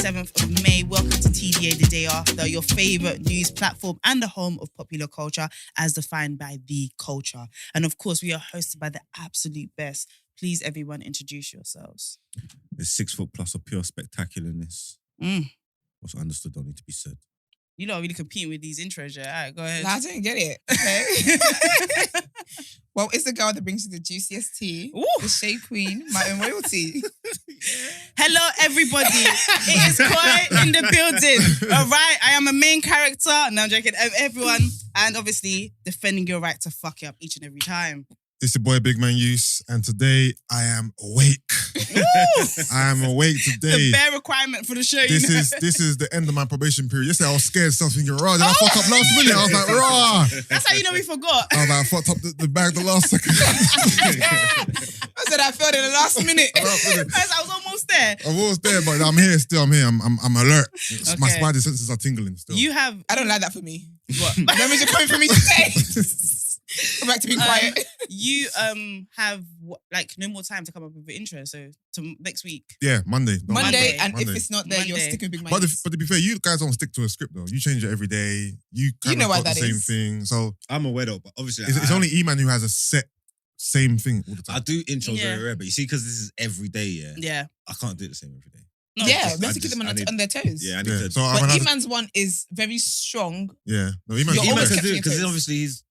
27th of May. Welcome to TDA The Day After, your favourite news platform and the home of popular culture as defined by The Culture. And of course, we are hosted by the absolute best. Please, everyone, introduce yourselves. It's 6 foot plus of pure spectacularness. What's understood don't need to be said. You lot are really competing with these intros, yeah? All right, go ahead. I didn't get it. Okay. Well, it's the girl that brings you the juiciest tea. Ooh. The Shea Queen, my own royalty. Hello, everybody. It is Koi in the building. All right, I am a main character. No, I'm joking. Everyone, and obviously defending your right to fuck it up each and every time. It's your boy Big Man Use, and today I am awake. I am awake today. The bare requirement for the show. This you know? is the end of my probation period. Yesterday I was scared, so I was thinking, raw, did I fuck up last minute? I was like, raw. That's how you know we forgot. I was like, I fucked up the bag the last second. I said I failed in the last minute. Guys, I was almost there. I was there, but I'm here still. I'm here. I'm alert. Okay. My spider senses are tingling still. You have. I don't like that for me. What? That means you're coming for me today. Go back to being quiet. You have like no more time to come up with an intro, so to next week. Yeah, Monday. Don't Monday, worry. and Monday. if it's not there, you're Monday. sticking with Big Man. But to be fair, you guys don't stick to a script though. You change it every day. You kind know of what got the that same is. thing. So I'm aware though, but obviously it's only E-Man who has a set same thing all the time. I do intros Yeah. very rare, but you see, because this is every day, Yeah. I can't do it the same every day. No, yeah, just- we I have to keep just- them I need- on their toes. Yeah, I need Yeah. to. So But when I- E-Man's one is very strong. Yeah. No, E-Man's You're He always can kept do your it because toes. obviously he's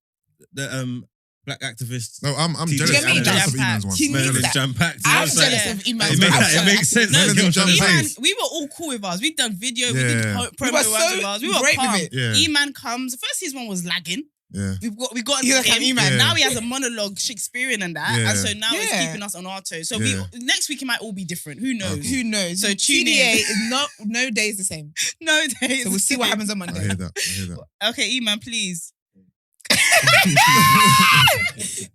the black activist. No, I'm Do you jealous. get me? I'm jealous of Jam-packed. E-Man's one. He needs Melon is that. jam-packed. I'm So jealous Yeah. of It E-Man's makes, one. it makes sense. No, Melon You know is what I'm jam-packed. saying? E-Man, we were all cool with ours. We've done video, we Yeah. did We promo were rounds so of ours. We were great with calm. it. Yeah. E-Man comes. First, his one was lagging. Yeah. We got You're into like an him. E-Man. Yeah. Now he has a monologue, Shakespearean and that, Yeah. and so now it's Yeah. keeping us on our toes. So Yeah. next week it might all be different. Who knows? Okay. Who knows? So tune TDA in. is no day is the same. No days. So we'll see what happens on I Monday. hear that. I hear that. Okay, E-Man, please.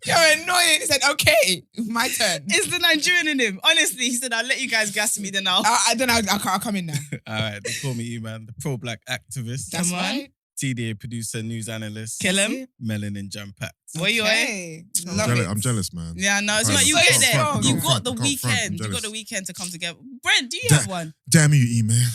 You're annoying. He said, okay, my turn. It's the Nigerian in him. Honestly, he said, I'll let you guys gas me, then I'll. I don't know. I'll come in now. All right, they call me E-Man, the pro-black activist, That's Come on. right. TDA producer, news analyst, Kill him. Melanin Jam-packed. What you Okay. I'm Love jealous, it. I'm jealous, man. Yeah, no, it's I not. You can't get there. front, I You can't got the front, I can't front, I'm weekend. You got jealous. the weekend to come together. Brent, do you Da- have one? Damn you, E-Man.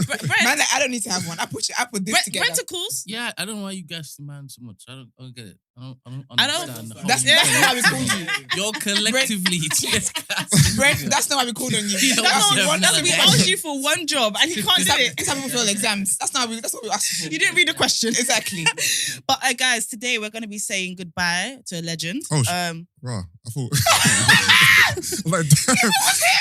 Brent, Man, I don't need to have one. I put this together. Brenticles? Yeah, I don't know why you guys the man so much. I don't get it. I don't I don't- understand. the whole- That's not why we called you. You're collectively just gassing. Brent, that's not why we called on you. You know That's what? what, that's what we Yeah. asked you for one job and you can't do it. That's how people fail exams. That's what we asked you for. You didn't read the question. Exactly. But guys, today we're going to be saying goodbye to a legend. Oh, Rah, I thought. I was like, damn.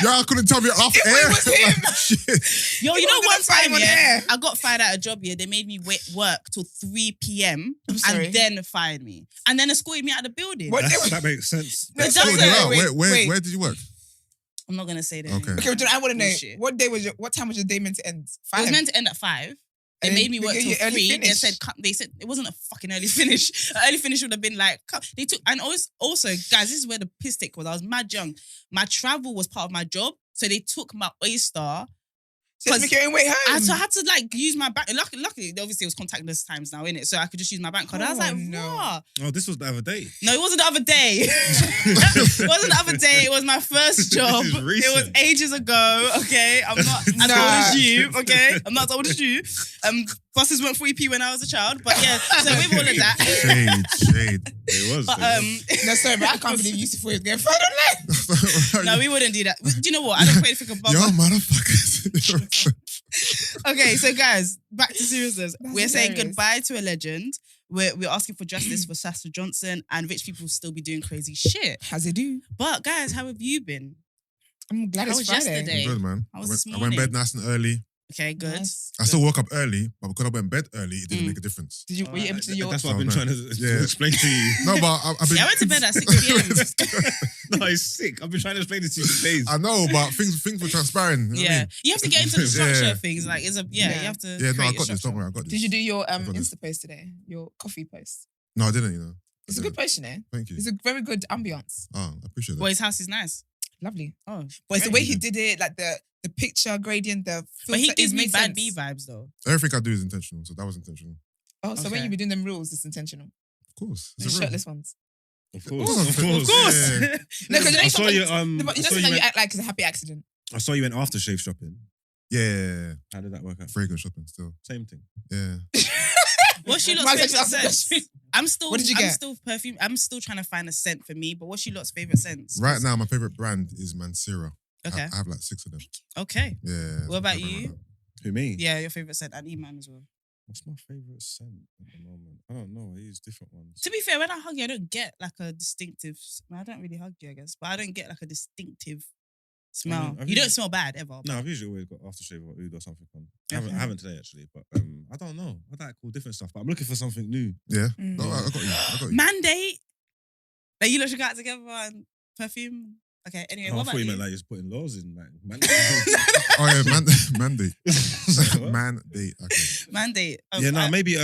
Y'all couldn't tell me off If it air. was him. Like, shit. Yo, you It know wasn't one a fight time, on yeah, air. I got fired at a job here. They made me work till 3 p.m. I'm sorry. and then fired me. And then escorted me out of the building. What? That makes sense. It Sorted doesn't. you out. Wait, wait. Where did you work? I'm not going to say that. Okay. Okay, but I want to know Bullshit. what time was your day meant to end? It was meant to end at 5. They And made me they work gave till you early 3. finish. They said it wasn't a fucking early finish. An early finish would have been like, they took, and also, guys, this is where the piss take was. I was mad young. My travel was part of my job. So they took my Oyster. Just make your own way home. I had to like use my bank. Luckily, obviously, it was contactless times now, innit? So I could just use my bank card. I was Oh, like, no. "What?" Oh, this was the other day. No, it wasn't the other day. It wasn't the other day. It was my first job. This is It recent. was ages ago. Okay, I'm not as Nah. old as you. Okay, I'm not as old as you. Buses weren't 40p when I was a child, but yeah. So with all of that, Shade. It was. but No, sorry, but I can't believe you was getting fired online. no, we wouldn't do that. Do you know what? I don't put anything above. Yo, motherfuckers. Okay, so guys, back to seriousness. That's We're saying hilarious. goodbye to a legend. We're asking for justice for Sasha Johnson, and rich people still be doing crazy shit. As they do. But guys, how have you been? I'm glad How it's was Friday. yesterday? I'm good, man. How was I this went to morning? bed nice and early. Okay, good. Nice. I still woke up early, but because I went to bed early, it didn't Mm. make a difference. Were you able to do your... That's what I've been trying to Yeah. explain to you. No, but I've been. Yeah, I went to bed at 6 p.m. No, it's sick. I've been trying to explain it to you for days. I know, but things were transpiring. You know what I Yeah, mean? you have to get into the structure Yeah. of things. Like, you have to. Yeah, no, create I your got this. structure. Don't worry, I got this. Did you do your got this. Insta post today? Your coffee post? No, I didn't. You know. It's a good post, you know? Thank you. It's a very good ambience. Oh, I appreciate that. Well, his house is nice. Lovely. Oh, But it's the great. way he did it, like the picture gradient, the filter. But he it gives me made bad sense. B vibes though. Everything I do is intentional, so that was intentional. Oh, so when Okay. you be doing them rules, it's intentional. Of course. The It's a rule. shirtless ones. Of Of course. course. Of course. Yeah. No, because I saw you. No, but I you know saw you sometimes you went- act like it's a happy accident. I saw you went aftershave shopping. Yeah. How did that work out? Fragrance shopping still. Same thing. Yeah. What's your Might lot's as well favorite just ask the scent? I'm still. What did you I'm get? still perfume. I'm still trying to find a scent for me. But what's your lot's favorite scents? Right now, my favorite brand is Mansera. Okay. I have like 6 of them. Okay. Yeah. What about something like you? that. Who, me? Yeah, your favorite scent and Emman as well. What's my favourite scent at the moment? I don't know. I use different ones. To be fair, when I hug you, I don't get like a distinctive. I don't really hug you, I guess, but I don't get like a distinctive smell. I've You don't usually- smell bad ever. No, I've usually always got aftershave or oud or something on. I Okay. haven't today actually, but I don't know. I like cool different stuff, but I'm looking for something new. Yeah. Mm. No, I got you. I got you. Mandate. Like you lot should go out together and perfume. Okay. Anyway, Oh, I what thought about you you? meant like just putting laws in, like man. Oh yeah, mandate. What? Mandate. Okay. Mandate. Yeah, no, maybe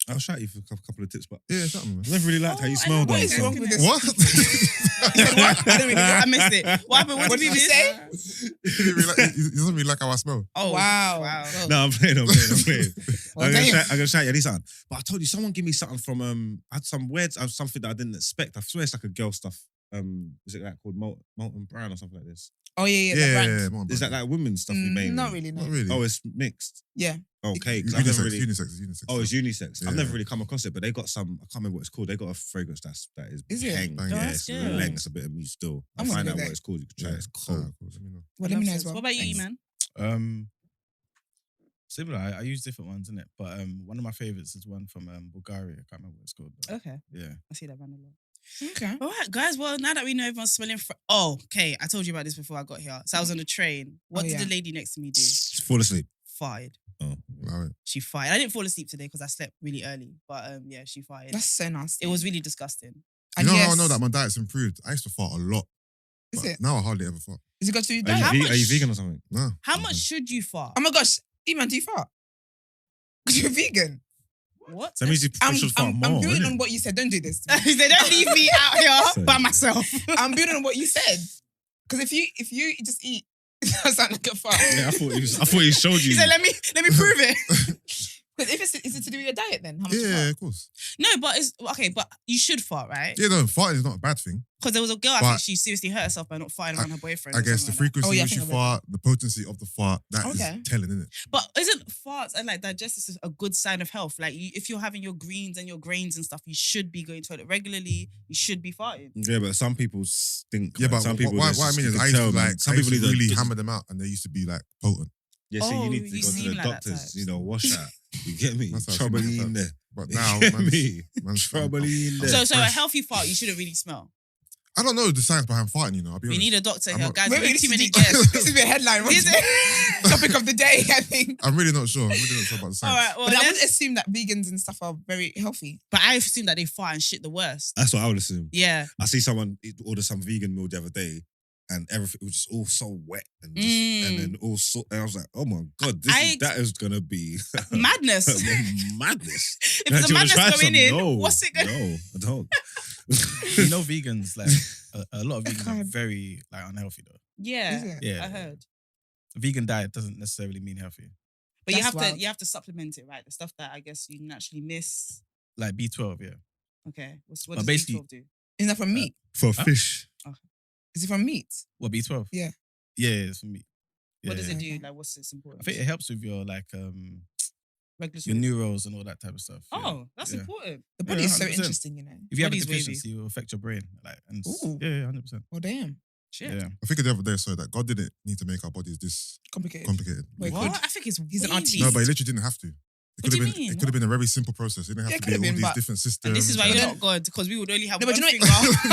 I'll shout you for a couple of tips, but Yeah, something. Man. I never really liked how you Oh, I smell know. though. What is so- wrong with this? What? I don't really know. I missed it. What happened? What What did did you you say? say? He doesn't really like how I smell. Oh Wow. Wow. No, I'm playing. Well, I'm damn. gonna shout you this out. But I told you, someone give me something from I had some weird, something that I didn't expect. I swear it's like a girl stuff. Is it like called Molten Brown or something like this? Oh yeah, Yeah, the yeah, brand. yeah. More Is that like women's stuff you made? Not really, no. Not really. Oh, it's mixed. Yeah. Okay, It's 'cause I've never unisex. really. Unisex. Unisex. Oh, it's unisex. I've Yeah. never really come across it, but they got some. I can't remember what it's called. They got a fragrance that is Is it? bang. Bang. Yeah, Oh, that's it's good. length. It's a bit of me still. I'll I'm gonna find do out that. what it's called. You can try. Yeah. It's cold. Ah, cool. Let me know. Well, let me know as well. What about you, Thanks. man? Similar. I use different ones, innit? But one of my favorites is one from Bulgaria. I can't remember what it's called. But Okay. yeah. I see that man a lot. Okay. All right, guys. Well, now that we know everyone's smelling. Okay. I told you about this before I got here. So I was on the train. What Oh, did yeah. the lady next to me do? Just fall asleep. Fired. Oh, Allow it. She fired. I didn't fall asleep today because I slept really early. But yeah, she fired. That's so nasty. It was really disgusting. You And know how I yes, know that my diet's improved? I used to fart a lot. Is but it? Now I hardly ever fart. Is it got to be are done? you, How ve- much- are you vegan or something? No. How much should you fart? Oh my gosh, Eman, do you fart? Because you're vegan. What? That means you should fart more. I'm building innit? on what you said. Don't do this. They don't leave me out here Sorry. by myself. I'm building on what you said. Because if you just eat, that sounds like a fart. Yeah, I thought he showed you. He said, let me prove it. Because if is it to do with your diet then? How much you Yeah, fart? of course. No, but it's okay, but you should fart, right? Yeah, no, farting is not a bad thing. Because there was a girl, I But- think she seriously hurt herself by not farting around her boyfriend. I or guess the something like that. frequency Oh, yeah, I which you think I read fart, the potency of the fart, that is Okay. telling, isn't it? But isn't farts and like digestive a good sign of health? Like if you're having your greens and your grains and stuff, you should be going to the toilet regularly. You should be farting. Yeah, but some people stink. Yeah, like, but some people. what just- I mean you is can I used to tell, man. like, Some I used people to need really to. hammer them out and they used to be like potent. Yeah, so Oh, you need to you go to seem the like that doctors. type. You know, wash out. You get me? That's how I Trouble see in myself. there. But You now, get man's- me? man's- Trouble in there. So a fresh. healthy fart, you shouldn't really smell. I don't know the science behind farting, you know. I'll be We honest. need a doctor I'm here, not- guys. Wait, We wait, need too this many is guests. This is the headline. Is it? Topic of the day, I think. I'm really not sure. I'm really not sure about the All science. right. Well, But I would let's- assume that vegans and stuff are very healthy. but I assume that they fart and shit the worst. That's what I would assume. Yeah. I see someone order some vegan meal the other day, and everything was just all so wet and just, and then all so. And I was like, oh my god, that is gonna be Madness. madness. If there's a Do you wanna madness try going some? in, No, what's it going to No, I don't. You know, vegans, like, a lot of vegans are can't- very, like, unhealthy, though. Yeah. Is it? Yeah. I heard. A vegan diet doesn't necessarily mean healthy. But you That's have to wild. you have to supplement it, right? The stuff that I guess you naturally miss. Like B12, yeah. Okay. What But does basically- B12 do? Is that from meat? For Huh? fish. Is it from meat? What, B12? Yeah. Yeah, it's for me. What does Yeah. it do? Like what's its importance? I think it helps with your, like, Regulatory. your neurals and all that type of stuff. yeah. Oh, that's Yeah. important. The body Yeah, is so 100%. interesting, you know. If you have a Body's wavy. deficiency, it will affect your brain. Like, and Ooh. yeah, 100%. Well, damn. Shit. Yeah. I figured the other day, so that God didn't need to make our bodies this Complicated. complicated. Wait, What? could- I think it's He's an wavy. artiste. No, but he literally didn't have to. It What could do have you been. mean? It could have been a very simple process. It didn't have Yeah, to it be could all have been, these but- different systems. And this is why But you're then- not God, because we would only have No, but one you know-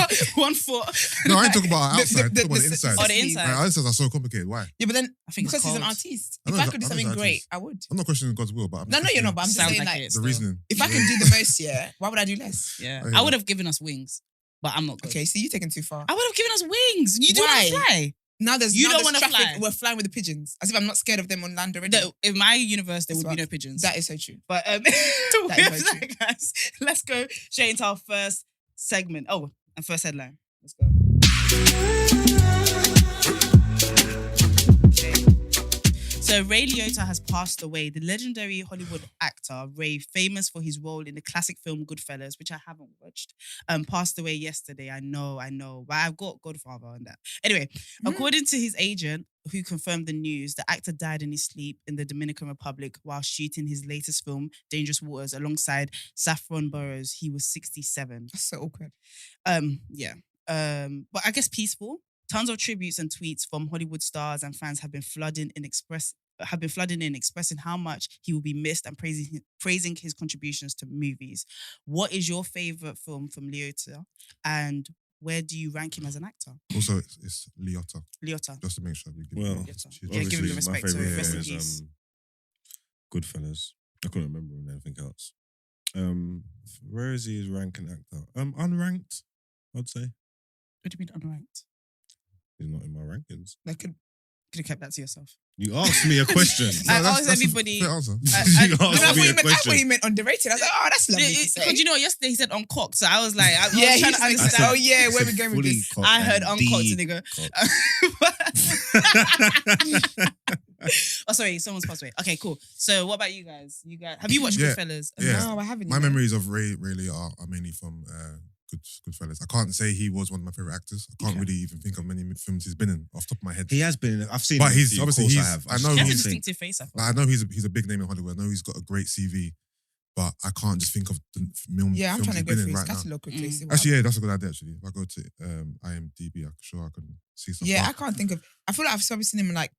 finger, one foot. No, I ain't talking about our The- outside. I'm talking about the the- inside. Oh, the inside. Our insides are so complicated. Why? Yeah, but then I think because it's he's an cold. artist, I know if I he's- could do I know something he's an great, artist. I would. I'm not questioning God's will, but I'm No, just you're not. questioning But I'm just Sounds saying, like like, it the still. reasoning. if I can do the most, yeah, why would I do less? Yeah. I hear I would that. have given us wings, but I'm not God. Okay, see, you taking too far. I would have given us wings. You do Why? not fly. Now there's You now don't there's wanna traffic. fly. We're flying with the pigeons, as if I'm not scared of them on land already. In my universe, there That's would be what- no pigeons. That is so true. But is with very that, guys, let's go straight into our first segment. Oh, and first headline. Let's go. Okay. So Ray Liotta has passed away. The legendary Hollywood actor Ray, famous for his role in the classic film Goodfellas, which I haven't watched, passed away yesterday. I know. But I've got Godfather on that. Anyway, according to his agent, who confirmed the news, the actor died in his sleep in the Dominican Republic while shooting his latest film, Dangerous Waters, alongside Saffron Burrows. He was 67. That's so awkward. Yeah. But I guess peaceful. Tons of tributes and tweets from Hollywood stars and fans have been flooding in expressing how much he will be missed and praising his contributions to movies. What is your favorite film from Liotta, and where do you rank him as an actor? Also, it's Liotta. Liotta. Just to make sure we give Well, him Yeah, give him the obviously, respect. my So favorite rest in is peace. Goodfellas. I couldn't remember anything else. Where is he as ranking actor? Unranked, I'd say. What do you mean unranked? He's not in my rankings. That could. Could have kept that to yourself. You asked me a question. I that's- asked that's a everybody. fair answer. You I asked me a thought you question. meant underrated. I was like, oh, that's lovely to say. Because you know what, yesterday he said uncocked, so I was like, I was Yeah, trying to he's understand. like, oh yeah, where we going with this? I heard uncocked and they go. Oh, sorry, someone's passed away. Okay, cool. So, what about you guys? Have you watched Yeah, Goodfellas? yeah. No, I haven't. My you know. memories of Ray Liotta are mainly from Goodfellas. I can't say he was one of my favorite actors. I can't really even think of many films he's been in off the top of my head. He has been in. I've seen. But him in a he's few, obviously of course he's- I have. I know He has a he's- distinctive face, I thought. Like, I know he's a big name in Hollywood. I know he's got a great CV, but I can't just think of the films Yeah, I'm trying to he's go been through in his right now. catalogue quickly. see what Actually, yeah, that's a good idea. Actually, if I go to IMDb, I'm sure I can see something. Yeah, I can't think of. I feel like I've probably seen him in like.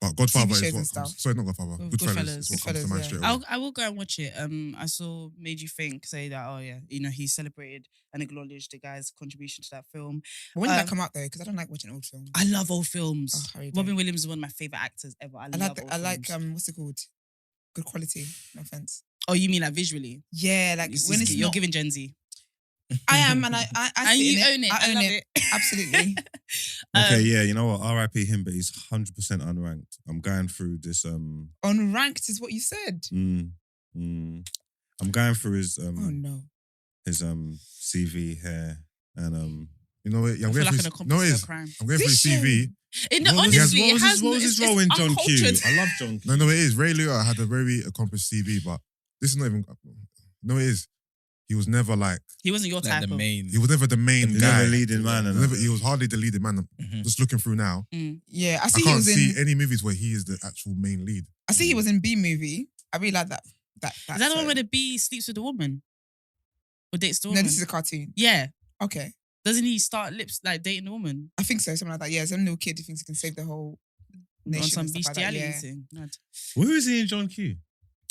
But Godfather TV is shows what and comes. stuff. Sorry, not Godfather. Oh, Goodfellas is what comes to Goodfellas, mind yeah. straight away. I will go and watch it. I saw Made You Think say that, oh yeah, he celebrated and acknowledged the guy's contribution to that film. When did that Um, come out though? Because I don't like watching old films. I love old films. Oh, how you Robin doing? Williams is one of my favorite actors ever. I like what's it called? Good quality. No offense. Oh, you mean like visually? Yeah, like when it's you're not. giving Gen Z. I am, and I And sit you in own it. I own love it. Absolutely. Okay, yeah, you know what? R.I.P. him, but he's 100% unranked. I'm going through this. Unranked is what you said. I'm going through his Oh no. his CV here and You know what? Yeah, I I'm feel going like an through. accomplice No, it to a is. crime. I'm going through his This CV. Honestly, it has what was his role in John Q? uncultured. I love John Q. No, it is. Ray Liotta had a very accomplished CV, but this is not even. No, it is. He was never like. He wasn't your Like type the of. main. He was never the main The guy. never leading man. And He was hardly the leading man. Mhm. Just looking through now, Yeah, I I see he can't was see in. any movies where he is the actual main lead. I see he was in B movie. I really like that. Is that the one where the bee sleeps with the woman? Or dates the No, woman? this is a cartoon. Yeah. Okay, Doesn't he start dating the woman? I think so. Something like that. Yeah, some little kid who thinks he can save the whole nation On some and stuff like that, bestiality yeah. thing. Mad. where is he in John Q?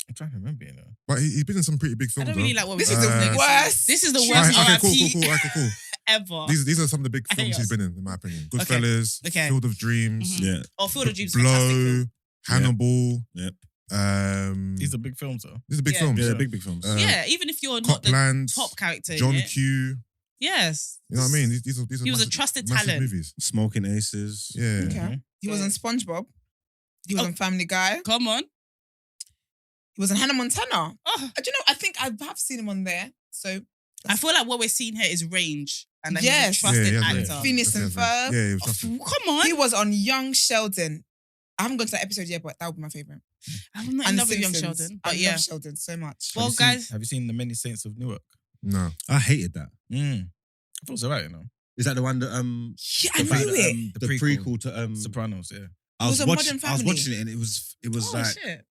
I'm trying to remember, you know. But he's been in some pretty big I films. don't though. really like what This we're is the doing. worst. This is the True. worst Okay, cool, RIP cool, cool. Okay, cool. ever. These are some of the big I hate films he's us. been in my opinion. Goodfellas, Okay. Field of Dreams, Mhm. Yeah. Oh, Field of Dreams. Fantastic Blow, film. Hannibal. Yep. These are big films, though. These are big Yeah. films. Yeah, big films. Yeah, even if you're not the Copland, top character in John it. Q. Yes. You know what I mean? These are He was a massive- trusted massive talent. movies. Smoking Aces. Yeah. Okay. He was on SpongeBob. He was Oh. on Family Guy. Come on. He was on Hannah Montana. Oh, Do you know? I think I have seen him on there. So I feel like what we're seeing here is range. And that Yes. he's a trusted Yeah, actor. Phineas and Ferb. Yeah, he was trusted. Oh, come on. He was on Young Sheldon. I haven't gone to that episode yet, but that would be my favorite. I'm not in And love with Young Simpsons. Sheldon. I But yeah. love Sheldon so much. Well, guys. Have you seen The Many Saints of Newark? No. I hated that. I thought it was alright, you know. Is that the one that Yeah, I The fact knew that, it. the prequel to Sopranos, yeah. I It was was a watching. Modern I was Family. watching it and it was Oh, like shit.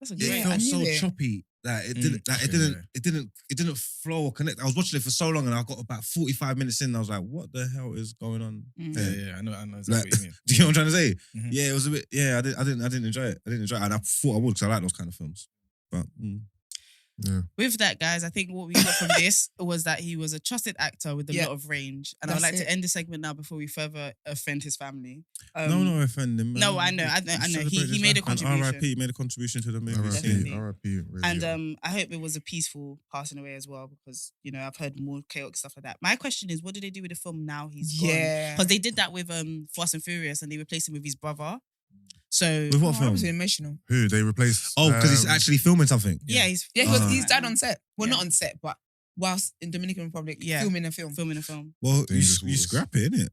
That's a it great Yeah, I felt knew so it. choppy that it didn't. Like, Okay, it didn't flow or connect. I was watching it for so long and I got about 45 minutes in and I was like, what the hell is going on? Mm. Yeah, I know exactly Like, what you mean. do you know what I'm trying to say? Mhm. Yeah, it was a bit. Yeah, I didn't enjoy it. And I thought I would because I like those kind of films. But Yeah. With that, guys, I think what we got from this was that he was a trusted actor with a Yeah. lot of range. And I would That's like it. to end the segment now before we further offend his family. no offending. Man. no, I know. He made a contribution. R.I.P. He made a contribution to the movie. Definitely. R.I.P. Ray And Liotta. I hope it was a peaceful passing away as well, because I've heard more chaotic stuff like that. My question is, what did they do with the film now he's gone? Yeah. Because they did that with Fast and Furious, and they replaced him with his brother. So With what I film? was emotional. Who they replaced? Oh, because he's actually filming something. yeah, he's Yeah, he's died on set. Well, Yeah. not on set, but whilst in Dominican Republic Yeah. filming a film. filming a film. Well, Dangerous you Waters. scrap it, innit?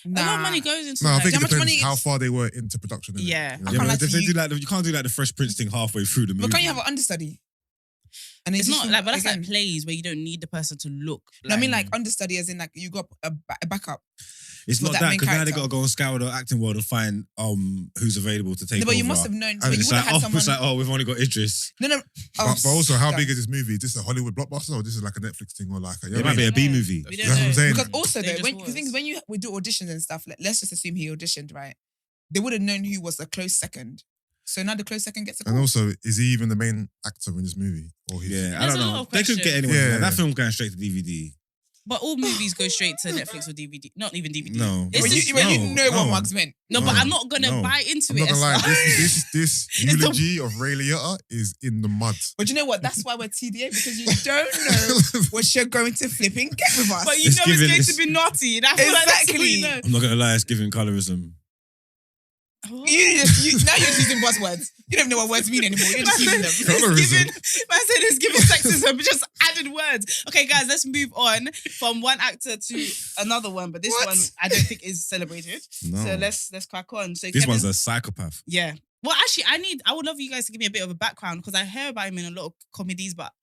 A lot of money goes into No, I like, think how it much money depends how is- far they were into production. innit? Yeah. You know? I can't lie to if they you. do you can't do like the Fresh Prince thing halfway through the movie. But can't you have an understudy? And it's not like, but that's again. like plays where you don't need the person to look. No, I mean like understudy as in like you got a backup. It's with not that that main because now they character. got to go and scour the acting world and find who's available to take No, but over. you must have known. And But you it's would have like, had someone. it's like, we've only got Idris. No. But also, how stop. big is this movie? Is this a Hollywood blockbuster or this is like a Netflix thing or like a? You know It what I might be mean? a B movie. We That's don't what I'm know. saying. Because also They though, just when, was. the thing is, when you would do auditions and stuff, like, let's just assume he auditioned, right? They would have known who was a close second. So now the close second gets a call. And also, is he even the main actor in this movie? Or he's Yeah, I There's don't a lot know. of They could get questions. anyone. Yeah. That film's going straight to DVD. But all movies go straight to Netflix or DVD. Not even DVD. No. It's When just- you know what no. Mugs meant. no, but I'm not gonna No. buy into I'm it. not gonna lie, Esther. this It's the- eulogy of Ray Liotta is in the mud. But you know what? That's why we're TDA, because you don't know what you're going to flipping get with us. But you It's know given- it's it's- going to be naughty. And I feel like that's what you Exactly. know. I'm not gonna lie, it's giving colorism. now you're using buzzwords. You don't know what words mean anymore. You're just using them. I said it's giving sexism, but just added words. Okay, guys, let's move on from one actor to another one. But this What? one I don't think is celebrated. No. So let's crack on. So This Kevin- one's a psychopath. yeah. Well, actually, I would love you guys to give me a bit of a background because I hear about him in a lot of comedies, but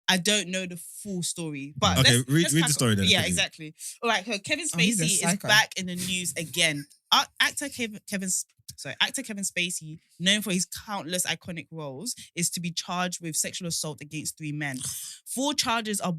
I don't know the full story. But Okay, let's read the crack story on. then, Yeah, quickly. exactly. All right, so Kevin Oh, he's a Spacey is psycho. back in the news again. Actor Kevin Spacey, known for his countless iconic roles, is to be charged with sexual assault against 3 men. 4 charges are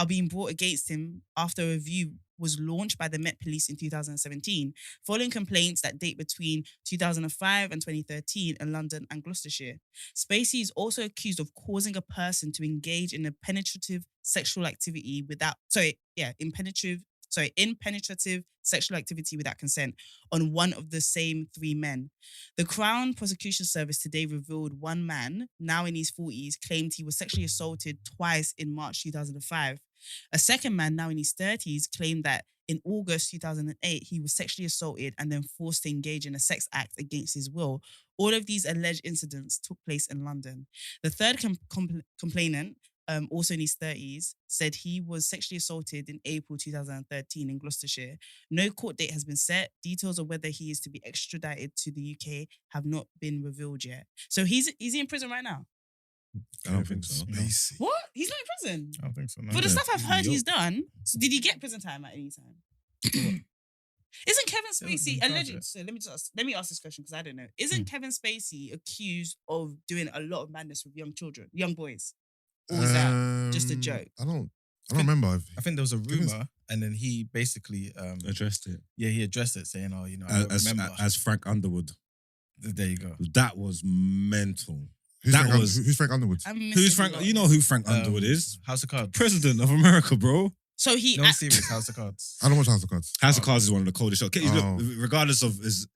being brought against him after a review was launched by the Met Police in 2017, following complaints that date between 2005 and 2013 in London and Gloucestershire. Spacey is also accused of causing a person to engage in a penetrative sexual activity in penetrative sexual activity without consent on one of the same 3 men. The Crown Prosecution Service today revealed one man, now in his 40s, claimed he was sexually assaulted twice in March 2005. A second man, now in his 30s, claimed that in August 2008, he was sexually assaulted and then forced to engage in a sex act against his will. All of these alleged incidents took place in London. The third complainant, also in his 30s, said he was sexually assaulted in April 2013 in Gloucestershire. No court date has been set. Details of whether he is to be extradited to the UK have not been revealed yet. So is he in prison right now? I don't think so. Spacey. What? He's not in prison. I don't think so. No. For the stuff I've heard Yup. he's done, so did he get prison time at any time? Isn't Kevin Spacey been alleged? charged So let me ask this question because I don't know. Isn't Kevin Spacey accused of doing a lot of madness with young boys? Or is that just a joke? I don't remember. I think there was a rumor, and then he basically, Addressed it he addressed it, saying, "Oh, I don't remember." as Frank Underwood. There you go. That was mental. Who's That Frank, was- who's Frank Underwood? I'm missing Who's a Frank? lot. You know who Frank Underwood is? House of Cards. President of America, bro. So he No, serious. House of Cards. I don't watch House of Cards. House of Cards is one of the coldest shows. Oh. Look, regardless of his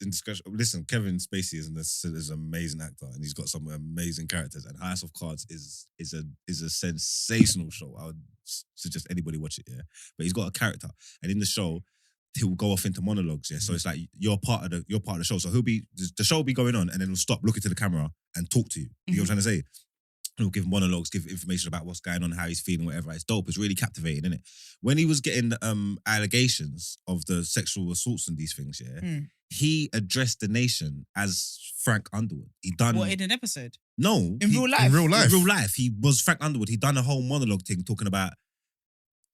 indiscretion, listen, Kevin Spacey is an amazing actor and he's got some amazing characters. And House of Cards is a sensational show. I would suggest anybody watch it. Yeah, but he's got a character, and in the show, he'll go off into monologues. Yeah, so it's like you're part of the show. So the show will be going on, and then he'll stop, look into the camera, and talk to you. You know what I'm trying to say? He'll give monologues, give information about what's going on, how he's feeling, whatever. It's dope. It's really captivating, isn't it? When he was getting allegations of the sexual assaults and these things, he addressed the nation as Frank Underwood. He done what in an episode? no In real life? In real life. In real life, he was Frank Underwood. He done a whole monologue thing talking about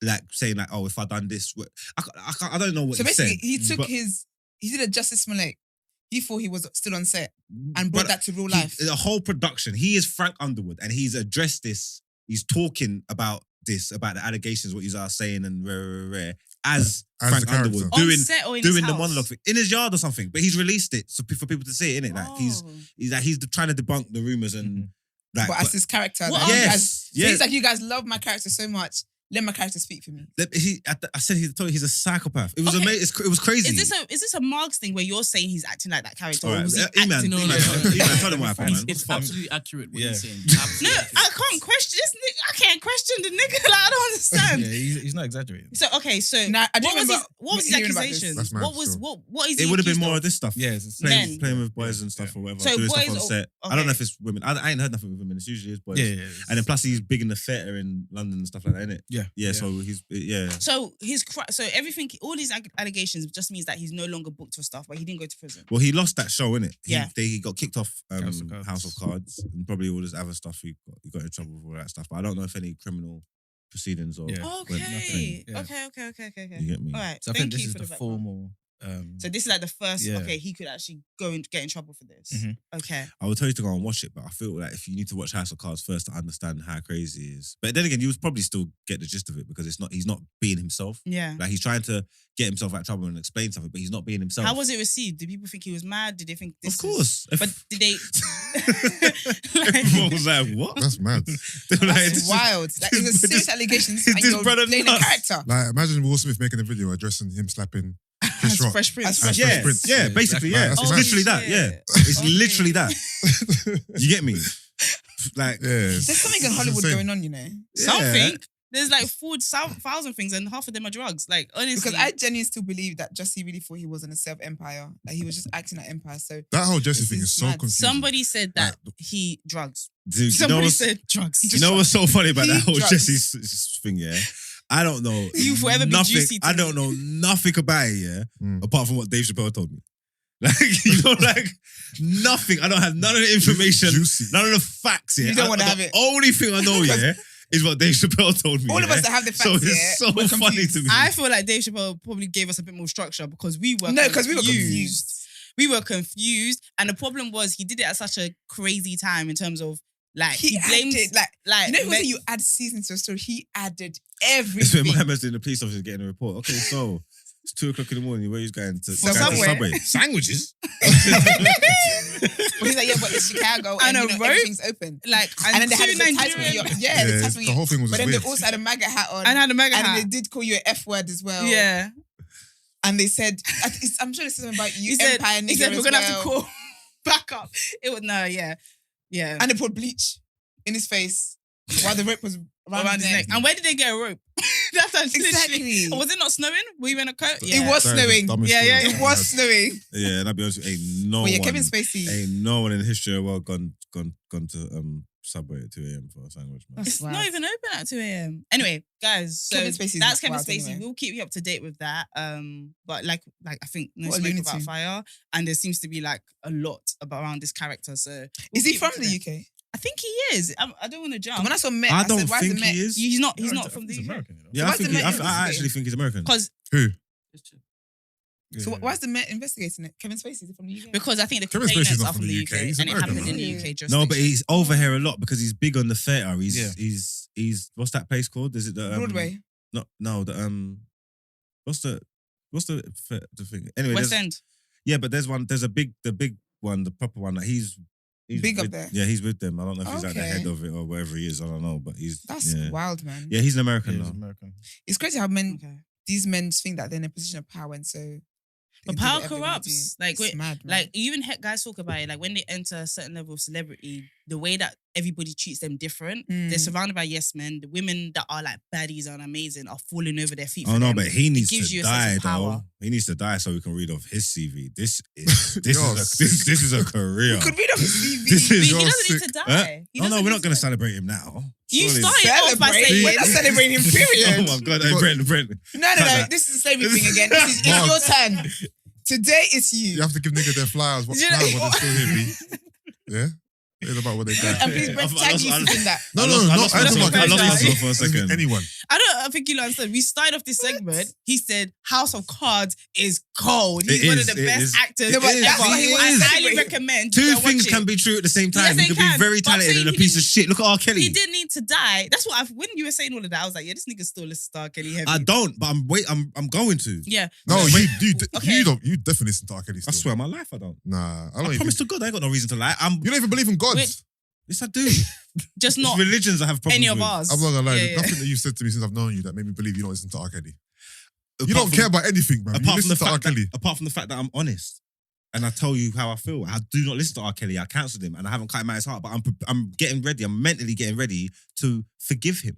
like saying like, oh, if I done this, I don't know what So he said. basically, he took but- he did a Justice Smollett. He thought he was still on set and brought but that to real life. The whole production. He is Frank Underwood, and he's addressed this. He's talking about this, about the allegations, what you are saying, and as As Frank the character. Underwood On doing set or in his the house? monologue thing, in his yard or something. But he's released it so for people to see it, innit? Like he's trying to debunk the rumors and like. But as his character, What like, are- you yes, guys, so yes. he's like, you guys love my character so much. Let my character speak for me. I said he's a psychopath. It was Okay. amazing. It was crazy. Is this a Margs thing where you're saying he's acting like that character? All Or right, was he Emman, acting no, like no, that? no. Emman, tell him what happened, man. It's What's- absolutely accurate what Yeah. he's saying. No, Absolutely I can't question this nigga. I can't question the nigga. Like, I don't understand. Yeah, he's not exaggerating. So okay, so Now, I do what was remember his hearing about this. accusations? That's mad What was still. what is he It would have been accused more of? of this stuff. Yeah, it's Men. Playing with boys and stuff or whatever. So doing boys stuff on or- set. I okay. don't know if it's women. I ain't heard nothing with women. It's usually boys. yeah. And then plus he's big in the theatre in London and stuff like that, innit? Yeah, so he's So so everything, all these allegations just means that he's no longer booked for stuff, but he didn't go to prison. Well, he lost that show, innit? Yeah. He got kicked off House of Cards. House of Cards and probably all this other stuff. He got in trouble for all that stuff. But I don't know if any criminal proceedings or Yeah. Okay. nothing. Yeah. Okay. You get me? All right. So I Thank think this you is for the the background. formal. So this is like the first. Yeah. Okay, he could actually go and get in trouble for this. Mhm. Okay. I would tell you to go and watch it, but I feel like if you need to watch House of Cards first to understand how crazy it is. But then again, you would probably still get the gist of it because he's not being himself. Yeah. Like he's trying to get himself out of trouble and explain something, but he's not being himself. How was it received? Did people think he was mad? Did they think this? Of course. But did they? Everyone was like, what? That's mad. They were like, That's this is- wild. Like, it's a this- serious allegations this and you're brother playing a nuts. character. Like, imagine Will Smith making a video addressing him slapping Chris As Rock. Fresh Prince. As Fresh Yeah, Prince. yeah, basically, yeah. That's It's mad. literally that, shit. yeah. It's Okay. literally that. You get me? Like, Yeah, There's something in Hollywood insane. going on, you know. Something. There's like 4,000 things, and half of them are drugs. Like honestly, Because I genuinely still believe that Jussie really thought he was in a self-empire. Like he was just acting at empire. So That whole Jesse This thing is is so mad. confusing. somebody said that he drugs. dude, you know Somebody what's, said drugs. you know what's so funny about that whole drugs. Jesse's thing, yeah? I don't know. You forever be nothing. juicy to I me. don't know nothing about it, yeah? Mm. Apart from what Dave Chappelle told me. Like, you know, like, nothing. I don't have none of the information, Juicy. none of the facts, yeah? You don't wanna The have it. only thing I know, yeah, is what Dave Chappelle told me. all of yeah? us that have the So facts here, it's so we're funny confused. to me. I feel like Dave Chappelle probably gave us a bit more structure because we were No, because we were confused. We were confused, and the problem was he did it at such a crazy time in terms of like He blamed added, like you know, when men- you add season to a story, he added It's when everything. Mohammed's doing the police officer getting a report. Okay, so it's 2:00 in the morning. Where he's going to? For going to Subway. Sandwiches. But he's like, yeah, but it's Chicago and And you a know, rope. everything's open. like And then they had two the title Nigerian the Yeah, title the whole thing was But then weird. they also had a MAGA hat on. and had a mega and hat. they did call you an F word as well. Yeah, And they said, I'm sure they said something about you, he said empire nigger he said we're as gonna well. have to call back up. It was yeah. And they put bleach in his face while the rope was Around his neck. And where did they get a rope? That's actually Exactly. Was it not snowing? Were you in a coat? It was That is the snowing. dumbest Yeah, story yeah, I've It ever was heard. snowing. Yeah, and I'll be honest, with you, ain't no But yeah, one, Kevin Spacey. ain't no one in the history of the world gone to Subway at 2 a.m. for a sandwich, man. That's It's not wild. even open at 2 a.m. Anyway, guys, so Kevin Spacey's that's Kevin wild Spacey. anyway. We'll keep you up to date with that. But like I think no What a smoke lunatic. about fire, and there seems to be like a lot about around this character. So we'll Is he keep from up to the date. UK? I think he is. I don't want to jump When I saw Met, I I don't said, why is think the Met? he is. He's not No, from the he's UK American, you know. Yeah, So I why's think the Met I actually think he's American. because Who? So why is the Met investigating it? Kevin Spacey is he from the UK? I think the Kevin Spacey's complainants not are from from the the UK, UK, he's and it American, happened in the man. UK. No, but jurisdiction. he's over here a lot because he's big on the theatre. Yeah. He's what's that place called? Is it the Broadway. No, the what's the thing? Anyway, West there's- End. yeah, but there's the big one, the proper one. That he's Big up with, there. Yeah, he's with them. I don't know if he's at the Okay. head of it or wherever he is. I don't know, but he's That's yeah. wild, man. Yeah, he's an American Yeah, now. he's American. It's crazy how Okay. these men think that they're in a position of power and so. they But can do power whatever they wanna corrupts. do. Like, It's wait, mad, man. Like even guys talk about it. Like when they enter a certain level of celebrity, the way that everybody treats them different. Mm. They're surrounded by yes men. The women that are like baddies and amazing are falling over their feet. Oh for no, them. but he needs gives to you a sense die of power. though. He needs to die so we can read off his CV. This is You're this is a career. You could read off his CV. This But is he your doesn't need sick- to die. Huh? He Oh no, doesn't we're need not going to die. celebrate him now. You Surely- started off by Celebrate. saying We're not celebrating him, period. Oh my god, hey, Brent. No. This is the slavery thing again. It's your turn. Today it's You you. have to give niggas their flowers. What You know- flowers when they're still here, B? Yeah? It's about what they got. And please, Brent, tag you in that. No, I no, lost no. myself. I I lost myself myself for a second. Anyone. I think you understand. We started off this segment. He said House of Cards is cold. It He's one is, of the it best is. actors No, but ever. that's why he I was highly celebrating. recommend Two you go things watch can it. be true at the same time. Yes, he they could can. be very But I'm talented saying and a he piece of didn't- shit. Look at R. Kelly. He didn't need to die. That's what when you were saying all of that, I was like, yeah, this nigga still listens to R. Kelly heavy. I don't, but I'm going to. Yeah. No, So- you don't. You definitely listen to R. Kelly I still. swear on my life I don't. Nah, I I don't even. promise to God I ain't got no reason to lie. You don't even believe in God. Wait. Yes, I do. just It's not religions I have problems any of with. ours. I'm not gonna lie. Yeah, There's yeah. nothing that you've said to me since I've known you that made me believe you don't listen to R. Kelly. You Apart don't from- care about anything, man. You Apart from listen the to R. fact that, Kelly. apart from the fact that I'm honest and I tell you how I feel, I do not listen to R. Kelly. I cancelled him and I haven't cut him out his heart. But I'm getting ready. I'm mentally getting ready to forgive him.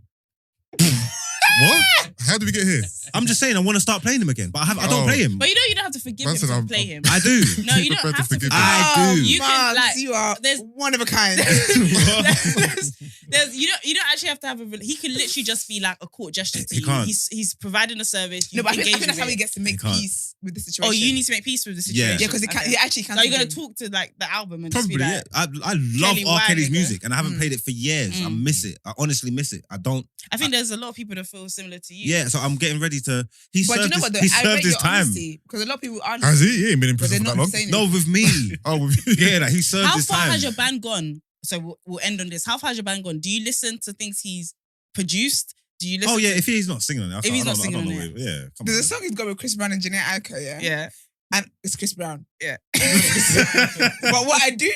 What? How did we get here? I'm just saying I want to start playing him again, but I don't play him. But you don't have to forgive Man him said to I'm- play him. I do. No, you don't Prepared have to forgive him. I do. You can, like, you are there's- one of a kind. there's, you don't actually have to have a. He can literally just be like a court gesture to He you. can't. He's providing a service. You No, but I think engage that's with how he it. gets to make He can't. peace with the situation. Oh, you need to make peace with the Yeah. situation. Yeah, because he actually can't. So you're gonna talk to like the album and Probably, just be yeah. like, I love Kelly R. Kelly's Wilder. music, and I haven't played it for years. I Mm. miss it. I honestly miss it. I don't. I think there's a lot of people that feel similar to you. Yeah, so I'm getting ready to. He But you served know what? Though? his, he I served rate his your time. honesty, because a lot of people are. Has he? He ain't been in But they're prison for that not long. saying No, it. with me. Oh, with you. Yeah, like he served How his far time. has your band gone? So we'll end on this. How far has your band gone? Do you listen to things he's produced? Do you listen? Oh yeah, if he's not singing on it, I If can't- he's I not don't singing know on where- Yeah, come There's a on. song he's got with Chris Brown and Janae Aiko, yeah? Yeah. And it's Chris Brown. Yeah. But what I do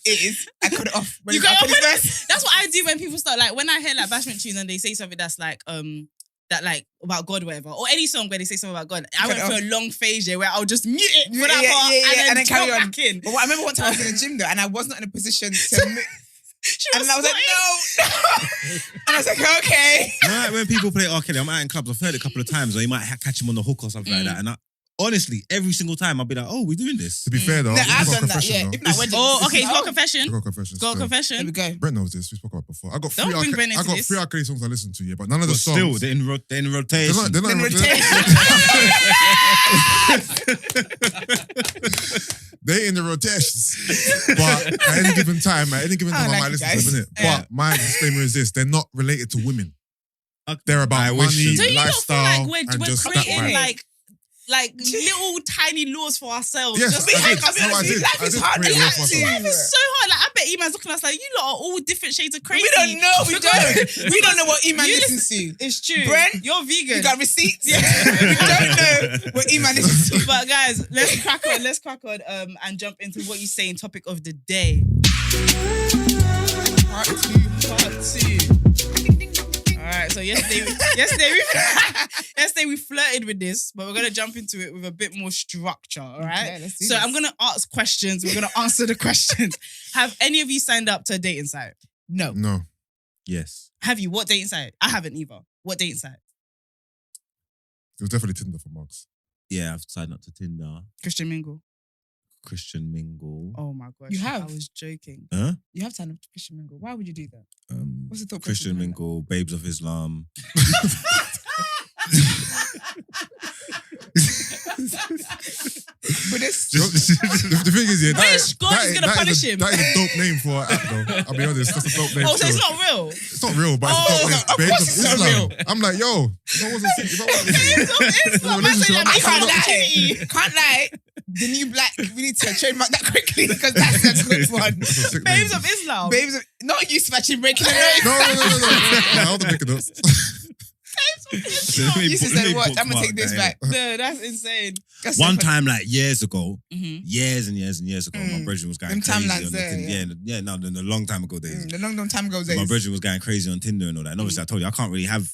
is I cut it off. When You it's cut up it in off? his verse. That's what I do when people start, like, when I hear like bashment tunes and they say something that's like that like about God or whatever, or any song where they say something about God. I went Cut it for a long phase there where I'll just mute it for that Yeah, part yeah, yeah, and then carry jump on. back in. But what I remember one time I was in the gym though, and I was not in a position to. She And I was like, sweating. no. And I was like, okay. You know, like when people play R. Kelly, I'm out in clubs. I've heard it a couple of times, or you might catch him on the hook or something like that. And honestly, every single time I'll be like, "Oh, we're doing this." To be fair though, No, I've I've got a done that, confession yeah. though. If not weddings. Oh, okay, he's got a Oh. confession. I've got a confession. Got a still. confession. There we go. Brent knows this. We spoke about it before. I got Don't bring Brent into I got this. 3 R. Kelly songs I listen to, yeah, but none of the But songs. still, they're in rotation. They're not Then in They in the rotations. But at any given time, I I might like listen you to them, guys. innit? Yeah. But my disclaimer is this: they're not related to women. They're about I wish money, So you don't feel lifestyle, like and we're just that creating vibe. like little tiny laws for ourselves? Yes, Just I like, did. I mean, No, I did. Life I is did hard. create We a law have for to. myself. life is so hard. Like, I bet Eman's looking at us like, you lot are all different shades of crazy. We don't know. We don't. We don't know what Emman You listens to. It's true. Brent, you're vegan. You got receipts? Yeah. We don't know what Emman listens to. But guys, let's crack on and jump into what you say in topic of the day. Part two. All right, so yesterday we flirted with this, but we're gonna jump into it with a bit more structure. All right. Okay, let's do So this. I'm gonna ask questions. We're gonna answer the questions. Have any of you signed up to a dating site? No. No. Yes. Have you? What dating site? I haven't either. What dating site? It was definitely Tinder for Mugs. Yeah, I've signed up to Tinder, Christian Mingle. Christian Mingle. Oh my gosh. You have? I was joking. Huh? You have signed up to Christian Mingle. Why would you do that? What's the thought process Christian behind that? Mingle, Babes of Islam. But this, The thing is, yeah, Which God is gonna punish him? That is a dope name for an app, though. I'll be honest, that's a dope name. Oh, so it's still. not real. It's not real, but Oh, it's a dope name. of Babes course of it's not Islam. real. I'm like, yo, if I wasn't Babes of Islam. No, I said listen, that I'm- makes I an can't opportunity. lie. Can't lie. The new black, we need to trademark that quickly because that's a good one. That's a sick Babes name. of Islam. Babes, not Yusuf actually breaking the nose. No. I wasn't making up. Yusuf said, "What? I'm gonna take this back." No, that's insane. That's One so funny. time, like years ago, Mm-hmm. years and years ago, my brethren was going Them crazy timelines on the there, Tinder. yeah. No, the long time ago days. The long time ago My days. brethren was going crazy on Tinder and all that. And obviously, I told you I can't really have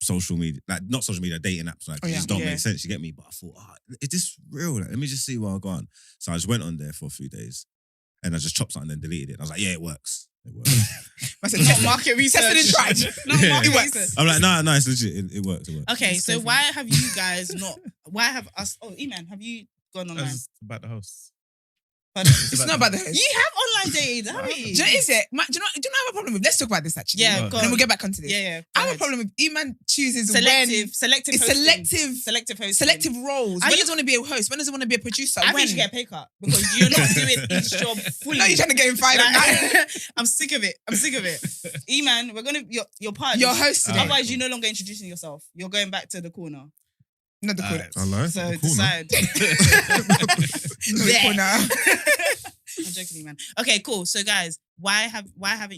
social media, like not social media, dating apps. Like, Oh, it yeah. just don't Yeah. make sense. You get me? But I thought, is this real? Like, let me just see where I go on. So I just went on there for a few days, and I just chopped something and deleted it. I was like, yeah, it works. It works. I said, Not market research. Tested and tried. Not Yeah. market It works. research. I'm like, no, it's legit. It works. It works. Okay, That's so crazy. why have you guys not? Why have us? Oh, Eman, have you gone online? That's about the hosts. Pardon? It's not about the host. You have online dating, haven't you? Do you know what it is? Do you know what I have a problem with? Let's talk about this actually. Yeah, And go And then on. we'll get back onto this. Yeah. I have a problem with Eman chooses Selective It's hosting. selective hosting. selective roles. Are When you- does he want to be a host? When does he want to be a producer? I when? think you should get a pay cut because you're not doing each job fully. No, you're trying to get him fired at night. Like, I'm sick of it. Eman, we're gonna you're part of You're this. host today. Otherwise, you're no longer introducing yourself. You're going back to the corner. Not the corner. I lie. So Cool, no? decide. Not the corner. I'm joking, man. Okay, cool. So guys, why haven't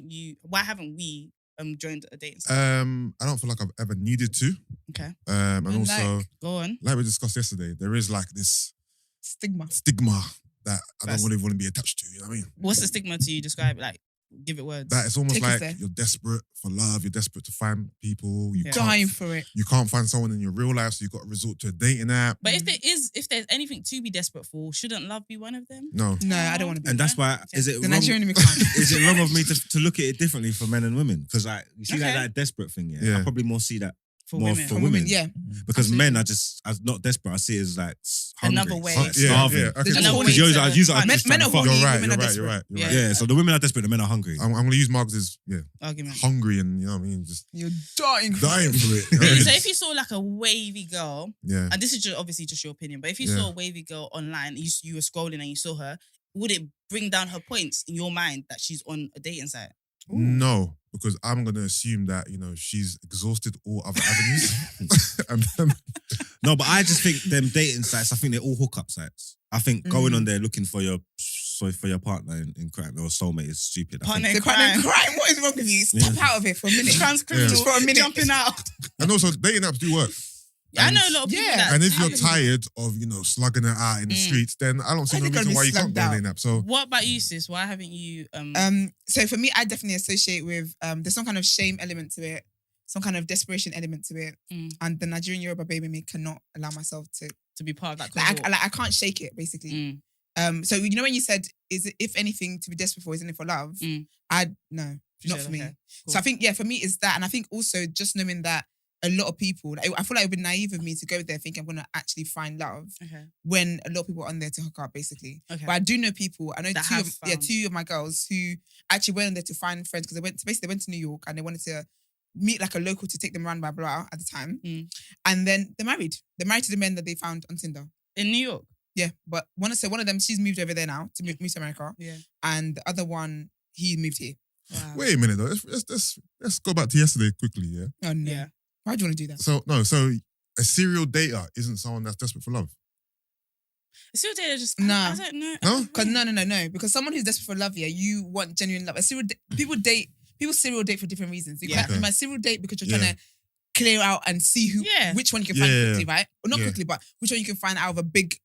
we joined a dating site? I don't feel like I've ever needed to. Okay. And And also, like- Go on. like we discussed yesterday, there is like this Stigma. stigma that I That's- don't really want to be attached to. You know what I mean? What's the stigma to you? Describe it, like give it words. That it's almost Take us like there. you're desperate for love. You're desperate to find people. You Yeah. Dying can't. for it. You can't find someone in your real life, so you've got to resort to a dating app. But if there's anything to be desperate for, shouldn't love be one of them? No. No, I don't want to be. And that's why, is it The wrong? Nigerian in me can't. Is it wrong of me to look at it differently for men and women? Because like you see Okay. that desperate thing, yeah. Yeah. I probably more see that For more women. for From women. women, yeah. Because Absolutely. men are just as not desperate. I see it as like hungry. Another way. Like Yeah, starving. yeah. Okay, Another cool. way Because you to- use it as Men just trying are to fuck. horny. You're right. women You're are right. desperate. You're right. You're Yeah. right. Yeah, so the women are desperate, the men are hungry. I'm going to use Margs as Argument. hungry and you know what I mean, just You're dying. dying for it. You know? So if you saw like a wavy girl, Yeah. and this is just, obviously just your opinion, but if you Yeah. saw a wavy girl online, you were scrolling and you saw her, would it bring down her points in your mind that she's on a dating site? No, because I'm gonna assume that she's exhausted all other avenues, and then No, but I just think them dating sites, I think they're all hookup sites. I think going on there looking for your partner in crime or soulmate is stupid. I think- Partner in The partner crime. crime. What is wrong with you? Step out of it for a minute. Trans criminal For a minute. jumping out. and also dating apps do work. Yeah, I know a lot of people Yeah. that. And if you're do. tired of slugging it out in the streets, then I don't see I no think I'd reason be why you can't slugged go on out. dating app. So What about you, sis? Why haven't you? So for me, I definitely associate with there's some kind of shame element to it, some kind of desperation element to it, Mm. and the Nigerian Yoruba baby me cannot allow myself to be part of that. like cohort? I can't shake it basically. Mm. So when you said is it, if anything to be desperate for, isn't it for love? Mm. No, not Sure, for me. okay, cool. So I think for me it's that, and I think also just knowing that a lot of people, I feel like it would be naive of me to go there thinking I'm gonna actually find love Okay. when a lot of people are on there to hook up basically. Okay. But I do know people. I know That two have of found. two of my girls who actually went on there to find friends because they went to New York and they wanted to meet like a local to take them around by blah at the time. Mm. And then they're married. They're married to the men that they found on Tinder. In New York. Yeah, but one of them, she's moved over there now to move to America, Yeah. and the other one, he moved here. Wow. wait a minute though. Let's go back to yesterday quickly. Yeah. Oh no, Yeah. why do you want to do that? So a serial dater isn't someone that's desperate for love. Still data just Nah. I don't know. No? Because no. Because someone who's desperate for love, yeah, you want genuine love. People serial date for different reasons. You Yeah. might serial date because you're Yeah. trying to clear out and see Yeah. which one you can find Yeah. quickly, right? Or not Yeah. quickly, but which one you can find out of a big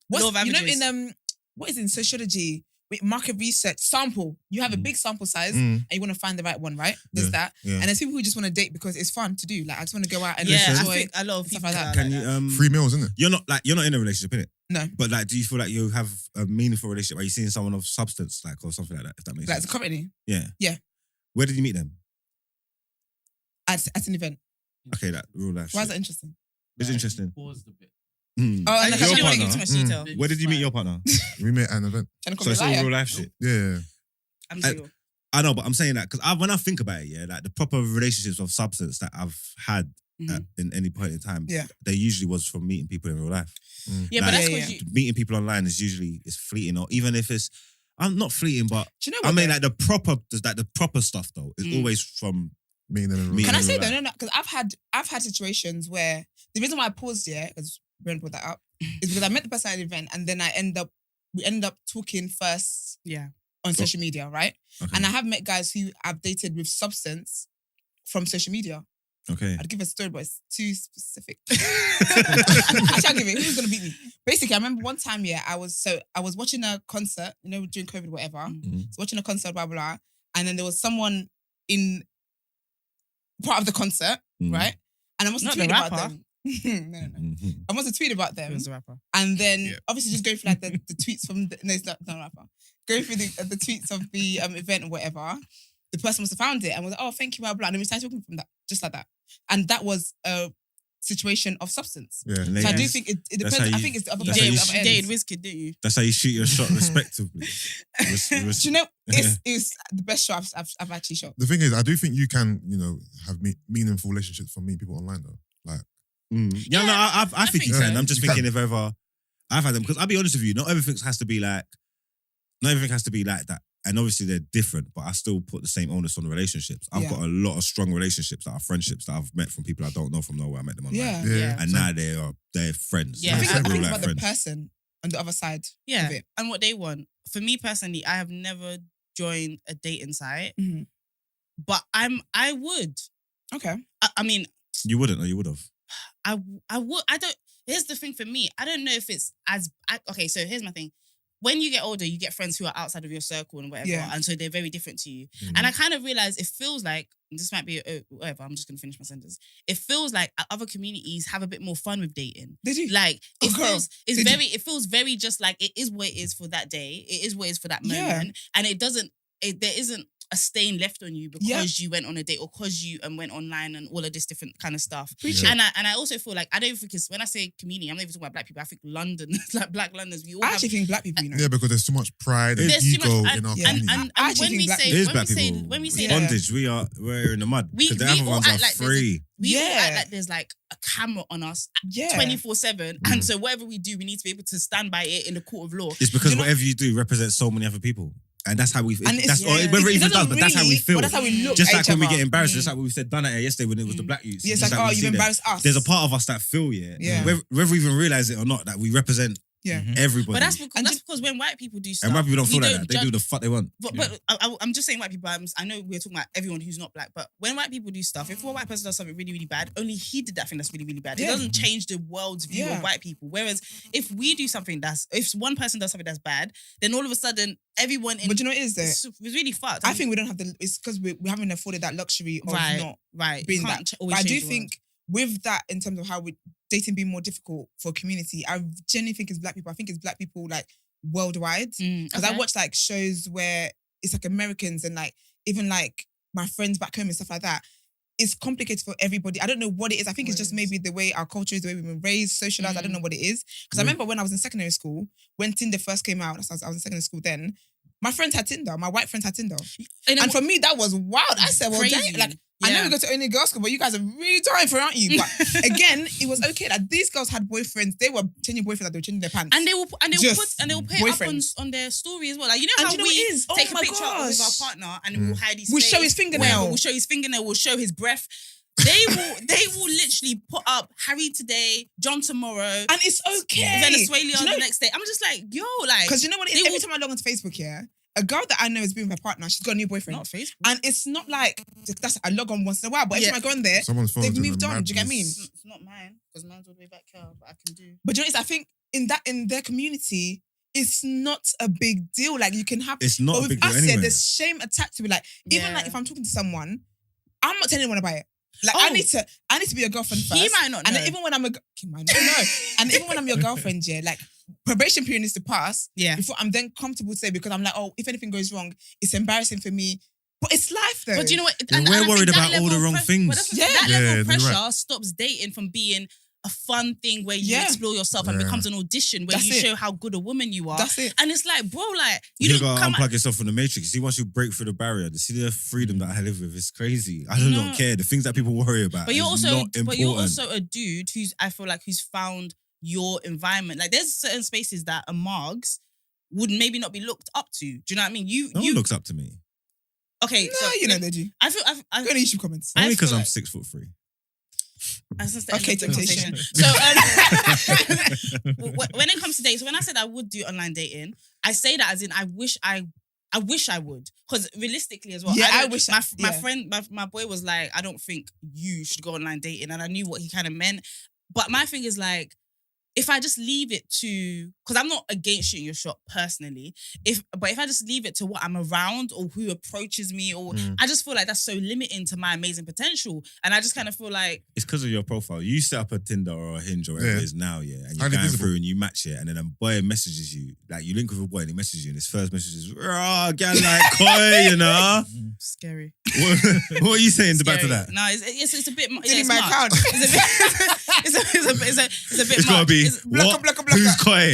what's Law of averages. in what is it in sociology? With market research, sample. You have a big sample size Mm. and you want to find the right one, right? There's Yeah. that. Yeah. And there's people who just want to date because it's fun to do. Like I just want to go out and Yeah, I enjoy. think a lot of stuff people like that. are Can like you that. Free meals, isn't it? you're not in a relationship, innit? No. But like, do you feel like you have a meaningful relationship? Are you seeing someone of substance, like, or something like that? If that makes Like sense. currently Yeah. Yeah. Where did you meet them? at an event. Okay, that real life. Why is shit. that interesting? It's interesting. Paused a bit. Hmm. Oh, and I like, Your don't want to partner? get too much Mm. detail. Where did you meet your partner? We met at an event. trying to call So me it's a all liar. real life shit. Yeah. I'm sure. I know, but I'm saying that because when I think about it, yeah, like the proper relationships of substance that I've had in any point in time, Yeah. they usually was from meeting people in real life. Yeah, Like, but that's Yeah, because you. meeting people online is usually fleeting, or even if it's I'm not fleeting, but Do you know I what? mean though? like the proper stuff though is always from Meeting them in real Me- Can I in say real though? life. No, because I've had situations where the reason why I paused here, because Brent brought that up, is because I met the person at the event and then we ended up talking first Yeah. on social media, right? okay. And I have met guys who I've dated with substance from social media. okay. I'd give a story, but it's too specific. Actually, I'll give it. Who's gonna beat me? Basically, I remember one time, yeah, I was watching a concert, during COVID, whatever. Mhm. I was watching a concert, blah blah, and then there was someone in part of the concert, Mhm. right? And I must have Not the tweeted about rapper. them. No. Mhm. I must have tweeted about He them, was a rapper. and then Yeah. obviously just go through like the tweets from no, it's not a rapper. Go through the tweets of the event or whatever. The person must have found it and was like, "Oh, thank you, blah blah." And then we started talking from that, just like that, and that was a situation of substance. Yeah. And So I do ladies, think it that's depends. how I you- think it's the other that's You how person. you at the other dated end. Wizkid, didn't you? that's how you shoot your shot respectively. Do you know? It's the best shot I've actually shot. The thing is, I do think you can, have meaningful relationships from meeting people online though. Like, Yeah, no, I think you think can. so. I'm just You thinking if ever I've had them, because I'll be honest with you, not everything has to be like that. And obviously they're different, but I still put the same onus on the relationships. I've Yeah. got a lot of strong relationships that are friendships that I've met from people I don't know from nowhere. I met them online. Yeah. yeah. And now they're friends. Yeah. I Like, think real it's life about the friends. person on the other side Yeah. of it. And what they want. For me personally, I have never joined a dating site, Mhm. but I would. Okay. I mean, You wouldn't, or you would have. I would. I don't. Here's the thing for me. I don't know if it's okay. So here's my thing. When you get older, you get friends who are outside of your circle and whatever, Yeah. and so they're very different to you. Mm-hmm. And I kind of realize it feels like this might be whatever. I'm just gonna finish my sentence. It feels like other communities have a bit more fun with dating. Did you? Like it Okay. feels, Did you? it feels very just like it is what it is for that day. It is what it is for that Yeah. moment, and it doesn't. there isn't a stain left on you because you went on a date or because you went online and all of this different kind of stuff. Yeah. And I also feel like I don't think it's when I say community, I'm not even talking about black people. I think London, like Black Londoners, we all I have. actually think black people, you know. Yeah, because there's too much pride and There's too ego much- in our yeah. community. And I when actually we think black say There's when black we say people. when we say Yeah. that Bondage, we're in the mud. We- Because the we other all ones act are like there's a- free. we all Yeah. act like there's like a camera on us Yeah. 24/7, and so whatever we do, we need to be able to stand by it in the court of law. It's because You know- whatever you do represents so many other people. And that's how we And it's- that's yeah. or whether it It even doesn't does, but that's how we really- feel. But that's how we look Just at like each when we other. get embarrassed, just like what we said done at it yesterday when it was the black youths. Yeah, it's Just like, we oh, see you've them. embarrassed us. There's a part of us that feel, Yeah. whether we even realize it or not, that we represent Yeah. everybody. But that's And because when white people do stuff, and white people don't we feel like that. They judge- do the fuck they want. But I'm just saying white people. I know we're talking about everyone who's not black, but when white people do stuff, if one white person does something really, really bad, only he did that thing that's really, really bad. It Yeah. doesn't change the world's view Yeah. of white people. Whereas if we do something if one person does something that's bad, then all of a sudden everyone in But you know what it is, though? it's really fucked. I think we don't have it's because we haven't afforded that luxury of not right. being You that. can't But I do think with that, in terms of how dating being more difficult for a community, I genuinely think it's black people. I think it's black people like worldwide. Because I watch like shows where it's like Americans and like even like my friends back home and stuff like that. It's complicated for everybody. I don't know what it is. I think it's just maybe the way our culture is, the way we've been raised, socialized. I don't know what it is. Because I remember when I was in secondary school, when Tinder first came out, I was in secondary school then, my friends had Tinder. My white friends had Tinder. And for me, that was wild. I said, well, Crazy. dang, like, I know we go to only girls' school, but you guys are really dying for it, aren't you? But again, it was okay. Like, these girls had boyfriends. They were changing boyfriends, like they were changing their pants. And they will put it Just up boyfriends. on their story as well. Like, you know And how you know what we it is? Oh take a my picture with our gosh. partner and we'll hide his We'll face, show his fingernail. whatever, We'll show his fingernail. We'll show his breath. They will literally put up Harry today, John tomorrow, And it's okay. Venezuela Do you know- the next day. I'm just like, yo, like, Because you know what it is? they Every will- time I log onto Facebook, yeah, a girl that I know has been with her partner, she's got a new boyfriend. not Facebook. And it's not like, I log on once in a while, but every Yeah. time I go on there, Someone's phone's they've in moved the on. Do you get what I mean? madness. It's not mine because mine's all the way back here, but I can do. But you know, I think in their community, it's not a big deal. Like you can have. It's not but a with big deal us, anyway. there's shame attached to it. Like even Yeah. like if I'm talking to someone, I'm not telling anyone about it. Like Oh. I need to be your girlfriend first. He might not know. And then even when he might not know. And even when I'm your girlfriend, yeah, like probation period needs to pass Yeah. before I'm then comfortable to say, because I'm like, oh, if anything goes wrong, it's embarrassing for me. But it's life though. But do you know what? Well, we're I think worried that about all level the of wrong press- things. but that's what- Yeah. That Yeah, level of you're right. pressure stops dating from being a fun thing where you Yeah. explore yourself and Yeah. becomes an audition where That's you it. show how good a woman you are. That's it. And it's like, bro, like You don't gotta come unplug yourself from the matrix. See, once you break through the barrier, see the freedom that I live with is crazy. I No. don't care. The things that people worry about. But you're is also, not important. but you're also a dude who's, I feel like, who's found your environment. Like, there's certain spaces that a Margs would maybe not be looked up to. Do you know what I mean? no one looks up to me. Okay, No, so you know they do. I feel, I Go to YouTube comments. I Only because feel I'm like- 6'3". That's just the end Okay, of the temptation. conversation. So when it comes to dating, so when I said I would do online dating, I say that as in I wish I would, because realistically as well. Yeah, I don't- wish my yeah. friend, my boy was like, I don't think you should go online dating, and I knew what he kind of meant. But my thing is like, if I just leave it to, because I'm not against shooting your shot personally, but if I just leave it to what I'm around or who approaches me, or I just feel like that's so limiting to my amazing potential, and I just kind of feel like It's because of your profile. You set up a Tinder or a Hinge or whatever Yeah. it is now, yeah, and you're Highly going visible. through and you match it, and then a boy messages you, like you link with a boy and he messages you, and his first message is, "Raw, get like coy, you know." scary. What are you saying back to Scary. that? No, it's a bit. Delete It's my much. account. It's a bit It's gotta much. be It's- Blocker, what? blocker, blocker. Who's coy?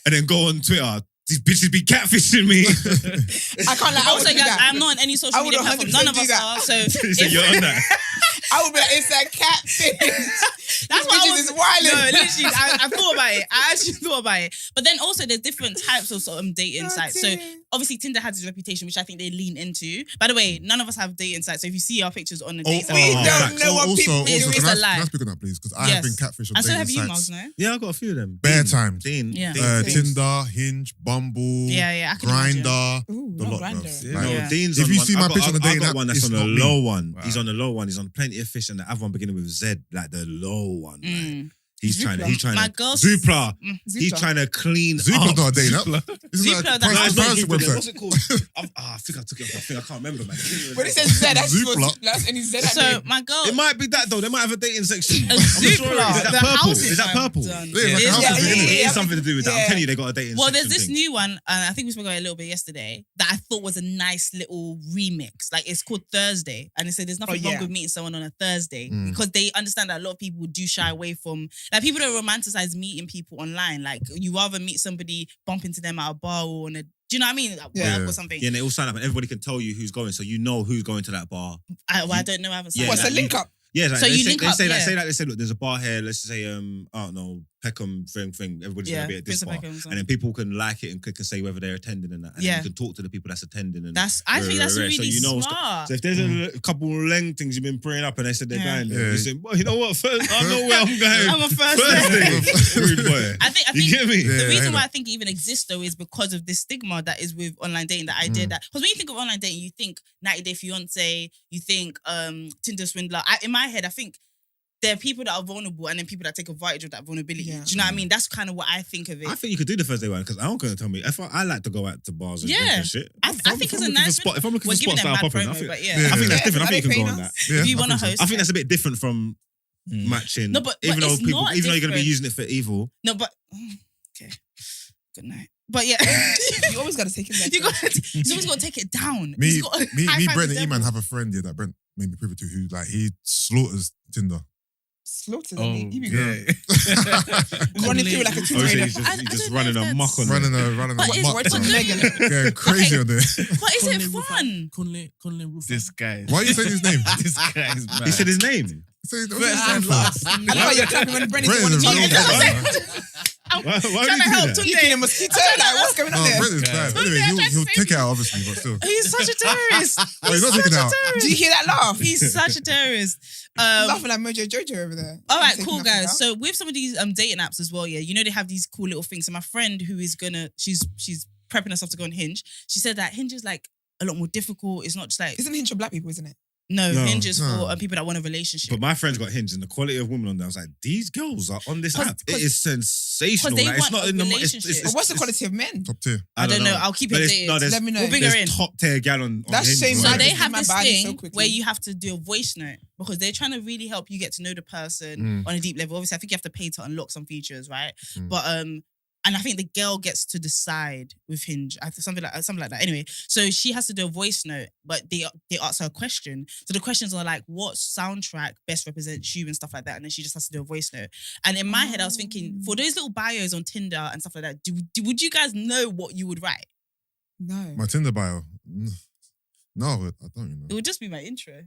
And then go on Twitter. These bitches be catfishing me. I can't like. I Also, would do guys, that. I'm not on any social I would media platform. 100% None of do us that. are. So So if- you're on that. I would be like, it's a catfish. That's what I was. Is wilding. No, literally, I thought about it. I actually thought about it. But then also, there's different types of sort of dating sites. So obviously, Tinder has its reputation, which I think they lean into. By the way, none of us have dating sites. So if you see our pictures on the date site, We don't facts. know what people do. It's can a I lie. speak on that, please? Because I Yes. have been catfished on and so have dating you, sites. Mars, no? Yeah, I got a few of them. Bare Dean. times. Dean. Yeah. Tinder, Hinge, Bumble, Yeah, I can imagine. Grinder. Ooh, The not lot, Grindr. bruv. Yeah, Like, no, Yeah. Dean's If on you one. see my I got- picture on the I dating got app, one that's it's on the not me. low one. Wow. He's on the low one. He's on Plenty of Fish, and the other one beginning with Z, like the low one. Like. Mm. He's trying to. My girls- Zoopla. Mm. He's trying to clean Zupla's up. not a dating app. Isn't Zoopla, that a that's- No, it's not comparison Zoopla. website? What's it called? I think I took it off. I think I can't remember, man. When he says Z, that's Zoopla. Zoopla. And he's Z. So my girl, It might be that though. They might have a dating section. a I'm sure it is. Zoopla. Is that The purple? houses Is that I'm purple? done. Yeah, it's like It a is- house yeah, thing, yeah, innit? It yeah. is something to do with that. I'm Yeah. telling you, they got a dating Well, section there's this thing. new one, and I think we spoke about it a little bit yesterday, that I thought was a nice little remix. Like it's called Thursday, and they said there's nothing wrong yeah. with meeting someone on a Thursday Mm. because they understand that a lot of people do shy away from. Like people don't romanticize meeting people online. Like you rather meet somebody, bump into them at a bar or on a. Do you know what I mean? Like, Yeah. work or something. Yeah, and they all sign up, and everybody can tell you who's going, so you know who's going to that bar. I don't know. I haven't. Yeah, signed What's up. a link up? Yeah, like So they you say, link they up, say yeah. that they say, look, there's a bar here. Let's just say, I don't know, Peckham thing. Everybody's Yeah, gonna be at this Prince of bar, Peckham's, and then people can like it and can say whether they're attending and that. And Yeah. then you can talk to the people that's attending. And I think that's really so you know, smart. So if there's a couple leng things you've been praying up and they said they're Yeah. going there, Yeah. you say, well, you know what? First, I know where I'm going. I'm a first Thursday. Rude boy. I think You get me? Yeah. the I reason know. why I think it even exists though is because of this stigma that is with online dating. That idea that because when you think of online dating, you think 90 Day Fiance, you think Tinder swindler. In my head, I think there are people that are vulnerable and then people that take advantage of that vulnerability. Yeah. Do you know what I mean? That's kind of what I think of it. I think you could do the Thursday one because I'm going to tell me if I like to go out to bars and drink Yeah. and shit. I If think it's a looking for nice spot, if I'm looking We're for giving spots them that are mad popping, I promo, think, but Yeah. yeah. I think that's Yeah. different. I Are think you they can go on paying that. us? Yeah, If you I want to think so. host, I think that's a bit different from matching. No, but even though it's people, not even though you're going to be different. using it for evil, no, but okay. Good night. But yeah, You always got to take it back. you got. Someone's got to take it down. Me, He's gotta me, high-five Brent, the and devil. Emman have a friend here that Brent made me privy to who like he slaughters Tinder. Slaughtered Oh, them. He be yeah. running through like a Tomb obviously Raider. he's I just, he's don't just know running if amok on Running it. a But muck, it's- Word to but- Megan. going crazy on there. But is it fun? Conley Rufus. This guy. Why are you saying his name? This guy is mad. He said his name. Say, what's his First name and for? last. I know you're clapping when Brennan Brent want is to a real cheat. bad man. I'm Why trying would to you do help that? Tunde. Eating a mosquito. Like, what's going on Oh, there? Brent is bad. Anyway, I'm trying to he'll say take it out, obviously, but still. He's such a terrorist. Oh, he's not taking it out. Do you hear that laugh? He's such a terrorist. Laughing like Mojo Jojo over there. All right, Taking cool nothing guys. out. So with some of these dating apps as well, yeah, you know they have these cool little things. So my friend who is she's prepping herself to go on Hinge. She said that Hinge is like a lot more difficult. It's not just like Isn't Hinge for black people, isn't it? No, Hinge is no. for people that want a relationship. But my friends got Hinge, and the quality of women on there, I was like, these girls are on this 'Cause- app. It is sensational. 'cause they Like, it's want not a in the relationship. But what's the quality of men? Top tier. I don't know. I'll keep it But updated. no, there's, Let me know. We'll bring her there's in. top tier gal on That's Hinge. shame, So man. they Leave have my this body so thing quickly. where you have to do a voice note because they're trying to really help you get to know the person on a deep level. Obviously, I think you have to pay to unlock some features, right? Mm. But and I think the girl gets to decide with Hinge, something like that. Anyway, so she has to do a voice note, but they ask her a question. So the questions are like, what soundtrack best represents you and stuff like that, and then she just has to do a voice note. And in my head, I was thinking, for those little bios on Tinder and stuff like that, would you guys know what you would write? No. My Tinder bio. No, I don't It know. would just be my intro.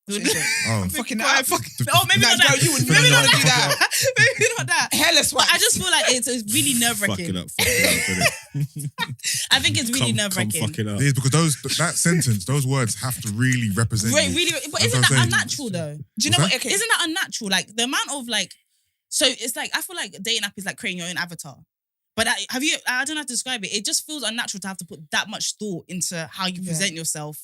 Shit. Oh, I'm fucking Quite up. Oh, maybe Nah, not that. girl, you would Maybe never not do that. that. Maybe not that. Hairless But wax. I just feel like it's really nerve Fucking wracking. up. innit? I think it's really nerve Come wracking. fucking up. it is because that sentence, those words have to really represent Right, you. really, but That's isn't what I'm that saying. unnatural though? Do you know What's what? Okay. Isn't that unnatural? Like the amount of like, so it's like I feel like a dating app is like creating your own avatar. But I don't know how to describe it. It just feels unnatural to have to put that much thought into how you Yeah. present yourself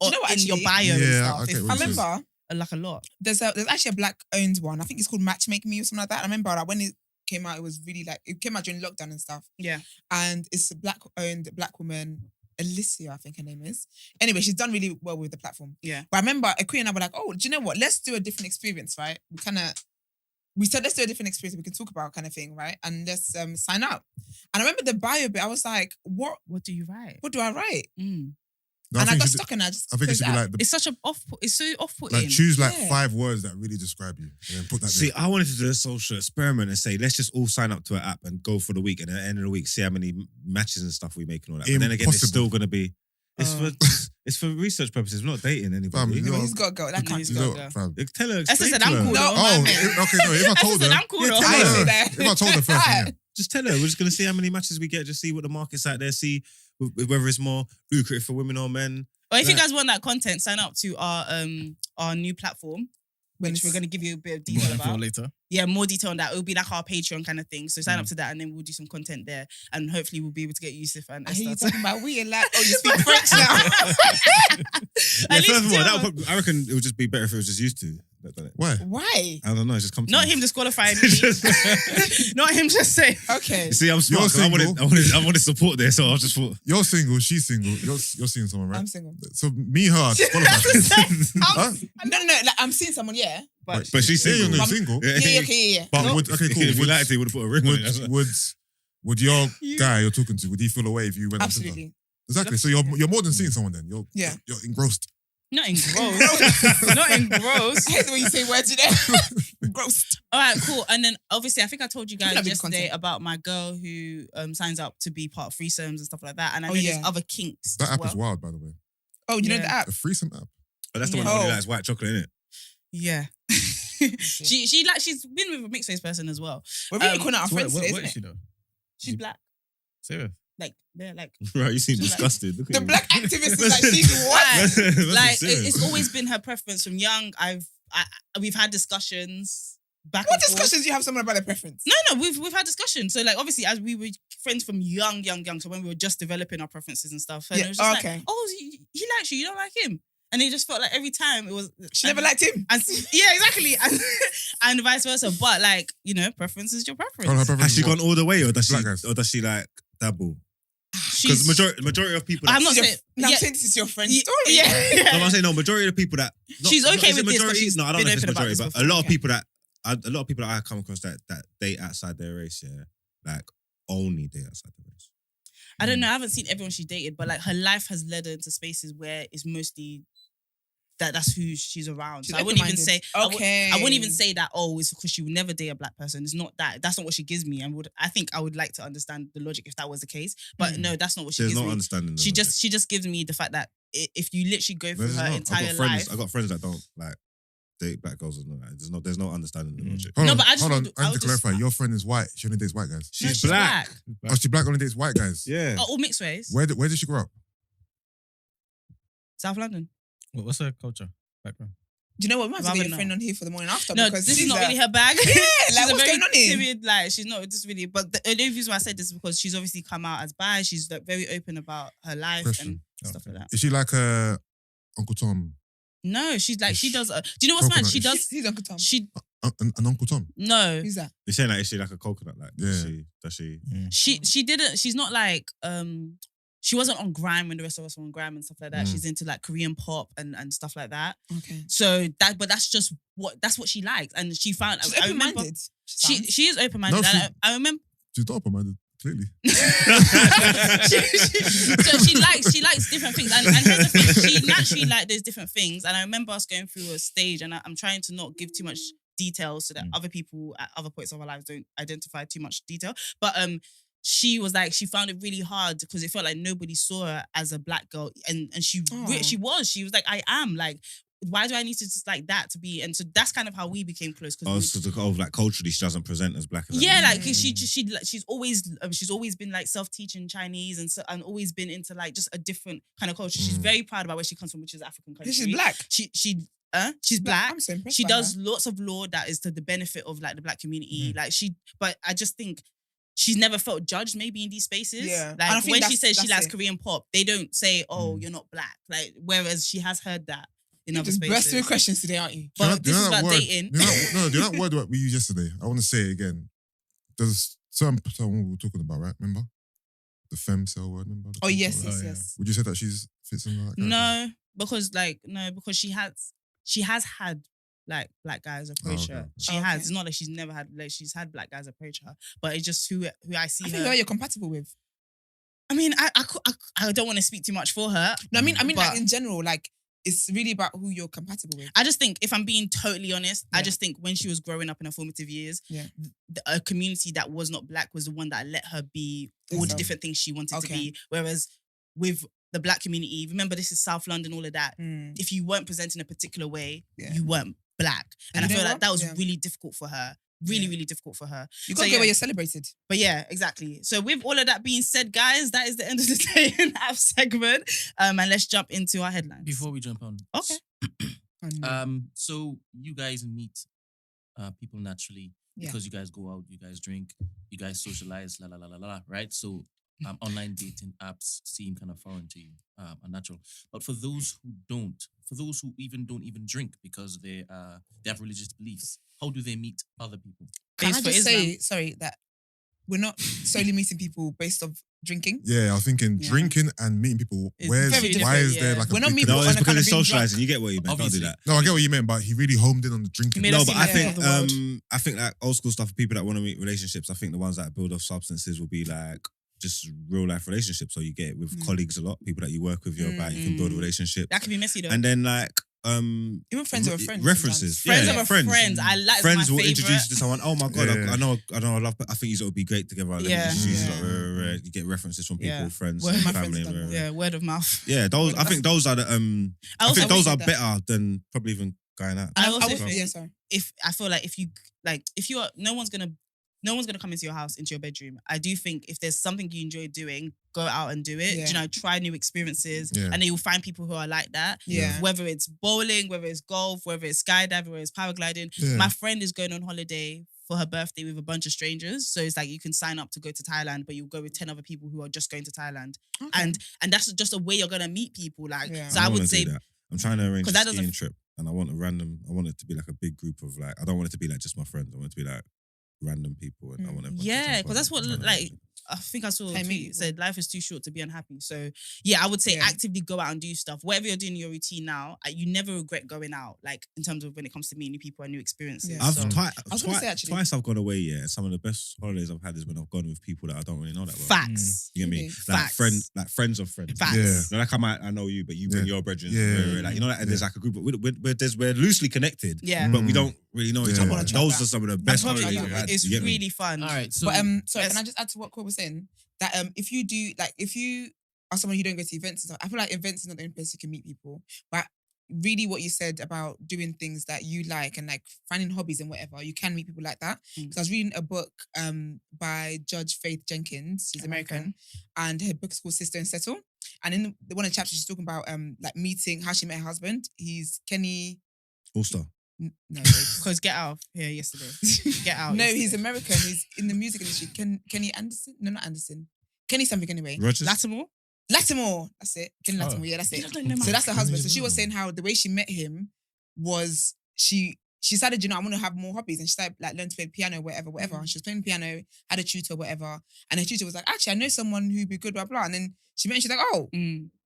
Do you know what, in your actually? bio and Yeah, stuff. I get It what I you're feels remember like a lot. there's actually a black owned one. I think it's called Matchmake Me or something like that. I remember like, when it came out, it was really like it came out during lockdown and stuff. Yeah. And it's a black owned black woman, Alicia, I think her name is. Anyway, she's done really well with the platform. Yeah. But I remember Akui and I were like, oh, do you know what? Let's do a different experience, right? We said let's do a different experience we can talk about kind of thing, right? And let's sign up. And I remember the bio bit. I was like, what do you write? do I write? No, And I think got it should- stuck and I just I think it closed should be out. like, It's such it's so off-putting. like choose like Yeah. 5 words that really describe you and then put that See, there. I wanted to do a social experiment and say, let's just all sign up to an app and go for the week. And at the end of the week, see how many matches and stuff we make and all that. But then again, it's Impossible. still going to be, it's for research purposes. We're not dating Fam, anybody. you No, know, he's got to go. That can't He's go. got- Look, fam. Tell her, Esther explain said, to I'm her. cool. No, though. Oh, man. okay, no, if I told said, her, I'm cool yeah, though. tell I her. say that. If I told her first, yeah. Just tell her. We're just going to see how many matches we get, just see what the market's out there, see whether it's more lucrative for women or men. Or if you Like- guys want that content, sign up to our new platform, which we're going to give you a bit of More detail info about. later. Yeah, more detail on that. It'll be like our Patreon kind of thing. So sign up Mm. to that and then we'll do some content there. And hopefully we'll be able to get Yusuf and I hear you Esther. talking about we and like, oh, you speak French now. Yeah, At least first of all, two that of would, I reckon it would just be better if it was just used to. that done it. Why? Why? I don't know. It's just come to Not me. him disqualifying me. Not him just saying. Okay. You see, I'm smart. 'Cause I wanted support there, so I just thought. You're single, she's single. You're seeing someone, right? I'm single. So me, her, are disqualified. Huh? No. Like, I'm seeing someone, yeah. But But she's Yeah, single. you're not single. yeah, okay, yeah. But No, would okay, cool. If you liked it, you would have put a ring on it. Would your guy you're talking to, would he feel away if you went on Tinder? absolutely. Exactly. So you're more than seeing someone then. You're engrossed. Not engrossed. Not engrossed. I hate the way you say words, you know. Gross. All right, cool. And then obviously, I think I told you guys That'd be yesterday content. about my girl who signs up to be part of threesomes and stuff like that. And I Oh, know yeah. there's other kinks. That as app well. is wild, by the way. Oh, you know Yeah. the app? A threesome app. But that's the Yeah. one that only Oh. likes white chocolate, innit? Yeah. she's been with a mixed race person as well. We're really Um, calling out our So friends today, what isn't is she it? though? She's black. Serious? Like they're like Right, you seem Like- disgusted. Look at The you. black activist is like, she's what? like serious. it's always been her preference from young. We've had discussions back What and forth. discussions do you have someone about their preference? No, we've had discussions. So like obviously as we were friends from young. So when we were just developing our preferences and stuff, and Yeah, it was just okay. like, oh, he likes you, you don't like him, and it just felt like every time it was. She never liked him. And, yeah, exactly, and vice versa. But like preference is your preference. Oh, her preference Has she is what? gone all the way, or does Black guys. she like dabble? She's- Because majority of people. I'm not This is saying. your- Now, yeah, I'm saying this is your friend's yeah, story. yeah. No, I'm saying no. Majority of the people that She's okay is it with this, but majority? she's No, I don't been know if it's open about majority, this but before, a lot of yeah. people that I come across that date outside their race, yeah, like only date outside their race. I don't know. I haven't seen everyone she dated, but like her life has led her into spaces where it's mostly that's who she's around. She's So I wouldn't even open-minded. say Okay. I wouldn't even say that. Oh, it's because she would never date a black person. It's not that. That's not what she gives me. And I think I would like to understand the logic if that was the case. But no, that's not what she There's gives no me. understanding. the She logic. just gives me the fact that if you literally go through There's her not. entire I life. got friends that don't like date black girls. There's no understanding the logic. Hold No, on, but I just hold on. would- I I need would to just- clarify. Your friend is white. She only dates white guys. No, She's black. Oh, she black only dates white guys. Yeah. Oh, all mixed race. Where did she grow up? South London. What's her culture background? Do you know what? We might have to Rather get a not. friend on here for the morning after. No, because this is she's not a- really her bag. Yeah, She's like, a what's very going on here? timid, like she's not just really. But the only reason why I said this is because she's obviously come out as bi. She's like very open about her life Question. and stuff like that. Is she like Uncle Tom? No, she's like she does. Do you know what's mad? Coconut. She does. He's Uncle Tom. She An Uncle Tom? no. Who's that? You're saying like, is she like a coconut? Like, Yeah. does she? She didn't. She's not like She wasn't on grime when the rest of us were on grime and stuff like that. Mm. She's into like Korean pop and stuff like that. Okay. So that's just that's what she likes, and she found. She's I remember open-minded. she is open minded. No, I remember. She's not open-minded, clearly. So she likes different things, and here's the thing, she naturally liked those different things. And I remember us going through a stage, and I'm trying to not give too much details so that other people at other points of our lives don't identify too much detail. But she was like, she found it really hard because it felt like nobody saw her as a black girl, and she was like, I am like. Why do I need to just like that to be? And so that's kind of how we became close. Oh, so like culturally, she doesn't present as black as yeah, that. like she's always been like self-teaching Chinese and always been into like just a different kind of culture. She's very proud about where she comes from, which is African country. She's black. She's black. I'm so impressed She by does her. lots of law that is to the benefit of like the black community. Mm. But I just think she's never felt judged maybe in these spaces. Yeah. And I Like think when she that's- says she that's likes it. Korean pop, they don't say, "Oh, you're not black." Like whereas she has heard that in You're other just burst through spaces. questions today, aren't you? But this is that about word, dating. Do you know that word that we used yesterday? I want to say it again. There's certain someone we were talking about, right? Remember? The femcel word, remember? The Oh, femcel yes, word? yes, yeah. yes. Would you say that she's fits in that? No, because she has had like black guys approach okay, her. okay. She Okay. has. It's not like she's never had. Like she's had black guys approach her, but it's just who I see I her. think you're compatible with. I mean, I don't want to speak too much for her. No, I mean, but like in general, like it's really about who you're compatible with. I just think, if I'm being totally honest, I Yeah. just think when she was growing up in her formative years, Yeah. a community that was not black was the one that let her be all the Herself. different things she wanted to Okay. be. Whereas with the black community, remember this is South London, all of that. Mm. If you weren't presenting a particular way, Yeah. you weren't black. And I you know feel like what? that was Yeah. really difficult for her. Really, Yeah. really difficult for her. You So, gotta yeah. get where you're celebrated. But yeah, exactly. So with all of that being said, guys, that is the end of the day in that segment. And let's jump into our headlines. Before we jump on. Okay. So you guys meet people naturally Yeah. because you guys go out, you guys drink, you guys socialize, la la la la la, right? So online dating apps seem kind of foreign to you, unnatural. But for those who don't, for those who don't even drink because they have religious beliefs, how do they meet other people? Can Based I for just Islam. say, sorry, that we're not solely meeting people based off drinking. Yeah, I was thinking Yeah. drinking and meeting people. It's very Why different, is there yeah. like We're a not big meeting No, on it's a because kind of it's being socializing. drunk. You get what you meant. Don't do Obviously. that. No, I get what you meant, but he really homed in on the drinking. Made No, us but seem I like think of the world. I think like old school stuff for people that want to meet relationships. I think the ones that build off substances will be like just real life relationships. So you get it with colleagues a lot, people that you work with. You're about you can build a relationship, That could be messy though. and then like Even friends of a friend. references. friends yeah, of a friends. friend. I like Friends my will favorite. introduce you to someone. Oh my god, Yeah. I know, I love. I think you would be great together. Let me Yeah. introduce you. Yeah. Like, you get references from people, Yeah. friends, Word of my family. friends have done that. Yeah, word of mouth. Yeah, those. I think those are the. I also think those said are that. better than probably even going out. I also would- think yeah, sorry. if I feel like if you are no one's gonna come into your house, into your bedroom. I do think if there's something you enjoy doing, go out and do it. Yeah. You know, try new experiences, Yeah. and then you'll find people who are like that. Yeah. Whether it's bowling, whether it's golf, whether it's skydiving, whether it's paragliding. Yeah. My friend is going on holiday for her birthday with a bunch of strangers, so it's like you can sign up to go to Thailand, but you'll go with 10 other people who are just going to Thailand, Okay. and that's just a way you're gonna meet people. Like, Yeah. so I don't would wanna say do that. I'm trying to arrange 'Cause a that doesn't- skiing trip, and I want it to be like a big group of like. I don't want it to be like just my friends. I want it to be like random people, and I want everyone to Yeah, jump because on that's it. what I'm trying to like arrange it. I think I saw a Hey, tweet me- it said life is too short to be unhappy. So yeah, I would say Yeah. actively go out and do stuff. Whatever you're doing in your routine now, you never regret going out. Like in terms of when it comes to meeting new people and new experiences. Yeah. I've So, was gonna say, actually- twice I've gone away. Yeah, and some of the best holidays I've had is when I've gone with people that I don't really know that well. facts. You get me? Okay. Like Facts. friends of friends. Facts. Yeah. Not like I know you, but you bring Yeah. your brethren. Yeah. Like you know, and there's like a group. We're loosely connected. Yeah. But we don't really know each Yeah. other. I wanna Those try are some of the And best probably holidays I've had. it's You get me? really fun. All right, so But sorry, Yes. can I just add to what Cole was saying? That if you do if you are someone who don't go to events and stuff, I feel like events is not the only place you can meet people. But really what you said about doing things that you like and like finding hobbies and whatever, you can meet people like that. Because I was reading a book by Judge Faith Jenkins, she's American, and her book is called Sister and Settle. And in one of the chapters she's talking about like meeting how she met her husband. He's Kenny. All star. No, Because Get Out here yesterday. Get Out. no, yesterday. he's American. He's in the music industry. Kenny Anderson? No, not Anderson. Kenny something anyway. Rogers. Lattimore. Lattimore. That's it. Kenny Oh. Lattimore. Yeah, that's You it. don't know my So that's her Kenny husband. So as she was well. saying how the way she met him was she decided, I want to have more hobbies, and she started like learn to play piano, whatever. And she was playing piano, had a tutor, whatever. And her tutor was like, actually, I know someone who'd be good, blah blah. And then she met, and she's like, oh,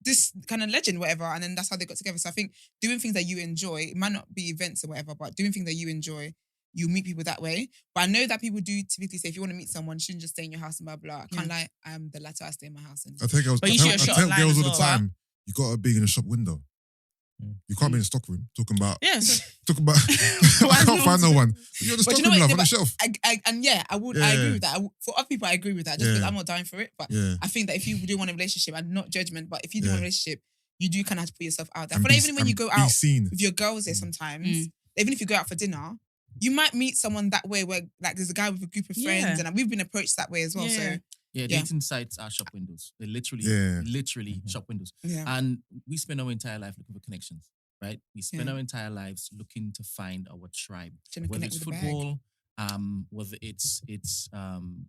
this kind of legend, whatever. And then that's how they got together. So I think doing things that you enjoy, it might not be events or whatever, but doing things that you enjoy, you meet people that way. But I know that people do typically say if you want to meet someone, you shouldn't just stay in your house and blah blah. I can't lie, I'm the latter. I stay in my house and I tell girls, But I you tell, should have I shot tell online girls as all the well. time, you gotta be in a shop window. You can't be in the stock room talking about. Yeah. So, Talking about. I can't find no one. You're in the But stock you know room, what, love, on the but shelf. I would. I agree with that. For other people, I agree with that. Just because Yeah. I'm not dying for it. But Yeah. I think that if you do want a relationship, and not judgment, but if you do Yeah. want a relationship, you do kind of have to put yourself out there. And But be- even when you and go be out seen. with your girls there sometimes, Mm. even if you go out for dinner, you might meet someone that way where like there's a guy with a group of friends, Yeah. and we've been approached that way as well. Yeah. So yeah, Yeah. dating sites are shop windows. They're literally Yeah. shop windows. yeah, And we spend our entire life looking for connections, right? We spend Yeah. our entire lives looking to find our tribe, trying to whether connect it's with the bag. football, whether it's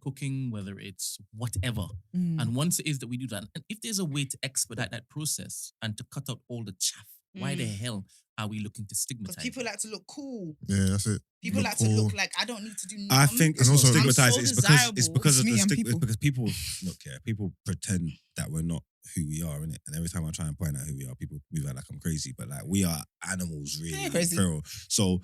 cooking, whether it's whatever. Mm. And once it is that we do that, and if there's a way to expedite that process and to cut out all the chaff, why the hell are we looking to because stigmatize? people like to look cool. Yeah, that's it. People Look like to cool. look like I don't need to do nothing. I think it's And not also- stigmatized. I'm so It's because of Me the and stigma. people. Because people look here. People pretend that we're not who we are, innit? And every time I try and point out who we are, people move out like I'm crazy. But like we are animals, really. Yeah, crazy. Feral. So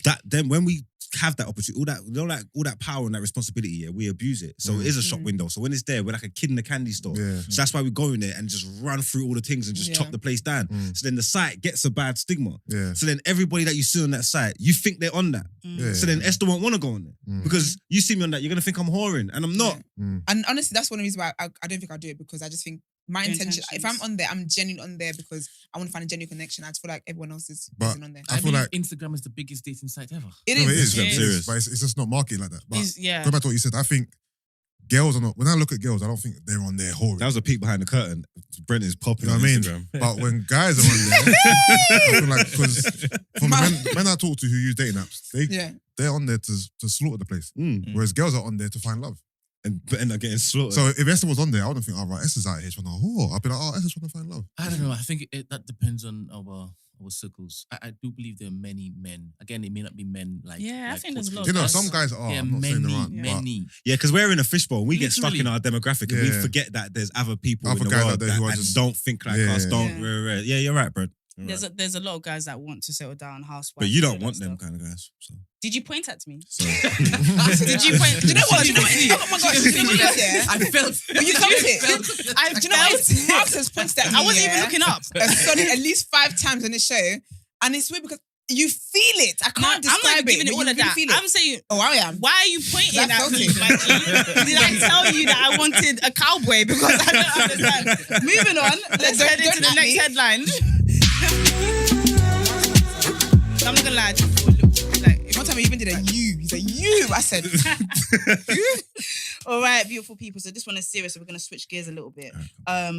that then when we have that opportunity, all that power and that responsibility, yeah, we abuse it. So it is a shop window. So when it's there, we're like a kid in a candy store. Yeah. So that's why we go in there and just run through all the things and just Yeah. chop the place down. Mm. So then the site gets a bad stigma. Yeah. So then everybody that you see on that site, you think they're on that. Yeah. So then Esther won't want to go on there. Mm. Because you see me on that, you're gonna think I'm whoring, and I'm not. Yeah. Mm. And honestly, that's one of the reasons why I don't think I'll do it, because I just think my Your intention, if I'm intentions. on there, I'm genuine on there because I want to find a genuine connection. I just feel like everyone else is But- on there. I I feel believe like- Instagram is the biggest dating site ever. It No, is. it is. It is. Serious. But it's just not marketed like that. But Yeah. go back to what you said. I think girls are not. When I look at girls, I don't think they're on their whore. That was a peek behind the curtain. Brent is popping You know on what I mean? Instagram. But when guys are on there, I feel like because from the men I talk to who use dating apps, Yeah. they're on there to slaughter the place. Mm. Whereas girls are on there to find love. and end up getting slaughtered. So if Esther was on there, I wouldn't think, oh, right, Esther's out here trying to whore. I'd be like, oh, Esther's trying to find love. I don't know. I think that depends on our circles. I do believe there are many men. Again, it may not be men like. Yeah, I like think there's a lot. You know, us. some guys are. There are I'm not saying there aren't. many. Yeah, because we're in a fishbowl. We get stuck in Literally. our demographic and we Yeah. forget that there's other people Other in the guys world out there who are that just- don't think like Yeah. us. Don't. Yeah, you're right, bro. You're right. There's a lot of guys that want to settle down, housewives. But you all don't that want them stuff. kind of guys. So. Did you point at me? So. Did you point? Do you know what? Oh my gosh! You know what? Yeah. I felt. When you felt it. I Do you know what? Marks has pointed at me. I wasn't even yeah, looking up. a solid at least 5 times on the show, and it's weird because you feel it. I No, can't I'm describe not it. giving it but all you of really that. feel it. I'm saying, Oh, I am. why are you pointing That at felt me, it. my G? Did I tell you that I wanted a cowboy? Because I don't understand. Moving on, let's Don't- head into don't the at next me. headline. I'm not gonna lie. Just for a little, like, One time he even did a you. He's a you. I said, all right, beautiful people. So this one is serious. So we're gonna switch gears a little bit.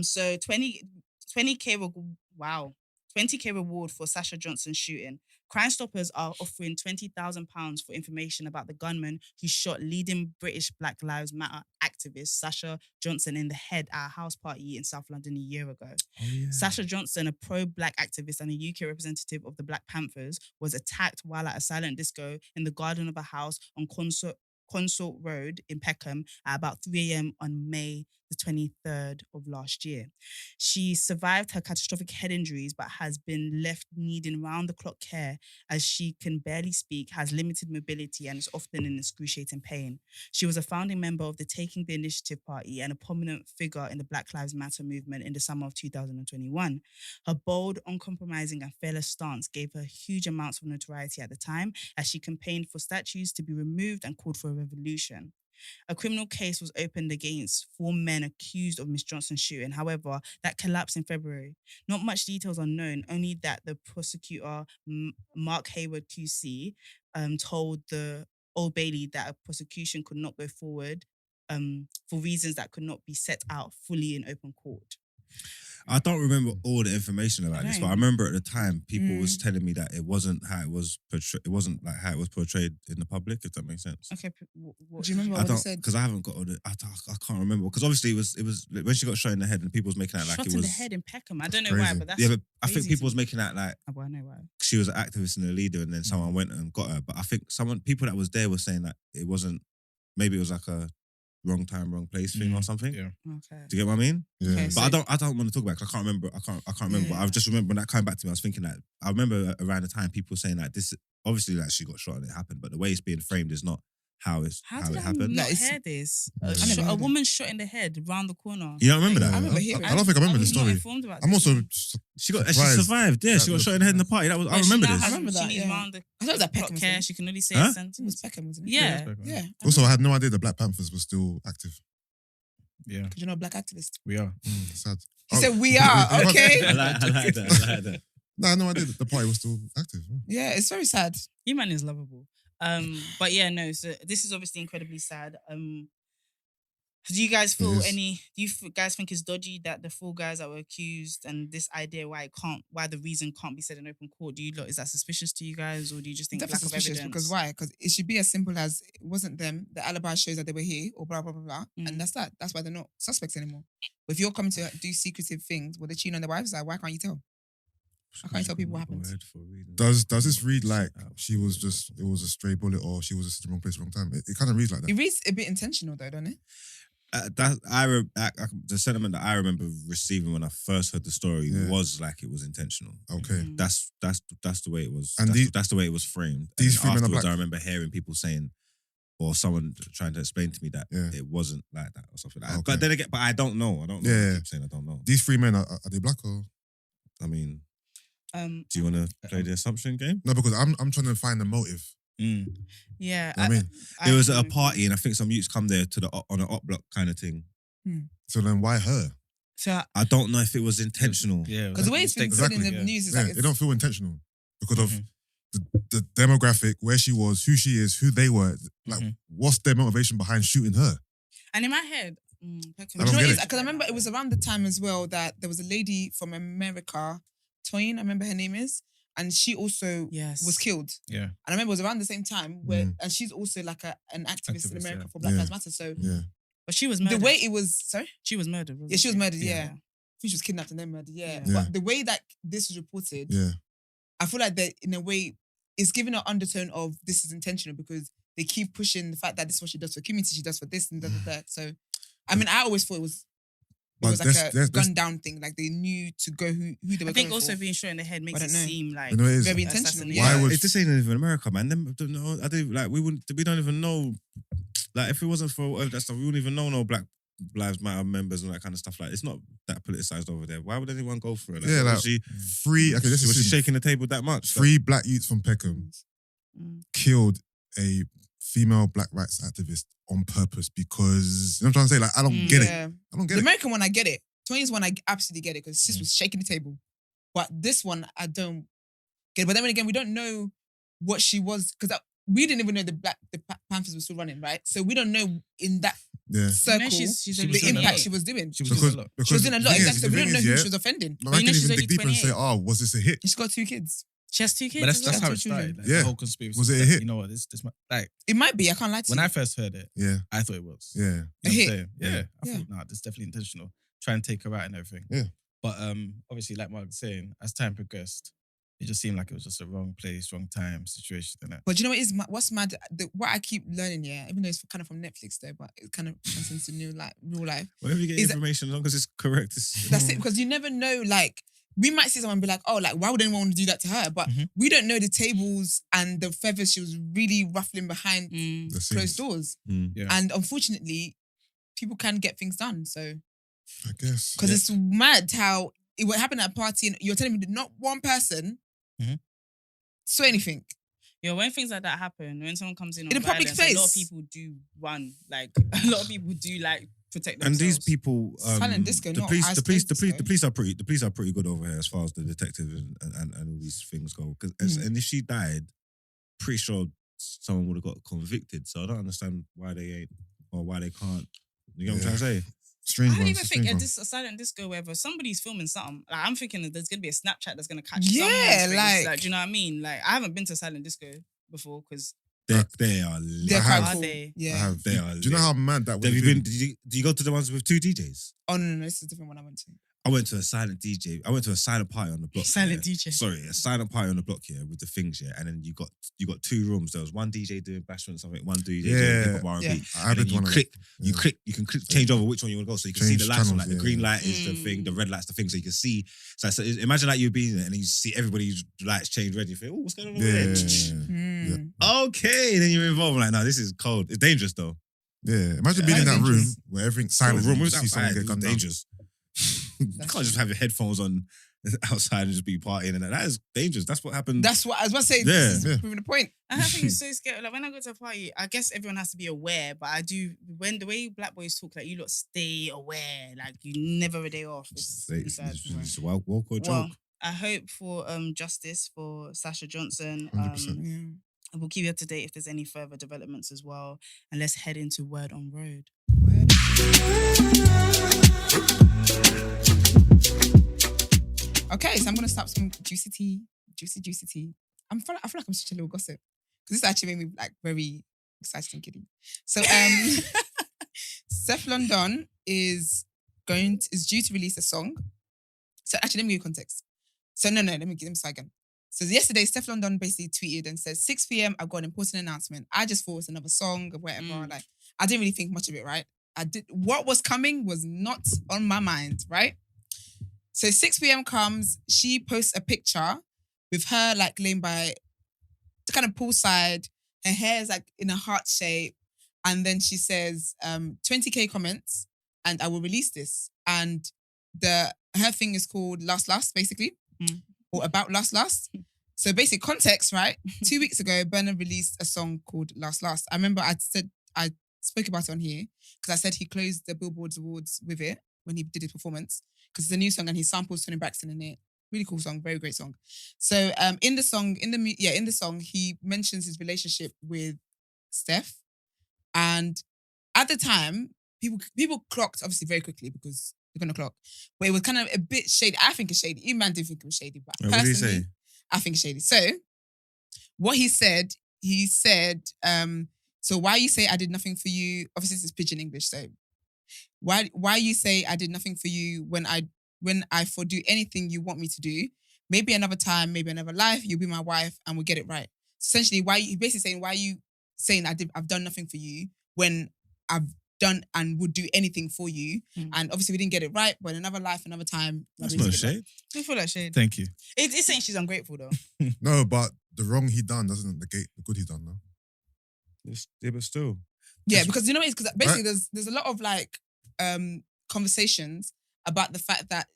So 20K. Wow. 20K reward for Sasha Johnson shooting. Crime Stoppers are offering £20,000 for information about the gunman who shot leading British Black Lives Matter activist Sasha Johnson in the head at a house party in South London a year ago. Oh, yeah. Sasha Johnson, a pro-black activist and a UK representative of the Black Panthers, was attacked while at a silent disco in the garden of a house on Consort Road in Peckham at about 3 a.m. on May the 23rd of last year. She survived her catastrophic head injuries but has been left needing round-the-clock care as she can barely speak, has limited mobility and is often in excruciating pain. She was a founding member of the Taking the Initiative Party and a prominent figure in the Black Lives Matter movement in the summer of 2021. Her bold, uncompromising and fearless stance gave her huge amounts of notoriety at the time as she campaigned for statues to be removed and called for a revolution. A criminal case was opened against 4 men accused of Miss Johnson's shooting. However, that collapsed in February. Not much details are known, only that the prosecutor, Mark Hayward QC, told the Old Bailey that a prosecution could not go forward for reasons that could not be set out fully in open court. I don't remember all the information about this, but I remember at the time people was telling me that it wasn't how it was portrayed. It wasn't like how it was portrayed in the public. If that makes sense. Okay, do you remember I what don't he said? because I haven't got all the. I can't remember because obviously it was when she got shot in the head and people was making out like shot it in was the head in Peckham. I don't know crazy. why, but that's yeah. But I think crazy people to was me. making out like Oh, well, I know why. she was an activist and a leader, and then someone went and got her. But I think people that was there were saying that it wasn't. Maybe it was like a wrong time, wrong place thing or something. Yeah. Okay. Do you get what I mean? Yeah. Okay, But I don't want to talk about it 'cause I can't remember. I can't remember. But I just remember when that came back to me, I was thinking that I remember around the time people saying that this obviously like she got shot and it happened, but the way it's being framed is not how How it did I happened. not No, it's- hear this? I never heard A it. woman shot in the head round the corner. You don't remember that? I remember hearing. I don't think I remember the was not story. informed about I'm this. also She surprised. survived. Yeah, she got shot in the head in the party. I Yeah, remember she now this. has- I remember she that, needs yeah. round the I thought it was that clock Peckham, care. wasn't it? She can only say Huh? a It was sentence. Peckham, wasn't it? Yeah. Yeah. Also, I had no idea the Black Panthers were still active. Yeah, Because you're not a black activist. we are. Sad. He said, we are, okay? I like that. No, I had no idea that the party was still active. Yeah, it's very sad. You man is lovable. But yeah, no. So this is obviously incredibly sad. Do you guys feel It is. guys think it's dodgy that the 4 guys that were accused and this idea why the reason can't be said in open court? Is that suspicious to you guys, or do you just think Definitely lack of suspicious evidence? because why? Because it should be as simple as it wasn't them. The alibi shows that they were here, or blah blah blah blah, and that's that. That's why they're not suspects anymore. But if you're coming to do secretive things, well, they're cheating on their wives. Like, why can't you tell? I can't tell people what happened. Does this read like she was just, it was a stray bullet or she was just in the wrong place, wrong time? It kind of reads like It that. reads a bit intentional, though, doesn't it? The sentiment that I remember receiving when I first heard the story Yeah. was like it was intentional. Okay. Mhm. That's the way it was. And That's the way it was framed. these And 3 men are afterwards, black? I remember hearing people saying, or someone trying to explain to me that Yeah. it wasn't like that or something like that. Okay. But then again, I don't know. I don't know. Yeah. I keep saying I don't know. These 3 men, are they black or? I mean, Um, do you want to play the assumption game? No, because I'm trying to find the motive. yeah. I mean, It was at a party, and I think some youths come there to on an op block kind of thing. so then why her? So I don't know if it was intentional. Yeah, Because the way it's been said in the Exactly, news is Yeah, like it it's, don't feel intentional because of the demographic, where she was, who she is, who they were. Like, what's their motivation behind shooting her? and in my head, You I don't know what get it is? it. Because I remember it was around the time as well that there was a lady from America, Toyin, I remember her name is, and she also yes was killed. Yeah. And I remember it was around the same time where, and she's also like an activist in Activist, America yeah. for Black Yeah. Lives Matter. So Yeah. But she was the murdered. way it was, sorry? She was murdered. Yeah, she was murdered, Yeah. yeah. I think she was kidnapped and then murdered, yeah. Yeah. But the way that this was reported, Yeah. I feel like that in a way, it's giving an undertone of this is intentional because they keep pushing the fact that this is what she does for community, she does for this and that. So, I mean, I always thought it was like a gun down thing. Like they knew to go who they were I think going also for. being shot in the head makes I it don't know. seem like You know, it is. Very intentional. assassination. Yeah. Why would- If this ain't even America, man, then don't know. I don't like. We don't even know. Like, if it wasn't for that stuff, we wouldn't even know no Black Lives Matter members and that kind of stuff. Like, it's not that politicized over there. Why would anyone go for it? Yeah, like, was she Free. Okay, this was she is shaking the table that much? Three black youths from Peckham killed a female black rights activist on purpose because you know what I'm trying to say. Like, I don't get it. Yeah. I don't get The it. American one, I get it. 20s one, I absolutely get it because sis was shaking the table. But this one, I don't get it. But then again, we don't know what she was because we didn't even know the Panthers were still running, right? So we don't know in that Yeah. circle she's the only impact 28. she was doing. She was Because, doing a lot. because She was doing a lot, the thing is- exactly. So the we thing don't know is, who yeah, she was offending. Man, But I you know can she's even only dig deeper and say, 28. oh, was this a hit? She's got 2 kids. She has 2 kids. But as that's well. how it 2 children. started. Like, Yeah. The whole conspiracy. Was it a that, hit? You know what? This like It might be. I can't lie to when you. I first heard it, Yeah. I thought it was. Yeah. You know A what hit. I'm saying? Yeah. I Yeah. thought, nah, this is definitely intentional. Try and take her out and everything. Yeah. But obviously, like Mark was saying, as time progressed, it just seemed like it was just a wrong place, wrong time situation. Innit? But you know what is what's mad? What I keep learning, yeah, even though it's kind of from Netflix though, but it kind of translates to real life. Wherever you get Is that- information, as long as it's correct. It's, That's it, because you never know. Like we might see someone and be like, "Oh, like why would anyone want to do that to her?" But we don't know the tables and the feathers she was really ruffling behind The closed scenes. doors. Yeah. And unfortunately, people can get things done. So I guess. because it's mad how it would happen at a party and you're telling me that not one person saw anything. Yeah, when things like that happen, when someone comes in on In a public violence, a lot of space. people do run. Like a lot of people do like protect and themselves. these people, Silent disco, the not police, ice the police, cold the disco. police are pretty good over here as far as the detectives and all these things go. And if she died, pretty sure someone would have got convicted. So I don't understand why they ain't or why they can't. You know what I'm trying to say? Strange I don't ones. even strange think ones. a silent disco, wherever somebody's filming something. Like I'm thinking that there's gonna be a Snapchat that's gonna catch Yeah, someone's face. like- Do you know what I mean? Like I haven't been to a silent disco before because They are lit. They're I quite have. cool. they? I Yeah. have. They are Do you know lit. how mad that would Have have you been? been? Did you go to the ones with 2 DJs? Oh no, this is a different one I went to. I went to a silent DJ. I went to a silent party on the block. Silent yeah. DJ. Sorry, a silent party on the block here with the things here, and then you got 2 rooms. There was one DJ doing bashment something, one DJ doing Yeah. hip hop R&B. Yeah. I And did then one you of click, them. you Yeah. click, you can change over which one you want to go, so you can see Change the lights on. channels, Like the yeah. green light is the thing, the red light's the thing, so you can see. So imagine like you're being there, and then you see everybody's lights change red. You think, oh, what's going on over Yeah. there? Hmm. Okay, then you're involved. Like, no, this is cold. It's dangerous though. Yeah. Imagine being in that room where everything's silent. Room and you was see someone outside. get It's gunned down. dangerous. You can't just have your headphones on outside and just be partying, and that is dangerous. That's what happened. That's what I was about to say. Yeah. This is Yeah. proving the point. I think it's so scary. Like when I go to a party, I guess everyone has to be aware, but I do when the way black boys talk, like you lot stay aware, like you never a day off. It's really sad. It's a walk or joke. Well, I hope for justice for Sasha Johnson. 100%. Yeah. And we'll keep you up to date if there's any further developments as well. And let's head into Word on Road. Okay, so I'm gonna start some juicy tea. I feel like I'm such a little gossip because this actually made me like very excited and giddy. So Stefflon Don is due to release a song. So actually, let me give you context. So no, let me start again. So yesterday, Stefflon Don basically tweeted and said, 6 p.m. I've got an important announcement. I just thought it was another song or whatever. Like I didn't really think much of it, right? What was coming was not on my mind, right? So 6 p.m. comes, she posts a picture with her like laying by the kind of poolside. Her hair is like in a heart shape. And then she says, 20K comments and I will release this. And her thing is called Last Last, basically. Or about Last. So basic context, right? 2 weeks ago, Burna released a song called Last Last. I remember I spoke about it on here because I said he closed the Billboard Awards with it when he did his performance because it's a new song and he samples Tony Braxton in it. Really cool song, very great song. So in the song, he mentions his relationship with Steph, and at the time, people clocked obviously very quickly because they're gonna clock, but it was kind of a bit shady. I think it's shady. Even man didn't think it was shady, but What did he personally, say? I think it's shady. So what he said, so why you say I did nothing for you? Obviously, this is pidgin English, so Why you say I did nothing for you when I for do anything you want me to do? Maybe another time, maybe another life, you'll be my wife and we'll get it right. Essentially, basically saying, why are you saying I've done nothing for you when I've done and would do anything for you? And obviously we didn't get it right, but in another life, another time. That's no shade. I feel like shade. Thank you. It's saying she's ungrateful though. No, but the wrong he done doesn't negate the good he done, no? Yeah, but still. Yeah, because you know what it is? Because basically there's a lot of like conversations about the fact that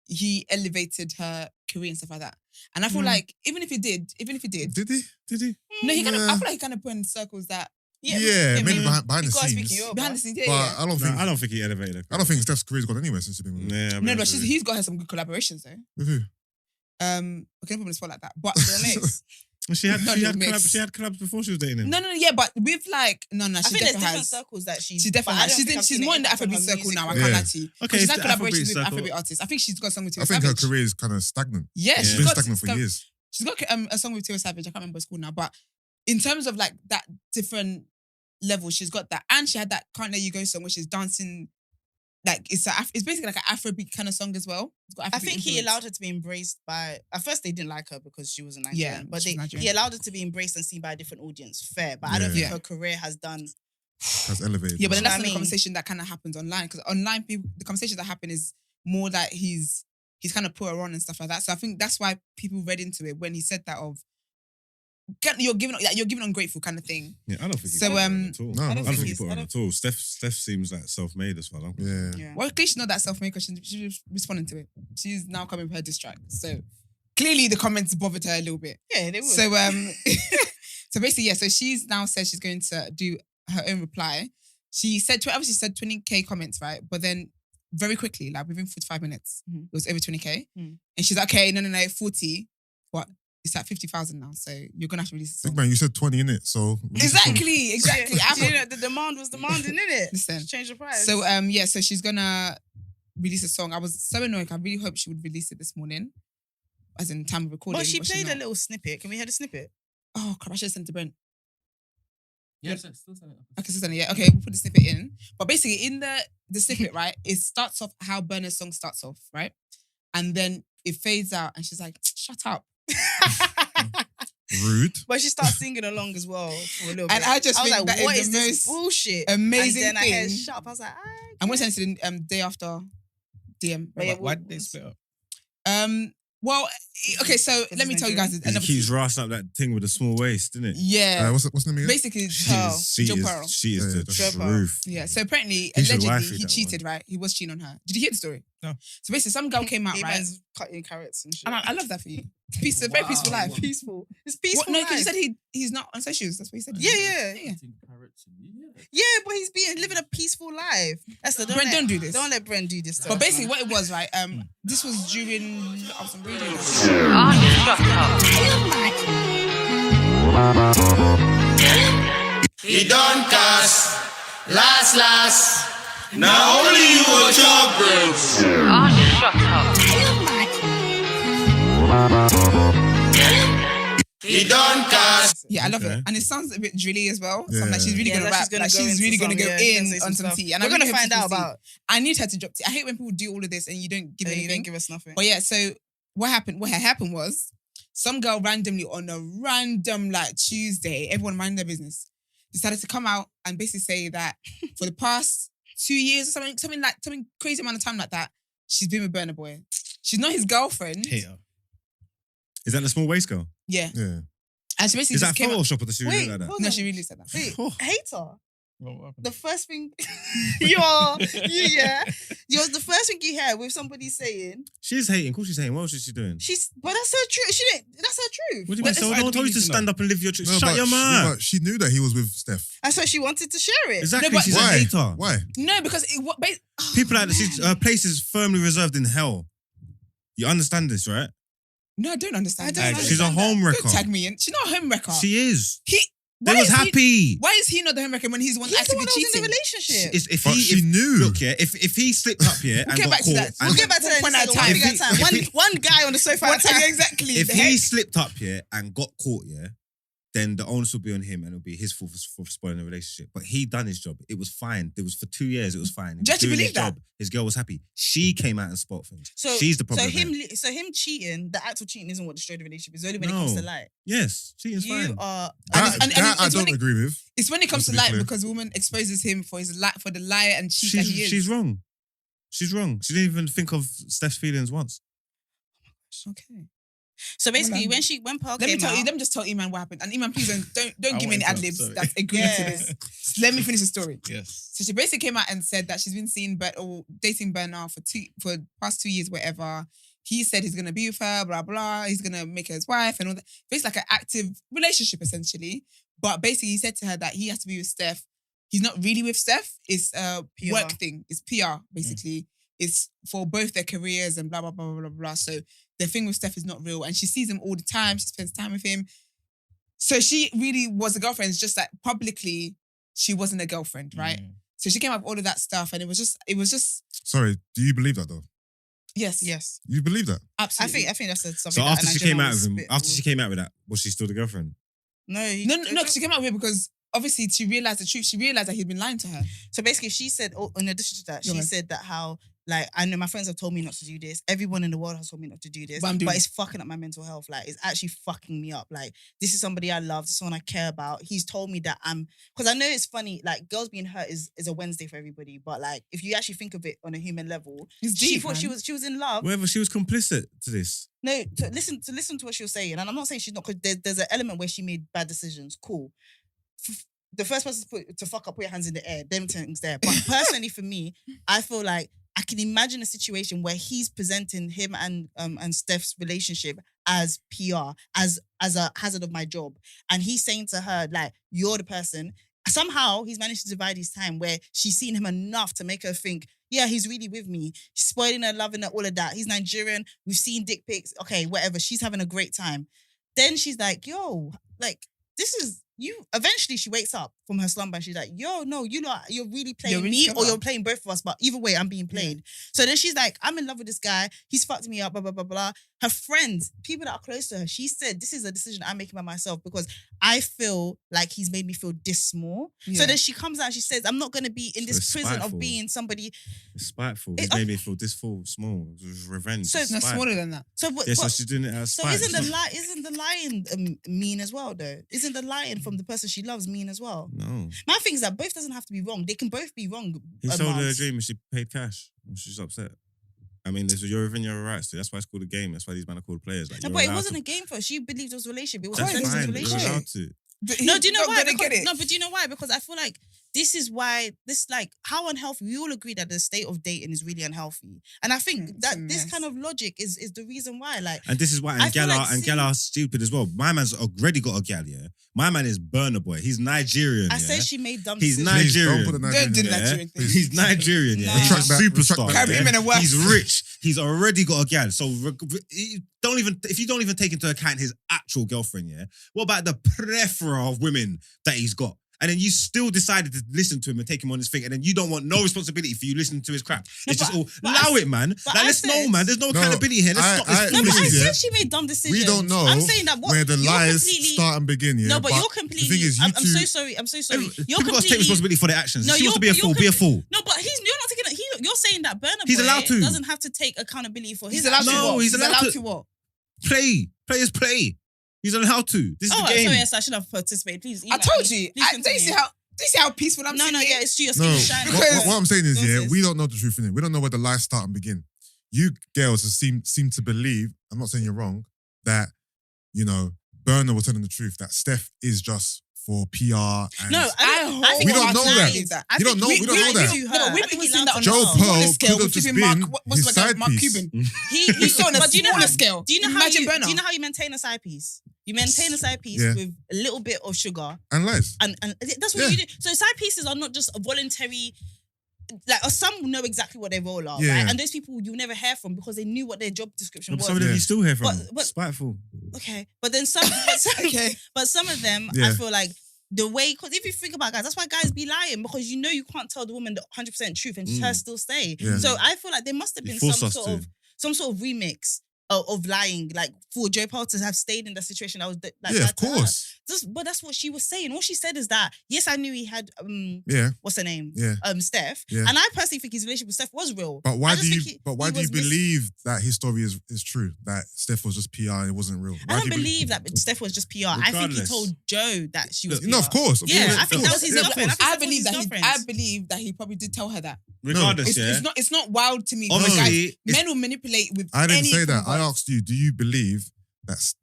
he elevated her career and stuff like that. And I feel like even if he did, Did he? no, he kind of. Nah. I feel like he kind of put in circles that Yeah, maybe behind the scenes. behind the scenes. Yeah, But yeah. I I don't think he elevated her. I don't think Steph's career's gone anywhere since he's been with her. Yeah, I mean, No, but he's got her some good collaborations though. With who? Okay, put him in the spot like that. But the mix. She had Not little mix. collabs before she was dating him. No, yeah, but with like I she think there's definitely different has. circles that She definitely has. She's more in the Afrobeat circle now. I career. can't Yeah. lie to you. Okay, She's it's had the collaborations Afrobeat with circle. Afrobeat artists. I think she's got a song with I Tio think her Savage. career is kind of stagnant. Yeah, It's she's been got stagnant for years. She's got a song with Tio Savage. I can't remember what it's called now, but in terms of like that different level, she's got that, and she had that "Can't Let You Go" song, which is dancing. Like it's basically like an Afrobeat kind of song as well. It's got I Afrobeat think he influence. allowed her to be embraced by. At first, they didn't like her because she was a Nigerian. Yeah, but she was Nigerian. he allowed her to be embraced and seen by a different audience. Fair, but I don't Yeah. think her career has done. Has elevated. Yeah, but then You know that's what I not the mean? conversation that kind of happens online. Because online, people, the conversations that happen is more that he's kind of put her on and stuff like that. So I think that's why people read into it when he said that of you're giving ungrateful kind of thing. Yeah, I don't think So, he put her on at all. no, I I don't don't think he think put her on he's- at all. Steph seems like self-made as well. Yeah. Yeah. Well, clearly she's not that self-made because she's responding to it. She's now coming with her diss track. So clearly the comments bothered her a little bit. Yeah, they would. So so basically, yeah. So she's now said she's going to do her own reply. She said obviously said 20k comments, right? But then very quickly, like within 45 minutes, Mhm. it was over 20k, Mm. and she's like, okay, no, 40, but it's at 50,000 now. So you're gonna have to release a Big song. man, you said 20 in it, so Exactly. Yeah. Do you know, the demand was demanding, innit? Listen. Change the price. So yeah, so she's gonna release a song. I was so annoyed. I really hope she would release it this morning, as in time of recording. Well, she but she's played a not. little snippet. Can we hear the snippet? Oh crap! I should have sent it to Brent. Yeah, still send it. Okay, so yeah. Okay, we'll put the snippet in. But basically, in the snippet, right, it starts off how Burna's song starts off, right, and then it fades out, and she's like, "Shut up." rude. But she starts singing along as well for a little bit. And I just was think like, that what is is the this most bullshit? amazing and then I heard thing. shut up. I was like, I'm gonna send it to the day after DM. But yeah, Why did they split up? Well, okay, so Because let me it's tell you guys He another keeps rassing up that thing with a small waist, didn't it? Yeah, What's the name again? basically, Pearl. Joe Pearl. She is Yeah, the that's Joe Pearl. truth. Yeah, so apparently, He should allegedly, wife he that cheated, right? He was cheating on her. Did you hear the story? No. So basically, some girl came out, He right? man's cutting carrots and shit. And I love that for you. Peace, a very peaceful life. Peaceful. It's peaceful. What? No, because life. you said he's not on socials. That's what he said. Yeah, yeah. Yeah. Yeah, but he's living a peaceful life. That's the Brent, don't do this. Don't let Brent do this. To But us, basically, man. what it was, right? This was during I was reading. He done cast last. Now only you will chop breaks. He done cast. Yeah, I love Okay. it, and it sounds a bit drilly as well. So I'm Yeah. like, she's really Yeah, gonna like rap. she's gonna Like, go she's into really gonna some- go yeah, she's gonna in say some on some stuff. tea. And We're I gonna really hope find people out see. about. I need her to drop tea. I hate when people do all of this and you don't give You anything. didn't give us nothing. But yeah, so what happened was some girl randomly on a random like Tuesday, everyone minding their business, decided to come out and basically say that for the past 2 years or something crazy amount of time like that, she's been with Burna Boy. She's not his girlfriend. Hater. Is that the small waist girl? Yeah. Yeah. And she basically Is just that came out. Photoshop or does she really Wait, look like that? hold No, on. she really said that. Wait, hater. What happened? The first thing you're the first thing you hear with somebody saying She's hating. Of course she's hating. What else is she doing? but that's her truth. She didn't. That's her truth. What do you Well, mean? So it's- no one told you to need to know. stand up and live your truth. No, Shut but your she- mouth. but she knew that he was with Steph. That's why she wanted to share it. Exactly. No, but- she's Why? a hater. Why? No, because it what People like this. Her place is firmly reserved in hell. You understand this, right? No, I don't understand. I don't that. understand. She's a home Don't wrecker. tag me in. She's not a home wrecker. She is. Why They was is he- happy. Why is he not the home wrecker when he's the one He's the actively one who was in cheating? the relationship. If But she knew. Look, yeah, if he slipped up here and get got back to caught, that. and We'll get back to that in a One at a second. time. One thing at a time. If he- One guy on the sofa at a time. Exactly. if the he heck? slipped up here and got caught, yeah, then the onus will be on him and it'll be his fault for spoiling the relationship. But he done his job. It was fine. It was for 2 years. It was fine. He Do you was actually doing believe his that? job. His girl was happy. She came out and spoiled things. So she's the problem. So him cheating, the act of cheating isn't what destroyed the relationship. It's only when it comes to lie. Yes, cheating's You fine. are. That I it's when don't agree with. It's when it comes Just to to be lie clear. because a woman exposes him for for the liar and cheat that he is. She's wrong. She's wrong. She didn't even think of Steph's feelings once. Okay. So basically, Well, when Pearl Let me came tell you. out, Let me just tell Eman what happened. And Eman, please don't I give me any want ad to, libs sorry. that's agreeing to this. Let me finish the story. Yes. So she basically came out and said that she's been seeing or dating Burna for past 2 years, whatever. He said he's gonna be with her, blah blah. He's gonna make her his wife and all that. Basically, like an active relationship, essentially. But basically, he said to her that he has to be with Steph. He's not really with Steph. It's a PR. work thing. It's PR, basically. It's for both their careers and blah blah blah blah blah blah. So the thing with Steph is not real, and she sees him all the time. She spends time with him. So she really was a girlfriend. It's just that publicly she wasn't a girlfriend, right? So she came up with all of that stuff, and it was just Sorry, do you believe that though? yes, yes, You believe that? absolutely. I think that's something. So that after a she Nigerian came out would with him, spit after with. she came out with that, was she still the girlfriend? No, No, she came out with it because obviously she realized the truth. She realized that he'd been lying to her. So basically, she said, in addition to that, Go she on. said that how, like, I know my friends have told me not to do this. Everyone in the world has told me not to do this. But I'm doing But it. it's fucking up my mental health. Like, it's actually fucking me up. Like, this is somebody I love. This is someone I care about. He's told me that because I know it's funny, like, girls being hurt is a Wednesday for everybody. But, like, if you actually think of it on a human level, It's she deep, thought she man. was in love. Whether she was complicit to this. No, to listen to what she was saying. And I'm not saying she's not, because there's an element where she made bad decisions. Cool. The first person to fuck up, put your hands in the air, them things there. But personally, for me, I feel like I can imagine a situation where he's presenting him and Steph's relationship as PR, as a hazard of my job. And he's saying to her, like, you're the person. Somehow he's managed to divide his time where she's seen him enough to make her think, yeah, he's really with me. He's spoiling her, loving her, all of that. He's Nigerian. We've seen dick pics. Okay, whatever. She's having a great time. Then she's like, yo, like, this is you. Eventually she wakes up from her slumber and she's like, yo, no, you're really playing You're really me clever. or you're playing both of us. But either way, I'm being played. So then she's like, I'm in love with this guy. He's fucked me up, blah, blah, blah, blah. Her friends, people that are close to her, she said, this is a decision I'm making by myself because I feel like he's made me feel this small. So Yeah. then she comes out and she says, I'm not going to be in So this it's prison spiteful. of being somebody. It's spiteful. It- It's made me feel this full, small. It was revenge. So It's No, spite. smaller than that. So, but, Yeah, so but- she's doing it out of so spite. isn't the lying mean as well though? Isn't the lying from the person she loves mean as well? No. My thing is that both doesn't have to be wrong. They can both be wrong. He sold her a Mars. dream and she paid cash. And she's upset. I mean, you're within your rights to. That's why it's called a game. That's why these men are called players. Like, No, you're but it allowed wasn't to. a game for her. She believed it was a relationship. It was That's a friend's fine. You're relationship. allowed to. No, do you know Not why? gonna get it. No, but do you know why? Because I feel like this is why like how unhealthy. We all agree that the state of dating is really unhealthy, and I think It's that a this mess. kind of logic is the reason why. Like, And this is why, I and feel gal like are stupid as well. My man's already got a gal, yeah. My man is Burna Boy. He's Nigerian. I yeah? say she made dumb He's decisions. Please, Nigerian. don't put the Don't do Nigerian. that. Yeah? Nigerian thing. He's Nigerian, yeah. No. He's Retract a that, retract superstar. that. Carry him in a worse. He's rich. He's already got a gal. So if you don't even take into account his actual girlfriend, yeah. What about the plethora of women that he's got? And then you still decided to listen to him and take him on his thing, and then you don't want no responsibility for you listening to his crap. No, It's just but- all but allow I- it, man. but Like, I let's know, said- man. There's no No, accountability here. Let's I- stop this I- No, but I foolishness. Yeah. said she made dumb decisions. We don't know I'm saying that what where the you're lies completely- start and begin, yeah. No, but you're completely. The thing is, you I'm two, so sorry. I'm so sorry. You're People got to take completely. responsibility for their actions. No, If she wants to be you're- a fool, you're be a fool. No, but you're not taking it. You're saying that Burna He's Boy allowed to. doesn't have to take accountability for his He's allowed to actions. No, what? he's allowed to- what? Play. Players play. He's on how to. This is Oh, the game. sorry, yes, I should have participated. Please, I told you. Please Do you see continue. how peaceful I'm No, sitting no, here? yeah, it's true. Your No, skin is shining. what I'm saying is, yeah, Nonsense. we don't know the truth in it. We don't know where the lies start and begin. You girls seem to believe, I'm not saying you're wrong, that, you know, Burna was telling the truth, that Steph is just for PR. And No, I think We don't know that. believe that. You don't know- we don't know that. No, but we've been seeing that on Joe a Pearl smaller scale could have with just flipping been Mark. What's his my guy? side Mark piece. Cuban. He We saw on a but do you know smaller how- scale. Do you know Imagine how Burna. do you know how you maintain a side piece? You maintain a side piece Yeah. with a little bit of sugar, And lies. and that's what Yeah. you do. So side pieces are not just a voluntary. Like, or some know exactly what their role are, Yeah. right? And those people you'll never hear from because they knew what their job description No, but was. some of them Yeah. you still hear from. But- Spiteful. Okay, but then some, Okay. but some of them, I Yeah. feel like the way, because if you think about guys, that's why guys be lying, because you know you can't tell the woman the 100% truth and her still stay. Yeah. So I feel like there must have You been force some us sort to. of remix of lying, like for Joe Paul to have stayed in that situation. That was like Yeah, that of to her. course. But that's what she was saying. All she said is that yes, I knew he had Yeah. what's her name? Yeah. Steph. Yeah. And I personally think his relationship with Steph was real. But why I do just you? think But why he do you was believe that his story is true? That Steph was just PR and it wasn't real. I Why don't do you believe that Steph was just PR. I think he Regardless. told Joe that she was PR. No, of course. Yeah, I think that was his Yeah, of girlfriend. course. I I think believe Steph was his girlfriend. I believe that he probably did tell her that. Regardless, It's not wild to me. Obviously, Guys, men will manipulate with. I didn't any say that. I converse. asked you, do you believe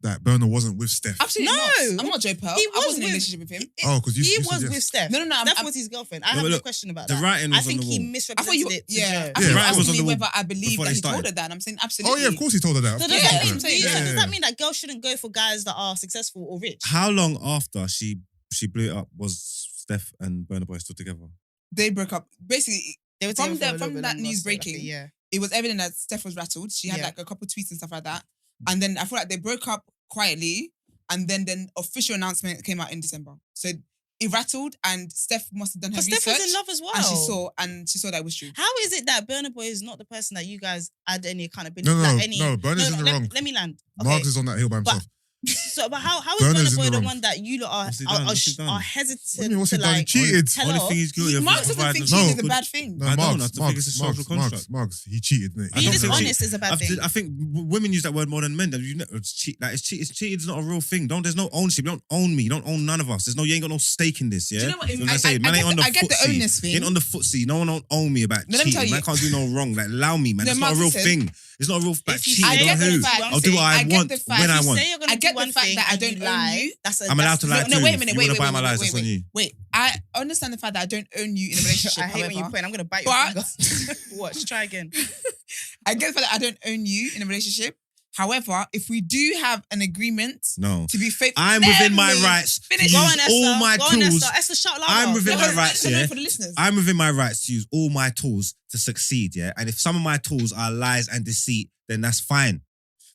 that Burna wasn't with Steph? Absolutely No. not. I'm not Joe Pearl. He I was wasn't in a with- relationship with him. Oh, because He you was said yes. with Steph. No, Steph I'm- was his girlfriend. I No, have but no look, question about the that. writing I was on think the he wall. I thought misrepresented you, it to yeah. Joe. I Yeah. thought you Right asked was on me the wall whether I believe before that they he told started. her that. And I'm saying Oh absolutely. yeah, of course he told her that. So Yeah, does yeah. that mean that girls shouldn't go for guys that are successful or rich? How long after she blew it up was Steph and Burna Boy still together? They broke up. Basically, They were From together for a the- little from bit that longer, news so like a breaking, year. it was evident that Steph was rattled. She had Yeah. like a couple tweets and stuff like that. And then I feel like they broke up quietly. And then the official announcement came out in December. So it rattled and Steph must have done her But research. Steph was in love as well. And she saw that it was true. How is it that Burna Boy is not the person that you guys add any accountability? No, like any, Burna's in the wrong. Let me land. Okay. Marks is on that hill by himself. So, but how is Burna's Burna in Boy the the wrong. one that you lot What's he done? What's he done? are What do you hesitant mean, what's he to done? He like? cheated. Hello? Only thing he's guilty of Marks is doesn't providing think the- No, cheating is a but- bad thing. No, I don't. Marks, I think it's a social construct. Marks, he cheated, innit? I Being don't think dishonest is a bad thing. I think women use that word more than men. You know, it's cheat. Like it's cheating is not a real thing. There's no ownership. You don't own me. You don't own none of us. You ain't got no stake in this. Yeah. Do you know what? what I'm saying? Man ain't on the I get the footsie. onus thing. Ain't on the footsie. No one don't own me about No, let me tell cheating. Man you. can't do no wrong. Like allow me, man. No, It's not a Mark, real listen. thing. It's not a real fact. you Cheating say I on get the who? fact. I'll do what I I get want the fact. when I If you want. Say you're gonna I get do the one fact thing that I and don't you own lie. you. I'm allowed to lie too. No, wait a If minute. you Wait, wanna buy my lies, wait, that's on you. wait. I understand the fact that I don't own you in a relationship. I hate when you however. point. I'm gonna bite your But- finger. Watch. Try again. I get the fact that I don't own you in a relationship. However, if we do have an agreement No. to be faithful, I'm within my rights to Finish. use Go on, Esther. all my Go on, tools. Esther. Esther, shout louder. I'm within Go my on. rights, No, yeah. for the listeners. I'm within my rights to use all my tools to succeed, yeah. And if some of my tools are lies and deceit, then that's fine.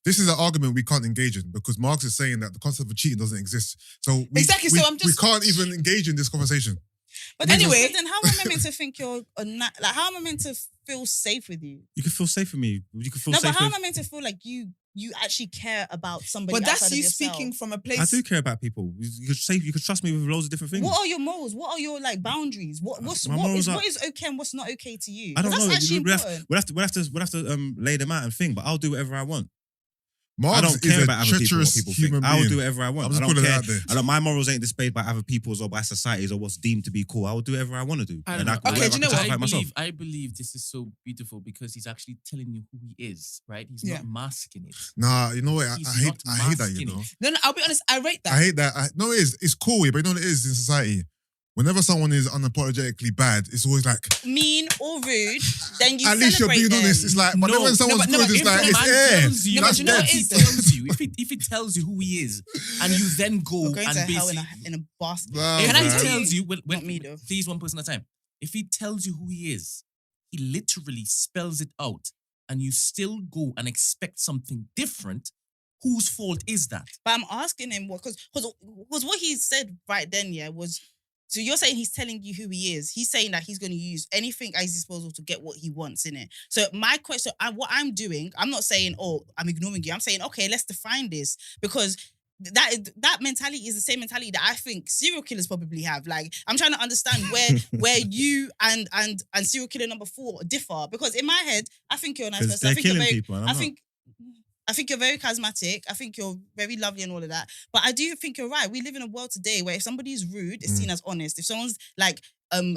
This is an argument we can't engage in because Marx is saying that the concept of cheating doesn't exist. So Exactly, so I'm we just- can't even engage in this conversation. But Anyway. then how am I meant to think you're like? How am I meant to feel safe with you? You can feel safe with me. You can feel No, safe but how with... am I meant to feel like you actually care about somebody? But that's outside of you yourself? speaking from a place. I do care about people. You could say you could trust me with loads of different things. What are your morals? What are your like boundaries? What's My morals are- what is okay and what's not okay to you? I don't 'Cause know. That's actually We'll important. have to lay them out and think, but I'll do whatever I want. I Marx don't care is about a other people, what treacherous people human think. I will being. do whatever I want. I'm I just don't putting it care. out there. I don't, my morals ain't displayed by other people's or by societies or what's deemed to be cool. I will do whatever I want to do. I And don't know. Okay, do you know what? I myself. believe this is so beautiful because he's actually telling you who he is, right? He's Yeah. not masking it. Nah, you know what? He's I hate not that, you masking know. it. No, I'll be honest. I rate that. I hate that. No, it is. It's cool, but you know what it is in society? Whenever someone is unapologetically bad, it's always like, Mean or rude, then you at least you're celebrate being them. honest. It's like, but then when someone's no, good, but it's if like, the it's man air. tells you, No, but That's you know dead. what if it he is, tells you, if he tells you who he is, and you then go We're going and to hell in basically, a basket. Nah, if Can I he man. tell you- tells you, Not me, though. please one person at a time. If he tells you who he is, he literally spells it out, and you still go and expect something different. Whose fault is that? But I'm asking him what, because what he said right then, yeah, was, so you're saying he's telling you who he is. He's saying that he's going to use anything at his disposal to get what he wants in it. So my question, what I'm doing, I'm not saying, oh, I'm ignoring you. I'm saying, okay, let's define this, because that mentality is the same mentality that I think serial killers probably have. Like, I'm trying to understand where you and serial killer number 4 differ, because in my head, I think you're a nice Because person. I they're think you're killing very, people. And I'm I not. think you're very charismatic. I think you're very lovely and all of that. But I do think you're right. We live in a world today where if somebody's rude, it's seen as honest. If someone's like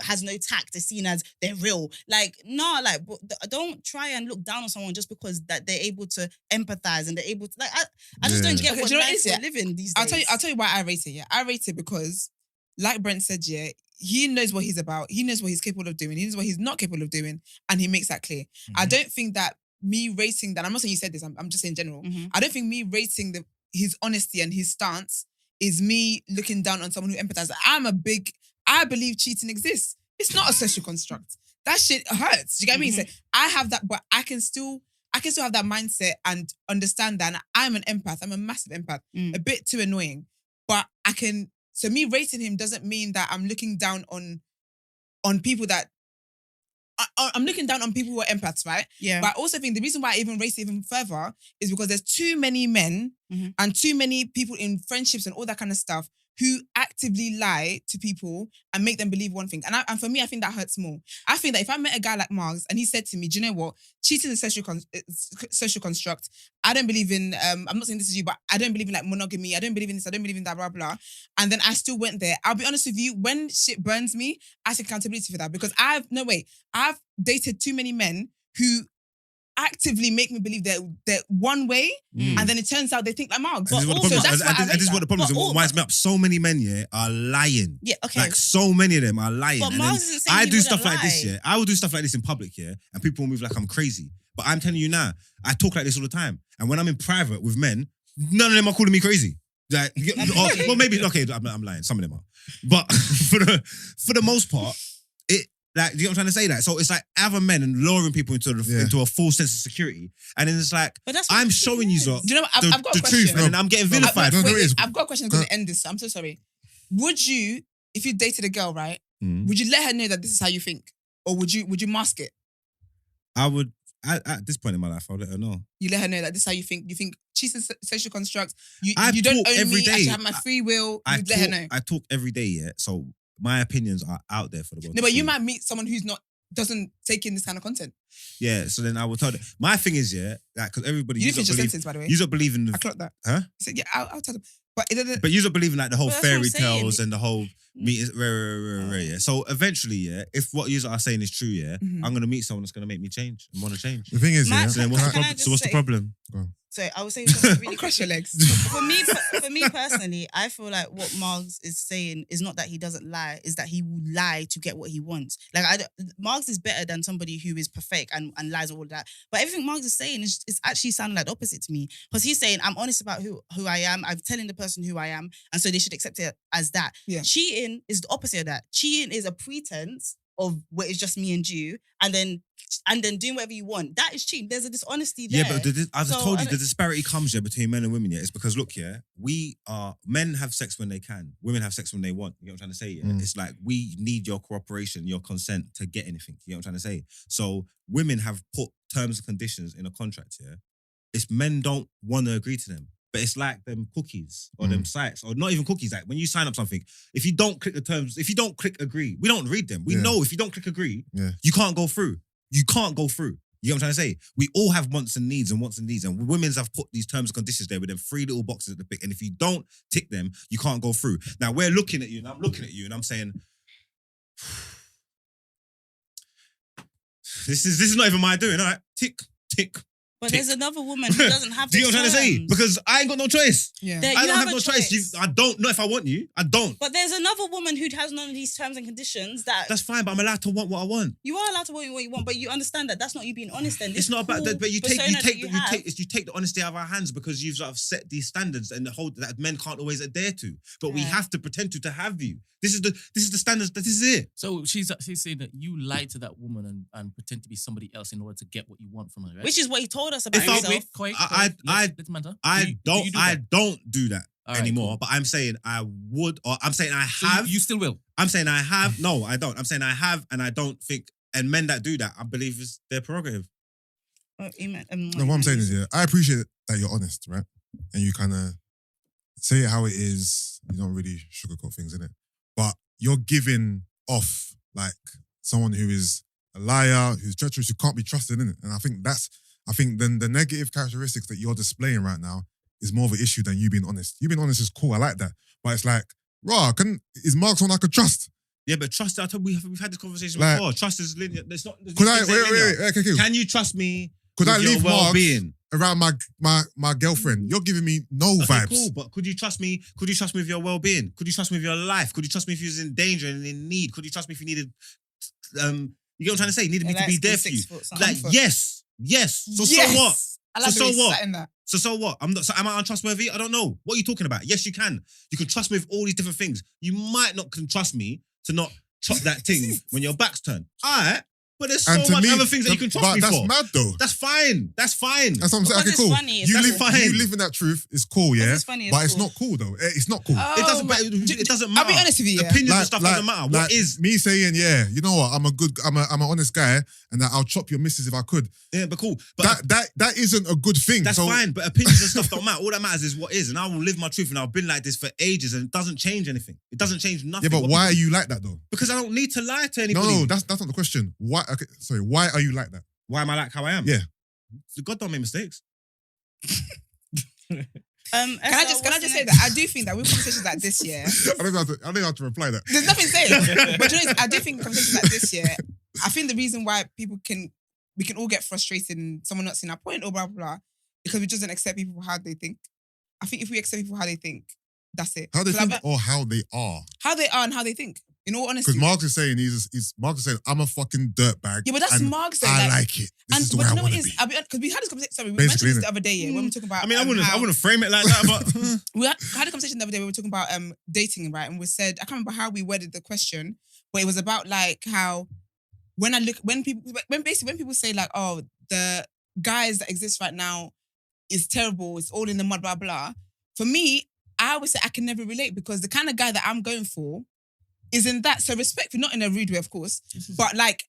has no tact, it's seen as they're real. Like, no, like don't try and look down on someone just because that they're able to empathize and they're able to like. I just don't get Okay, what do you know what life it is, we're yeah? living these days. I'll tell you why I rate it. Yeah, I rate it because, like Brent said, yeah, he knows what he's about. He knows what he's capable of doing. He knows what he's not capable of doing, and he makes that clear. I don't think that me rating that. I'm not saying you said this. I'm just saying in general. Mhm. I don't think me rating his honesty and his stance is me looking down on someone who empathizes. I believe cheating exists. It's not a social construct. That shit hurts. Do you get me? So I have that, but I can still have that mindset and understand that. And I'm an empath. I'm a massive empath. A bit too annoying, but I can. So me rating him doesn't mean that I'm looking down on people that I'm looking down on people who are empaths, right? Yeah. But I also think the reason why I even race it even further is because there's too many men and too many people in friendships and all that kind of stuff who actively lie to people and make them believe one thing. And for me, I think that hurts more. I think that if I met a guy like Marks and he said to me, do you know what? Cheating is a social construct. I don't believe in, I'm not saying this is you, but I don't believe in like monogamy. I don't believe in this. I don't believe in that, blah, blah. And then I still went there. I'll be honest with you, when shit burns me, I take accountability for that because I've dated too many men who actively make me believe they're one way, and then it turns out they think like Marks. And this is what the problem is. What winds me up, so many men, are lying. Yeah, okay. Like, so many of them are lying. But And Marks then isn't saying I he do wouldn't stuff like this, lie. I will do stuff like this in public, and people will move like I'm crazy. But I'm telling you now, I talk like this all the time. And when I'm in private with men, none of them are calling me crazy. Like, well, maybe, okay, I'm lying. Some of them are. But for the most part, like, you know what I'm trying to say? That so it's like other men and luring people into a false sense of security, and then it's like But that's what I'm it showing you is. lot Do you know what? I've got the a question. truth, and then I'm getting vilified. I've got a question that's going to end this. I'm so sorry. Would you, if you dated a girl, right? Would you let her know that this is how you think, or would you mask it? I would at this point in my life, I'll let her know. You let her know that this is how you think. You think she's a social construct. You I don't talk own every me. I day. should have my free will. You let her know. I talk every day, so my opinions are out there for the world. No, to but you see. might meet someone who's doesn't take in this kind of content. Yeah, so then I will tell them. My thing is, because everybody You you didn't finish your believe, sentence, by the way. you don't believe in I the, clocked that. huh? He said, yeah, I'll tell them. But it doesn't. But you don't believe in like the whole Well, that's what I'm fairy saying. tales and the whole meet. Yeah. So eventually, if what you are saying is true, I'm gonna meet someone that's gonna make me change and want to change. The thing is, My- So then what's the Can I problem? just So what's the say- problem? So I was saying something really Cross your legs. for me personally, I feel like what Margs is saying is not that he doesn't lie, is that he will lie to get what he wants. Like Margs is better than somebody who is perfect and lies all that. But everything Margs is saying is actually sounding like the opposite to me. Because he's saying, I'm honest about who I am. I'm telling the person who I am. And so they should accept it as that. Yeah. Cheating is the opposite of that. Cheating is a pretense of where it's just me and you, and then doing whatever you want. That is cheating. There's a dishonesty there. Yeah, but I've So, told I you the don't- disparity comes between men and women. It's because look, men have sex when they can, women have sex when they want. You know what I'm trying to say? It's like we need your cooperation, your consent to get anything. You know what I'm trying to say? So women have put terms and conditions in a contract. It's men don't want to agree to them. But it's like them cookies or them sites, or not even cookies. Like when you sign up something, if you don't click the terms, if you don't click agree, we don't read them. We know if you don't click agree, you can't go through. You can't go through. You know what I'm trying to say? We all have wants and needs. And women's have put these terms and conditions there with them 3 little boxes at the pick. And if you don't tick them, you can't go through. Now we're looking at you and I'm looking at you and I'm saying, this is not even my doing. All right, tick. But there's another woman who doesn't have Do you know what I'm trying to say? terms. Because I ain't got no choice. Yeah. There- I you don't have a no choice. I don't know if I want you. I don't. But there's another woman who has none of these terms and conditions that That's fine, but I'm allowed to want what I want. you are allowed to want what you want, but you understand that that's not you being honest. Then It's not about cool that, but you persona that take the honesty out of our hands because you've sort of set these standards and the whole that men can't always adhere to. But we Yeah. have to pretend to have you. This is the standards. This is it. So she's saying that you lied to that woman and pretend to be somebody else in order to get what you want from her, right? which is what he told us about If I- himself. I don't do that All right, anymore. cool. But I'm saying I would, or I'm saying I So have. you still will. I'm saying I have. No, I don't. I'm saying I have, and I don't think. And men that do that, I believe is their prerogative. No, what I'm saying is, I appreciate that you're honest, right? And you kind of say it how it is. You don't really sugarcoat things in it. But you're giving off like someone who is a liar, who's treacherous, who can't be trusted, innit? And I think then the negative characteristics that you're displaying right now is more of an issue than you being honest. You being honest is cool. I like that. But it's like, is Mark someone I could trust? Yeah, but trust. I told we've had this conversation Like- before. Trust is linear. It's not. Could I, things ain't linear. wait, okay. Can you trust me? Could I with your leave Mark well-being? around my girlfriend? You're giving me no Okay, vibes. cool. But could you trust me? Could you trust me with your well-being? Could you trust me with your life? Could you trust me if you was in danger and in need? Could you trust me if you needed, you get what I'm trying to say? Needed me to be there for you. Like, yes. So what? I like So the way you what? sat in that. So what? Am I untrustworthy? I don't know. What are you talking about? Yes, you can. You can trust me with all these different things. You might not can trust me to not chop that thing when your back's turned. All right. But there's so And to much me, other things that you can trust but me that's for. mad though. That's fine. That's fine. That's what I'm saying. Because Okay, it's cool. funny, it's You cool. live, Fine. you live in that truth. It's cool, yeah. it's funny, it's but it's cool. not cool though. It's not cool. It doesn't. But it doesn't matter. I'll be honest with you. Yeah. Opinions and stuff doesn't matter. What is? me saying, yeah, you know what? I'm an honest guy, and that I'll chop your missus if I could. Yeah, but cool. But That isn't a good thing. that's so, fine. But opinions and stuff don't matter. All that matters is what is, and I will live my truth. And I've been like this for ages, and it doesn't change anything. It doesn't change nothing. Yeah, but why are you like that though? Because I don't need to lie to anybody. No, that's not the question. Why? Okay, sorry. Why are you like that? Why am I like how I am? Yeah. God don't make mistakes. Can I just say that I do think that with conversations like this year, I don't know how to reply that. there's nothing saying. But you know, I do think conversations like this year, I think the reason why we can all get frustrated and someone not seeing our point or blah blah blah, because we just don't accept people for how they think. I think if we accept people for how they think, that's it. How they So think like, or how they are. how they are and how they think. In all honesty. Because Marx is saying Marx is saying I'm a fucking dirtbag. Yeah, but that's and Marx though. I like it. This is the way I want to be. Because we had this conversation. Sorry, we Basically, mentioned this innit? the other day. Yeah, when we were talking about. I mean, I how- wouldn't frame it like that, but We had a conversation the other day. We were talking about dating, right? And we said, I can't remember how we worded the question, but it was about like how when people say like, oh, the guys that exist right now is terrible. It's all in the mud, blah blah. For me, I always say I can never relate because the kind of guy that I'm going for isn't that. So respectful, not in a rude way, of course, but like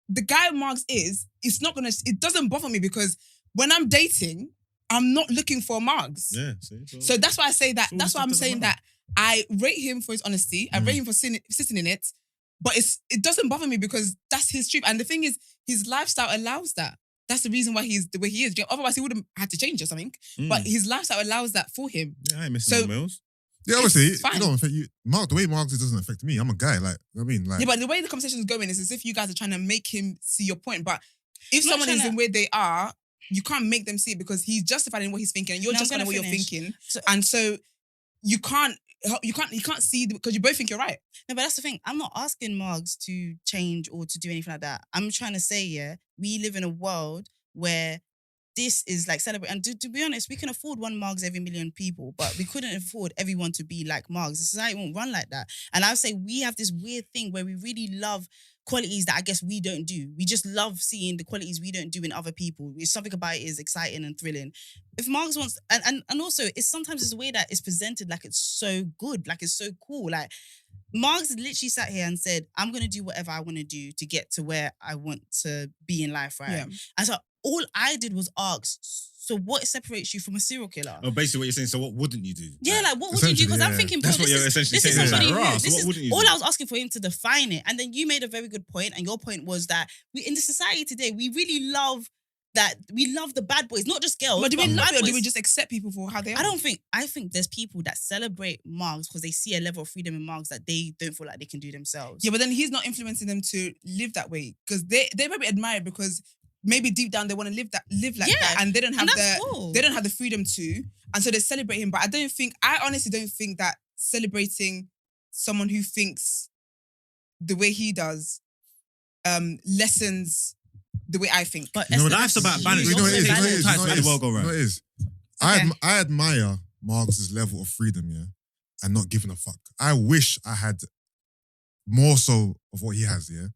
the guy Marks is, it doesn't bother me because when I'm dating, I'm not looking for Marks. yeah. So that's why I say that. So That's why I'm doesn't saying matter. that I rate him for his honesty. I rate him for sitting in it. But it doesn't bother me because that's his truth. And the thing is, his lifestyle allows that. That's the reason why he's the way he is. Otherwise, he would have had to change or something. But his lifestyle allows that for him. Yeah, I ain't missing So- no meals. Yeah, obviously, It's fine. it don't affect you. Mark, the way Marx is doesn't affect me. I'm a guy. Like, I mean, like, Yeah, but the way the conversation is going is as if you guys are trying to make him see your point. But if Not someone is trying in where they are, you can't make them see it because he's justified in what he's thinking and you're No, I'm justified in what gonna you're finish. thinking. So- And so you can't see because you both think you're right. No, but that's the thing. I'm not asking Margs to change or to do anything like that. I'm trying to say, yeah, we live in a world where this is like celebrate. And to be honest, we can afford one Margs every million people, but we couldn't afford everyone to be like Margs. The society won't run like that. And I would say we have this weird thing where we really love qualities that I guess we don't do. We just love seeing the qualities we don't do in other people. It's something about it is exciting and thrilling. If Margs wants, and also it's sometimes it's a way that it's presented like it's so good, like it's so cool. Like Margs literally sat here and said, I'm going to do whatever I want to do to get to where I want to be in life, right? Yeah. And so all I did was ask, so what separates you from a serial killer? Oh, basically what you're saying. So what wouldn't you do? Yeah, like what would you do? Because I'm Essentially, thinking, bro, That's what this you're is essentially this is saying. somebody Like, who, rah, so this what is wouldn't you all do? I was asking for him to define it. And then you made a very good point, and your point was that we in the society today, we really love that we love the bad boys, not just girls. But do we love bad it or do boys. we just accept people for how they are? I think there's people that celebrate Margs because they see a level of freedom in Margs that they don't feel like they can do themselves. Yeah, but then he's not influencing them to live that way because they maybe admire it because maybe deep down they want to live like Yeah, that and they don't have and that's cool. they don't have the freedom to, and so they celebrate him. But I honestly don't think that celebrating someone who thinks the way he does lessens the way I think. But You know, Esther, life's that's about you. balance. you know what it is. You know what it is. Tights You know make what the world go it is. You know round. what it is. Okay. I admire Marx's level of freedom, yeah, and not giving a fuck. I wish I had more so of what he has, yeah.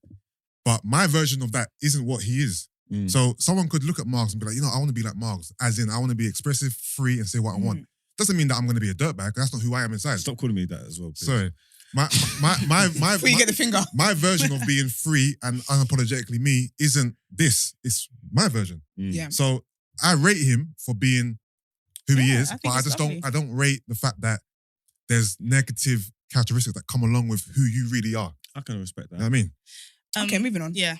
But my version of that isn't what he is. Mm. So someone could look at Marx and be like, you know, I want to be like Marx, as in I want to be expressive, free, and say what I want. Doesn't mean that I'm going to be a dirtbag. That's not who I am inside. Stop calling me that as well, please. Sorry. My Before you get the finger. my version of being free and unapologetically me isn't this. It's my version. Mm. Yeah. So I rate him for being who he Yeah, is, I think but I it's just lovely. don't rate the fact that there's negative characteristics that come along with who you really are. I can respect You know what that. I mean? Okay, moving on. Yeah.